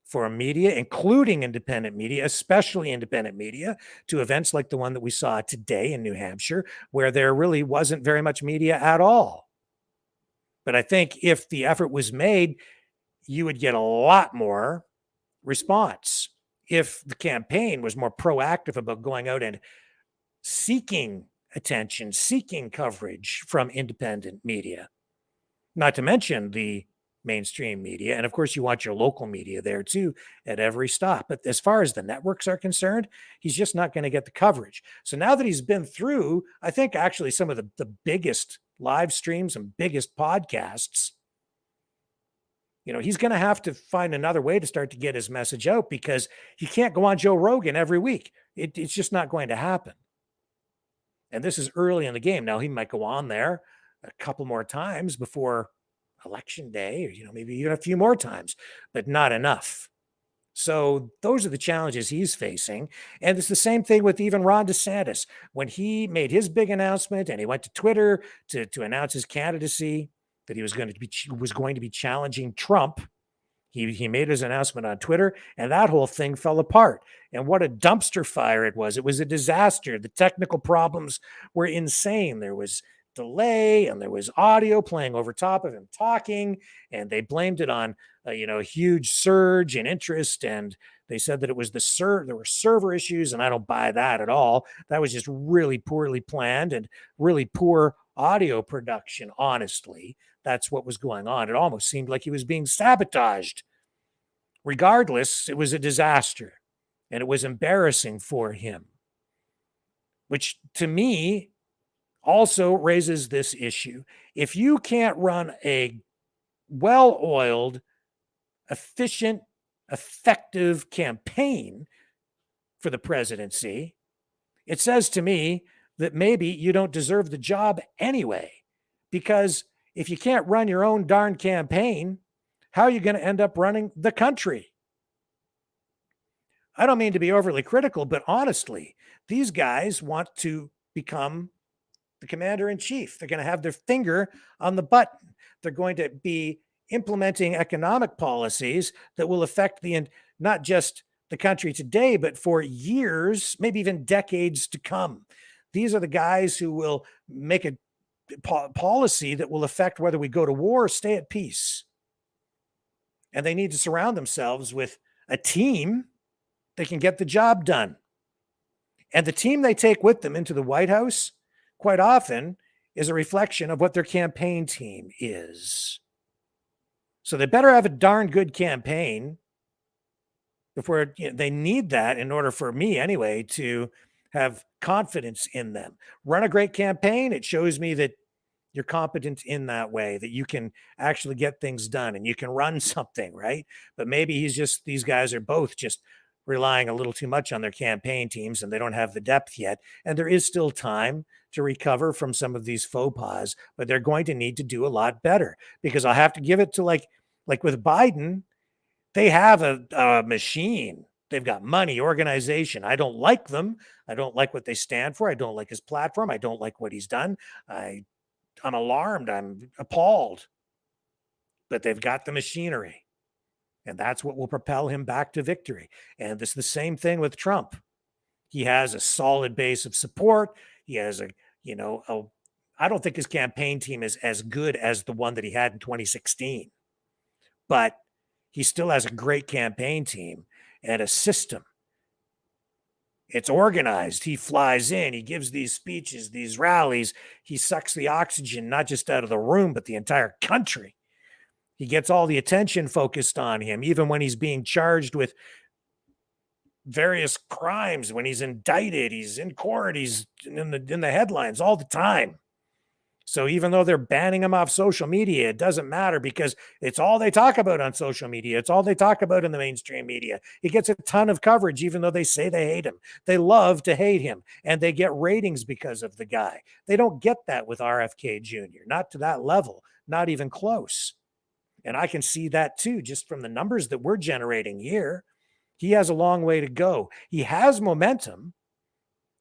for media, including independent media, especially independent media, to events like the one that we saw today in New Hampshire, where there really wasn't very much media at all. But I think if the effort was made, you would get a lot more response if the campaign was more proactive about going out and seeking attention, seeking coverage from independent media, not to mention the mainstream media. And of course, you want your local media there too at every stop. But as far as the networks are concerned, he's just not going to get the coverage. So now that he's been through, I think actually some of the biggest live streams and biggest podcasts, He's going to have to find another way to start to get his message out, because he can't go on Joe Rogan every week. It's just not going to happen. And this is early in the game. Now, he might go on there a couple more times before election day, or, maybe even a few more times, but not enough. So those are the challenges he's facing. And it's the same thing with even Ron DeSantis. When he made his big announcement and he went to Twitter to announce his candidacy, that he was going to be challenging Trump, he made his announcement on Twitter, and that whole thing fell apart. And what a dumpster fire it was. It was a disaster. The technical problems were insane. There was delay, and there was audio playing over top of him talking, and they blamed it on a huge surge in interest, and they said that it was there were server issues, and I don't buy that at all. That was just really poorly planned and really poor audio production, honestly. That's what was going on. It almost seemed like he was being sabotaged. Regardless, it was a disaster, and it was embarrassing for him, which to me also raises this issue. If you can't run a well-oiled, efficient, effective campaign for the presidency, it says to me that maybe you don't deserve the job anyway. Because if you can't run your own darn campaign, how are you going to end up running the country? I don't mean to be overly critical, but honestly, these guys want to become the commander-in-chief. They're going to have their finger on the button. They're going to be implementing economic policies that will affect not just the country today, but for years, maybe even decades to come. These are the guys who will make a policy that will affect whether we go to war or stay at peace. And they need to surround themselves with a team that can get the job done. And the team they take with them into the White House quite often is a reflection of what their campaign team is. So they better have a darn good campaign before they need that in order for me anyway to have confidence in them. Run a great campaign. It shows me that you're competent in that way, that you can actually get things done and you can run something, right? But maybe these guys are both just relying a little too much on their campaign teams, and they don't have the depth yet. And there is still time to recover from some of these faux pas, but they're going to need to do a lot better, because I'll have to give it to like with Biden, they have a machine. They've got money, organization. I don't like them. I don't like what they stand for. I don't like his platform. I don't like what he's done. I'm alarmed. I'm appalled. But they've got the machinery. And that's what will propel him back to victory. And this is the same thing with Trump. He has a solid base of support. He has I don't think his campaign team is as good as the one that he had in 2016. But he still has a great campaign team and a system. It's organized. He flies in. He gives these speeches, these rallies. He sucks the oxygen, not just out of the room, but the entire country. He gets all the attention focused on him, even when he's being charged with various crimes. When he's indicted, he's in court, he's in the headlines all the time. So even though they're banning him off social media, it doesn't matter, because it's all they talk about on social media. It's all they talk about in the mainstream media. He gets a ton of coverage, even though they say they hate him. They love to hate him, and they get ratings because of the guy. They don't get that with RFK Jr., not to that level, not even close. And I can see that too, just from the numbers that we're generating here. He has a long way to go. He has momentum.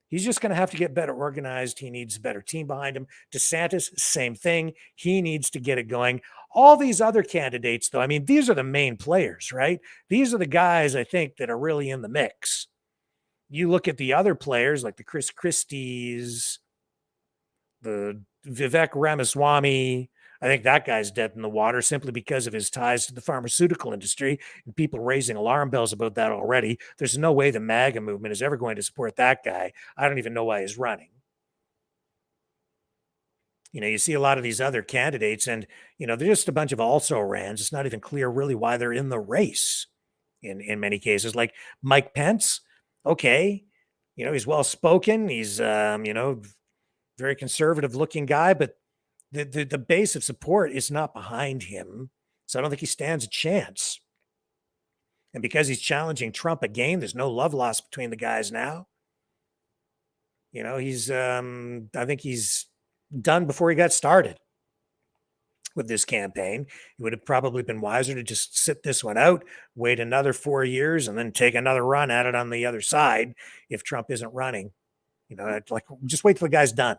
He's just going to have to get better organized. He needs a better team behind him. DeSantis, same thing. He needs to get it going. All these other candidates, though, I mean, these are the main players, right? These are the guys, I think, that are really in the mix. You look at the other players like the Chris Christie's, the Vivek Ramaswamy. I think that guy's dead in the water simply because of his ties to the pharmaceutical industry, and people raising alarm bells about that already. There's no way the MAGA movement is ever going to support that guy. I don't even know why he's running. You see a lot of these other candidates, and, they're just a bunch of also-rans. It's not even clear really why they're in the race in many cases. Like Mike Pence, okay, he's well-spoken. He's, very conservative-looking guy, but the base of support is not behind him. So I don't think he stands a chance. And because he's challenging Trump again, there's no love lost between the guys now. You know, I think he's done before he got started with this campaign. It would have probably been wiser to just sit this one out, wait another 4 years, and then take another run at it on the other side if Trump isn't running. You know, like just wait till the guy's done.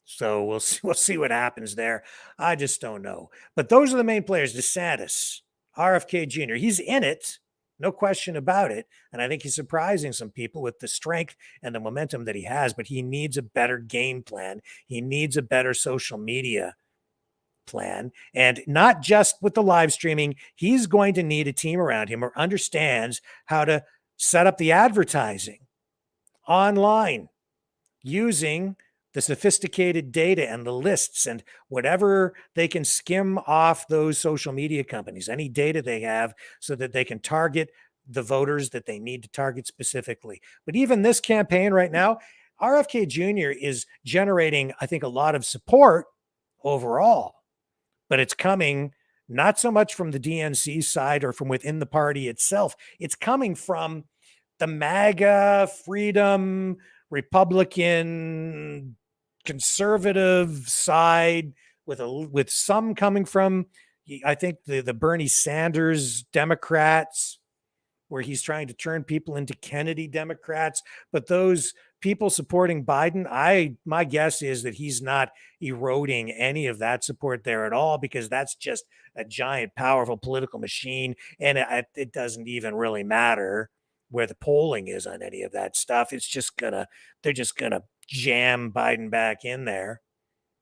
So we'll see what happens there. I just don't know. But those are the main players. DeSantis, RFK Jr. He's in it, no question about it. And I think he's surprising some people with the strength and the momentum that he has. But he needs a better game plan. He needs a better social media plan, and not just with the live streaming. He's going to need a team around him who understands how to set up the advertising online using the sophisticated data and the lists and whatever they can skim off those social media companies, any data they have, so that they can target the voters that they need to target specifically. But even this campaign right now, RFK Jr. is generating, I think, a lot of support overall, but it's coming not so much from the DNC side or from within the party itself. It's coming from the MAGA, freedom, Republican, conservative side, with some coming from, I think, the Bernie Sanders Democrats, where he's trying to turn people into Kennedy Democrats. But those people supporting Biden, my guess is that he's not eroding any of that support there at all, because that's just a giant, powerful political machine. And it doesn't even really matter where the polling is on any of that stuff. They're just gonna jam Biden back in there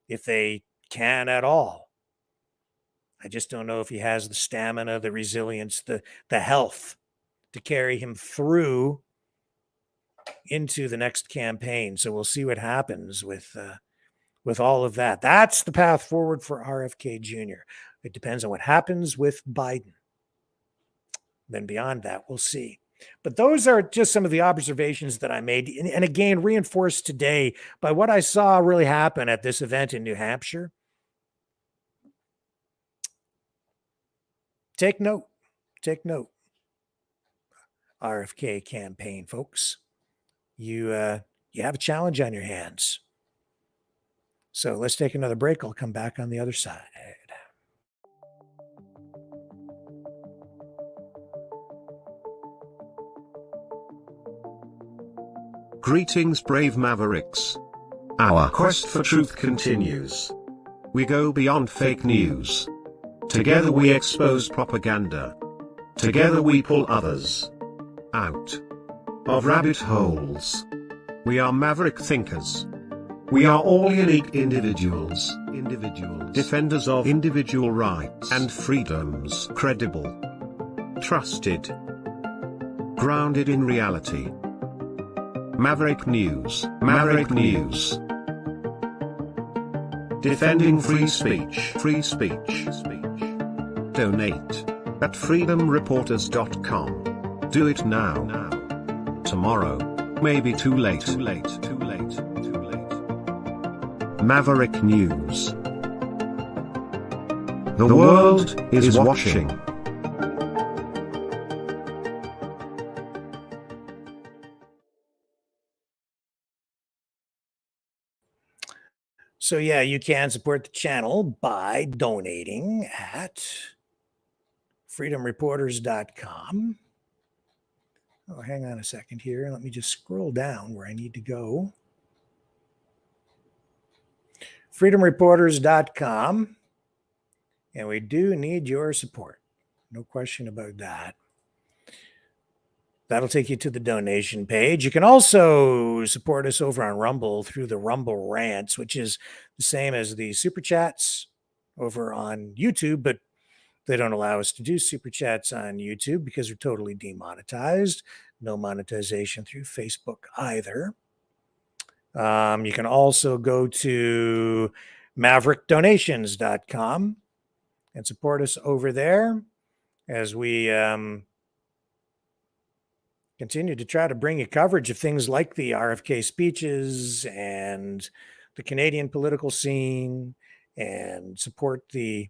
if they can at all. I just don't know if he has the stamina, the resilience, the health to carry him through into the next campaign. So we'll see what happens with all of that. That's the path forward for RFK Jr. It depends on what happens with Biden. Then beyond that, we'll see. But those are just some of the observations that I made, and again, reinforced today by what I saw really happen at this event in New Hampshire. Take note. Take note. RFK campaign, folks. You have a challenge on your hands. So let's take another break. I'll come back on the other side. Greetings, brave Mavericks. Our quest for truth continues. We go beyond fake news. Together we expose propaganda. Together we pull others out of rabbit holes. We are maverick thinkers. We are all unique individuals. Defenders of individual rights and freedoms. Credible. Trusted. Grounded in reality. Maverick News. Maverick News. Defending free speech. Free speech. Donate at freedomreporters.com. Do it now. Tomorrow may be too late. Maverick News. The world is watching. So yeah, you can support the channel by donating at freedomreporters.com. Oh, hang on a second here. Let me just scroll down where I need to go. freedomreporters.com. And we do need your support. No question about that. That'll take you to the donation page. You can also support us over on Rumble through the Rumble Rants, which is the same as the Super Chats over on YouTube, but they don't allow us to do Super Chats on YouTube because we're totally demonetized. No monetization through Facebook either. You can also go to maverickdonations.com and support us over there as we continue to try to bring you coverage of things like the RFK speeches and the Canadian political scene, and support the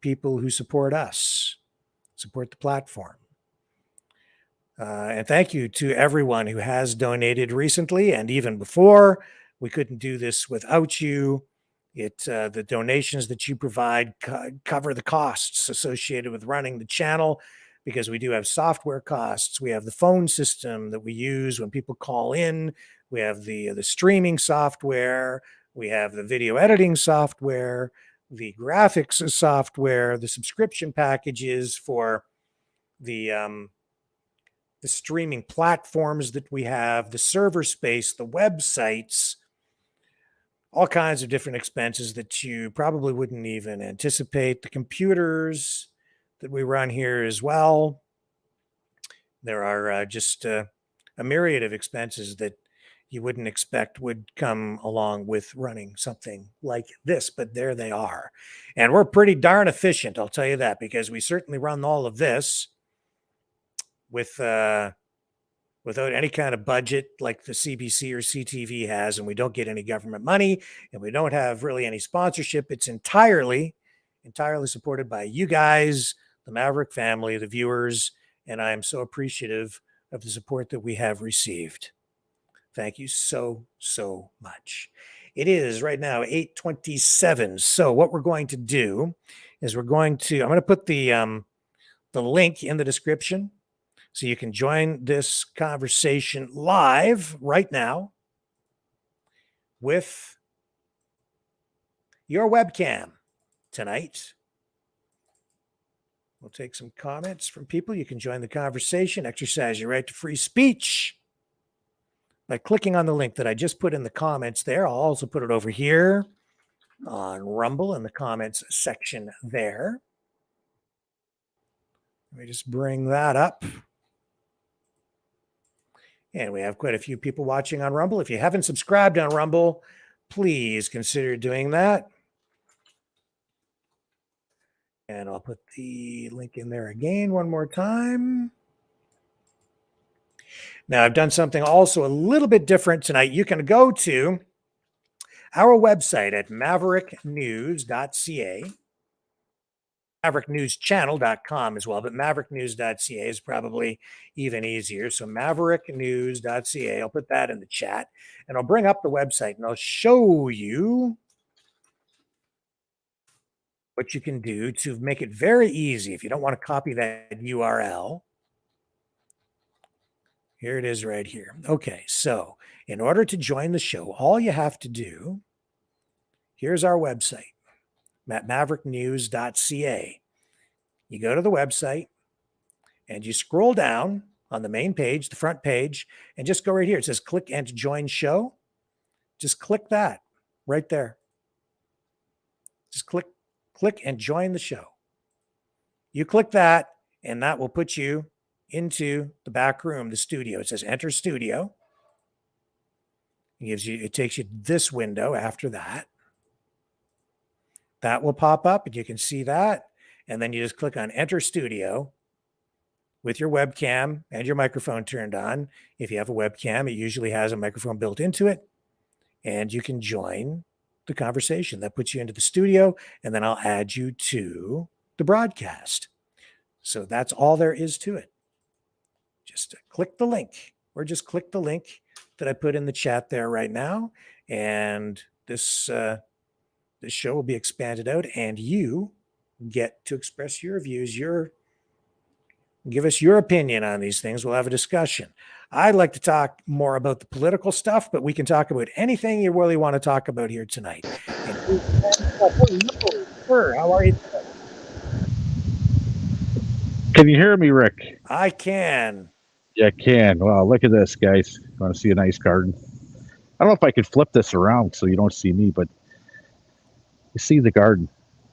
people who support us, support the platform. And thank you to everyone who has donated recently and even before. We couldn't do this without you. The donations that you provide cover the costs associated with running the channel, because we do have software costs. We have the phone system that we use when people call in. We have the streaming software. We have the video editing software, the graphics software, the subscription packages for the streaming platforms that we have, the server space, the websites, all kinds of different expenses that you probably wouldn't even anticipate. The computers that we run here as well. There are just a myriad of expenses that you wouldn't expect would come along with running something like this, but there they are. And we're pretty darn efficient, I'll tell you that, because we certainly run all of this without any kind of budget like the CBC or CTV has, and we don't get any government money, and we don't have really any sponsorship. It's entirely supported by you guys, the Maverick family, the viewers, and I am so appreciative of the support that we have received. Thank you so much. It is right now 8:27. So what we're going to do is I'm going to put the link in the description, so you can join this conversation live right now with your webcam tonight. We'll take some comments from people. You can join the conversation, exercise your right to free speech by clicking on the link that I just put in the comments there. I'll also put it over here on Rumble in the comments section there. Let me just bring that up. And we have quite a few people watching on Rumble. If you haven't subscribed on Rumble, please consider doing that. And I'll put the link in there again one more time. Now, I've done something also a little bit different tonight. You can go to our website at mavericknews.ca. MaverickNewsChannel.com as well, but MaverickNews.ca is probably even easier. So MaverickNews.ca, I'll put that in the chat, and I'll bring up the website and I'll show you what you can do to make it very easy if you don't want to copy that URL. Here it is right here. Okay, so in order to join the show, all you have to do, here's our website, MaverickNews.ca. You go to the website and you scroll down on the main page, the front page, and just go right here. It says click and join show. Just click that right there. Just click and join the show. You click that, and that will put you into the back room, the studio. It says enter studio. It takes you to this window after that. That will pop up, and you can see that. And then you just click on enter studio with your webcam and your microphone turned on. If you have a webcam, it usually has a microphone built into it, and you can join the conversation. That puts you into the studio, and then I'll add you to the broadcast. So that's all there is to it. Just click the link, or just click the link that I put in the chat there right now, and this show will be expanded out, and you get to express your views, give us your opinion on these things. We'll have a discussion. I'd like to talk more about the political stuff, but we can talk about anything you really want to talk about here tonight. Sir, how are you? Can you hear me, Rick? I can. Yeah, I can. Wow, look at this, guys. Want to see a nice garden? I don't know if I could flip this around so you don't see me, but you see the garden.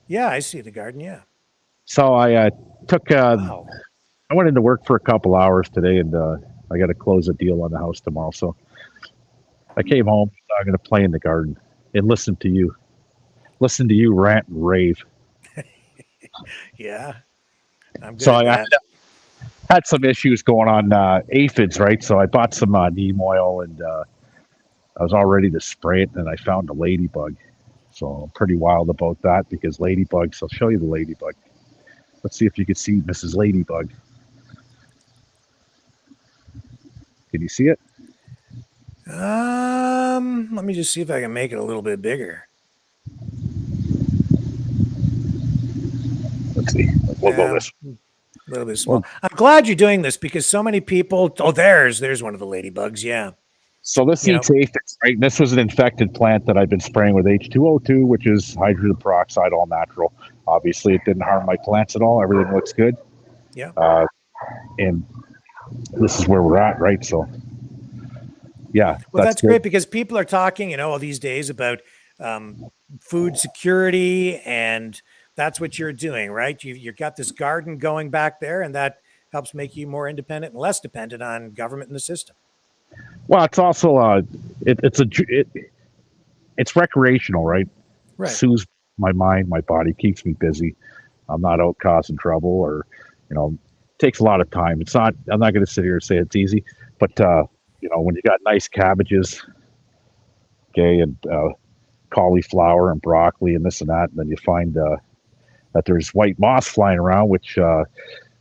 Yeah, I see the garden, yeah. So I took, I went into work for a couple hours today, and I got to close a deal on the house tomorrow. So I came home. I'm going to play in the garden and listen to you rant and rave. Yeah, I'm good So at I that. had some issues going on aphids, right? So I bought some neem oil, and I was all ready to spray it, and I found a ladybug. So I'm pretty wild about that because ladybugs. I'll show you the ladybug. Let's see if you can see Mrs. Ladybug. Can you see it? Let me just see if I can make it a little bit bigger. Let's see. We'll go this. A little bit small. I'm glad you're doing this because so many people. Oh, there's one of the ladybugs. Yeah. So this eats aphids, right? And this was an infected plant that I've been spraying with H2O2, which is hydrogen peroxide, all natural. Obviously, it didn't harm my plants at all. Everything looks good. Yeah. And this is where we're at, right? So, yeah. Well, that's great because people are talking, all these days about food security, and that's what you're doing, right? You've got this garden going back there, and that helps make you more independent and less dependent on government and the system. Well, it's also it's recreational, right? Right. Soothes my mind, my body, keeps me busy. I'm not out causing trouble, or takes a lot of time. It's not. I'm not going to sit here and say it's easy, but when you got nice cabbages, okay, and cauliflower and broccoli and this and that, and then you find that there's white moss flying around, which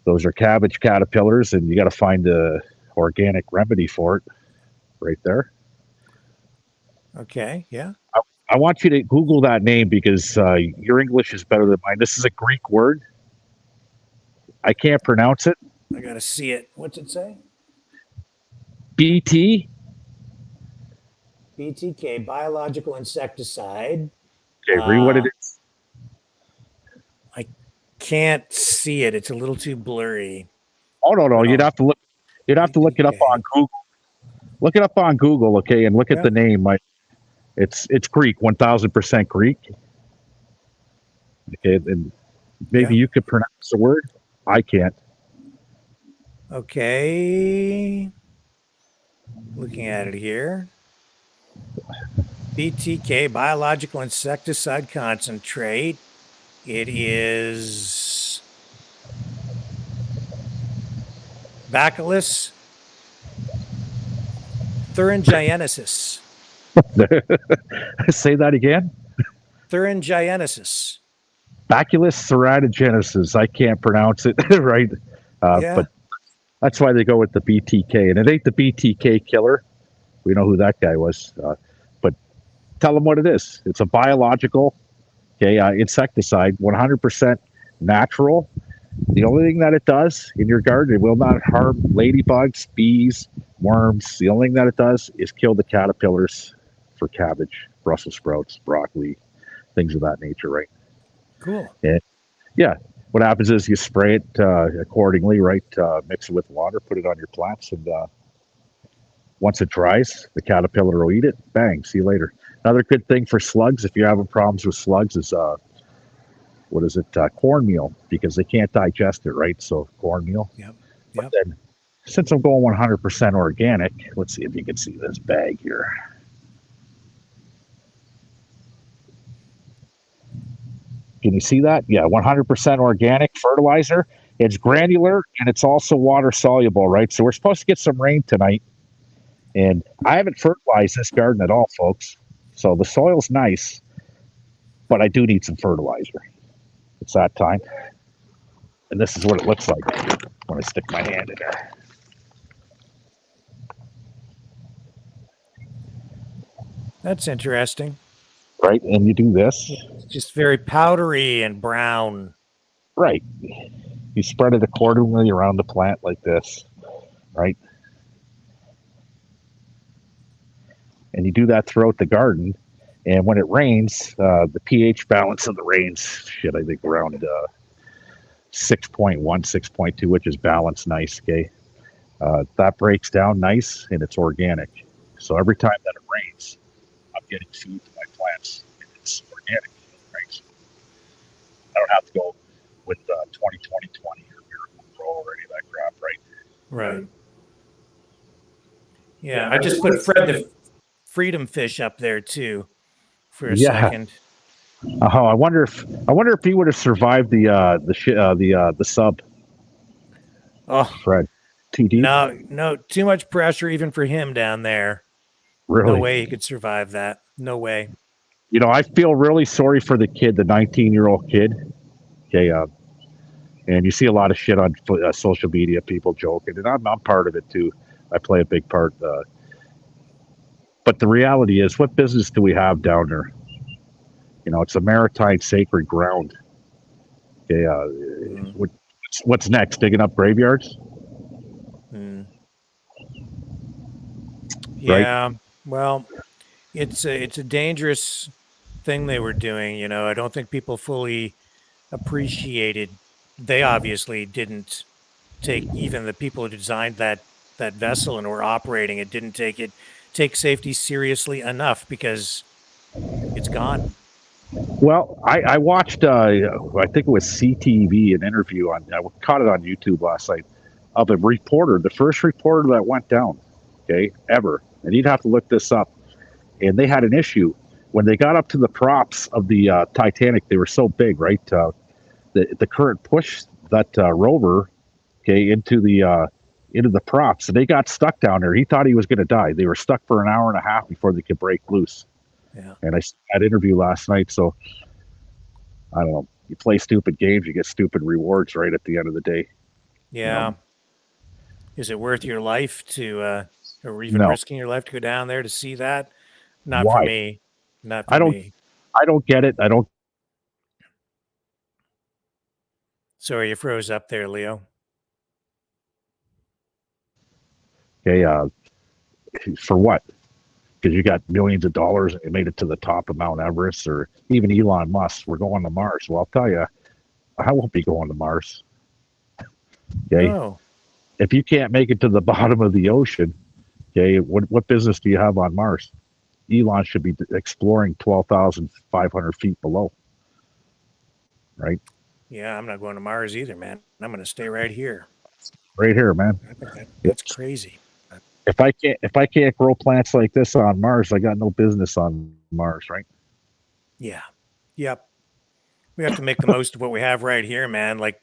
those are cabbage caterpillars, and you got to find a organic remedy for it. Right there. Okay. Yeah. I want you to Google that name because your English is better than mine. This is a Greek word. I can't pronounce it. I got to see it. What's it say? BT. BTK, biological insecticide. Okay, read what it is. I can't see it. It's a little too blurry. Oh no. You'd have to look. You'd have to look it up on Google. Look it up on Google, okay, and look at the name. It's Greek, 1000% Greek. Okay, and maybe you could pronounce the word. I can't. Okay. Looking at it here. BTK, biological insecticide concentrate. It is Bacillus thuringiensis. Say that again. Thuringiensis. Bacillus thuringiensis. I can't pronounce it right, but that's why they go with the BTK. And it ain't the BTK killer. We know who that guy was. But tell them what it is. It's a biological, insecticide, 100% natural. The only thing that it does in your garden, it will not harm ladybugs, bees, worms. The only thing that it does is kill the caterpillars for cabbage, Brussels sprouts, broccoli, things of that nature, right? Cool. And what happens is you spray it accordingly, right? Mix it with water, put it on your plants, and once it dries, the caterpillar will eat it. Bang, see you later. Another good thing for slugs, if you're having problems with slugs, is cornmeal, because they can't digest it, right? So cornmeal. Yep. But then, since I'm going 100% organic, let's see if you can see this bag here. Can you see that? Yeah, 100% organic fertilizer. It's granular and it's also water soluble, right? So we're supposed to get some rain tonight. And I haven't fertilized this garden at all, folks. So the soil's nice, but I do need some fertilizer. It's that time. And this is what it looks like when I stick my hand in there. That's interesting. Right, and you do this. It's just very powdery and brown. Right. You spread it accordingly around the plant like this, right? And you do that throughout the garden. And when it rains, the pH balance of the rains, I think around 6.1, 6.2, which is balanced nice, okay? That breaks down nice and it's organic. So every time that it rains, I'm getting food to my plants. And it's organic, right? So I don't have to go with 20-20-20 or Miracle Grow or any of that crap, right? Right. Yeah, I just put Fred the Freedom Fish up there too for a second. I wonder if he would have survived the sub. Oh, Fred, too deep. No, too much pressure even for him down there. Really? No way he could survive that. No way. You know, I feel really sorry for the kid, the 19-year-old kid. Okay, and you see a lot of shit on social media, people joking, and I'm part of it too. I play a big part. But the reality is, what business do we have down there? You know, it's a maritime sacred ground. Okay, what's next? Digging up graveyards? Mm. Right? Yeah. Well, it's a dangerous thing they were doing. You know, I don't think people fully appreciated. They obviously didn't take, even the people who designed that vessel and were operating it didn't take safety seriously enough, because it's gone. Well, I watched, I think it was CTV, an interview on, I caught it on YouTube last night, of a reporter, the first reporter that went down, okay, ever. And you'd have to look this up. And they had an issue. When they got up to the props of the Titanic, they were so big, right? The current pushed that rover, okay, into the props. And they got stuck down there. He thought he was going to die. They were stuck for an hour and a half before they could break loose. Yeah. And I saw that interview last night. So I don't know. You play stupid games, you get stupid rewards, right? At the end of the day. Yeah. You know? Is it worth your life to, or even No. risking your life to go down there to see that? Not for Why? me. Not for me. I don't get it. I don't. Sorry, you froze up there, Leo. Okay. For what? Because you got millions of dollars and you made it to the top of Mount Everest, or even Elon Musk, we're going to Mars. Well, I'll tell you, I won't be going to Mars. Okay. No. If you can't make it to the bottom of the ocean, okay, what business do you have on Mars? Elon should be exploring 12,500 feet below. Right? Yeah, I'm not going to Mars either, man. I'm going to stay right here. Right here, man. I think that's crazy. If I can't grow plants like this on Mars, I got no business on Mars, right? Yeah. Yep. We have to make the most of what we have right here, man. Like,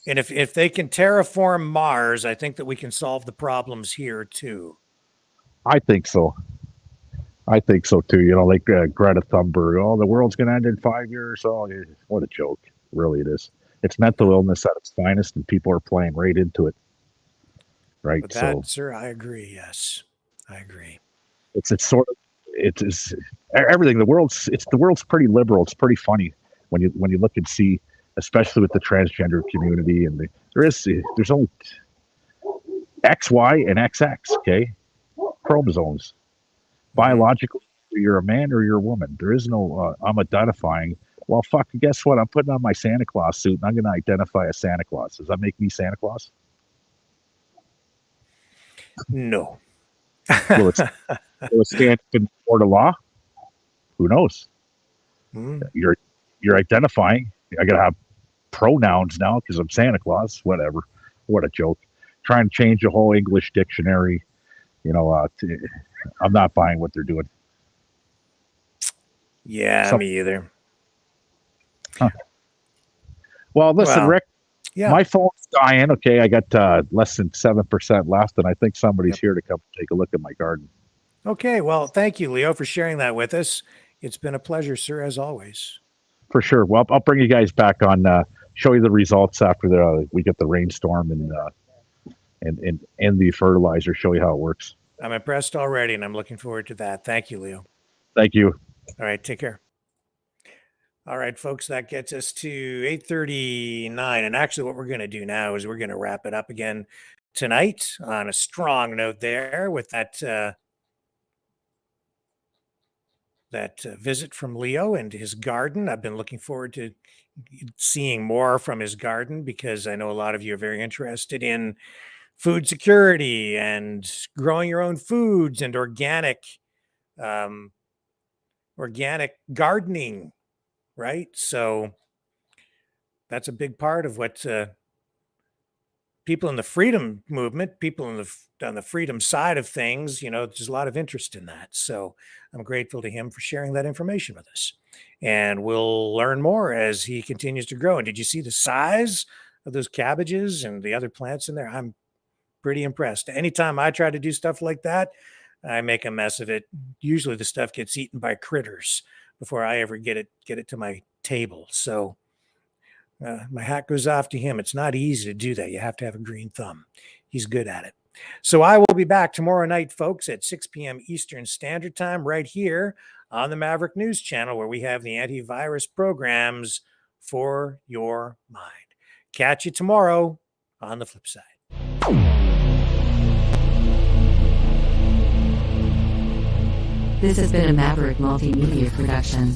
and if they can terraform Mars, I think that we can solve the problems here too. I think so. I think so too. You know, like Greta Thunberg. Oh, the world's going to end in 5 years. Oh, what a joke! Really, it is. It's mental illness at its finest, and people are playing right into it. Right. But that, sir, I agree. Yes, I agree. It's sort of it's everything. The world's pretty liberal. It's pretty funny when you look and see, especially with the transgender community, and there's only XY and XX. Okay, chromosomes. Biologically, you're a man or you're a woman. There is no I'm identifying. Well, fuck, guess what? I'm putting on my Santa Claus suit and I'm going to identify as Santa Claus. Does that make me Santa Claus? No. Will it stand in the court of law? Who knows? You're identifying. I got to have pronouns now because I'm Santa Claus. Whatever. What a joke. Trying to change the whole English dictionary. You know, I'm not buying what they're doing. Yeah, me either. Huh. Well, listen, Rick. Yeah. My phone's dying. Okay, I got less than 7% left, and I think somebody's here to come take a look at my garden. Okay, well, thank you, Leo, for sharing that with us. It's been a pleasure, sir, as always. For sure. Well, I'll bring you guys back on, show you the results after we get the rainstorm and the fertilizer, show you how it works. I'm impressed already, and I'm looking forward to that. Thank you, Leo. Thank you. All right, take care. All right, folks, that gets us to 8:39. And actually, what we're going to do now is we're going to wrap it up again tonight on a strong note there with that visit from Leo and his garden. I've been looking forward to seeing more from his garden because I know a lot of you are very interested in food security and growing your own foods and organic gardening, right? So that's a big part of what people in the freedom movement, people on the freedom side of things, you know, there's a lot of interest in that. So I'm grateful to him for sharing that information with us. And we'll learn more as he continues to grow. And did you see the size of those cabbages and the other plants in there? I'm pretty impressed. Anytime I try to do stuff like that, I make a mess of it. Usually the stuff gets eaten by critters before I ever get it to my table. So my hat goes off to him. It's not easy to do that. You have to have a green thumb. He's good at it. So I will be back tomorrow night, folks, at 6 p.m. Eastern Standard Time, right here on the Maverick News Channel, where we have the antivirus programs for your mind. Catch you tomorrow on the flip side. This has been a Maverick Multimedia production.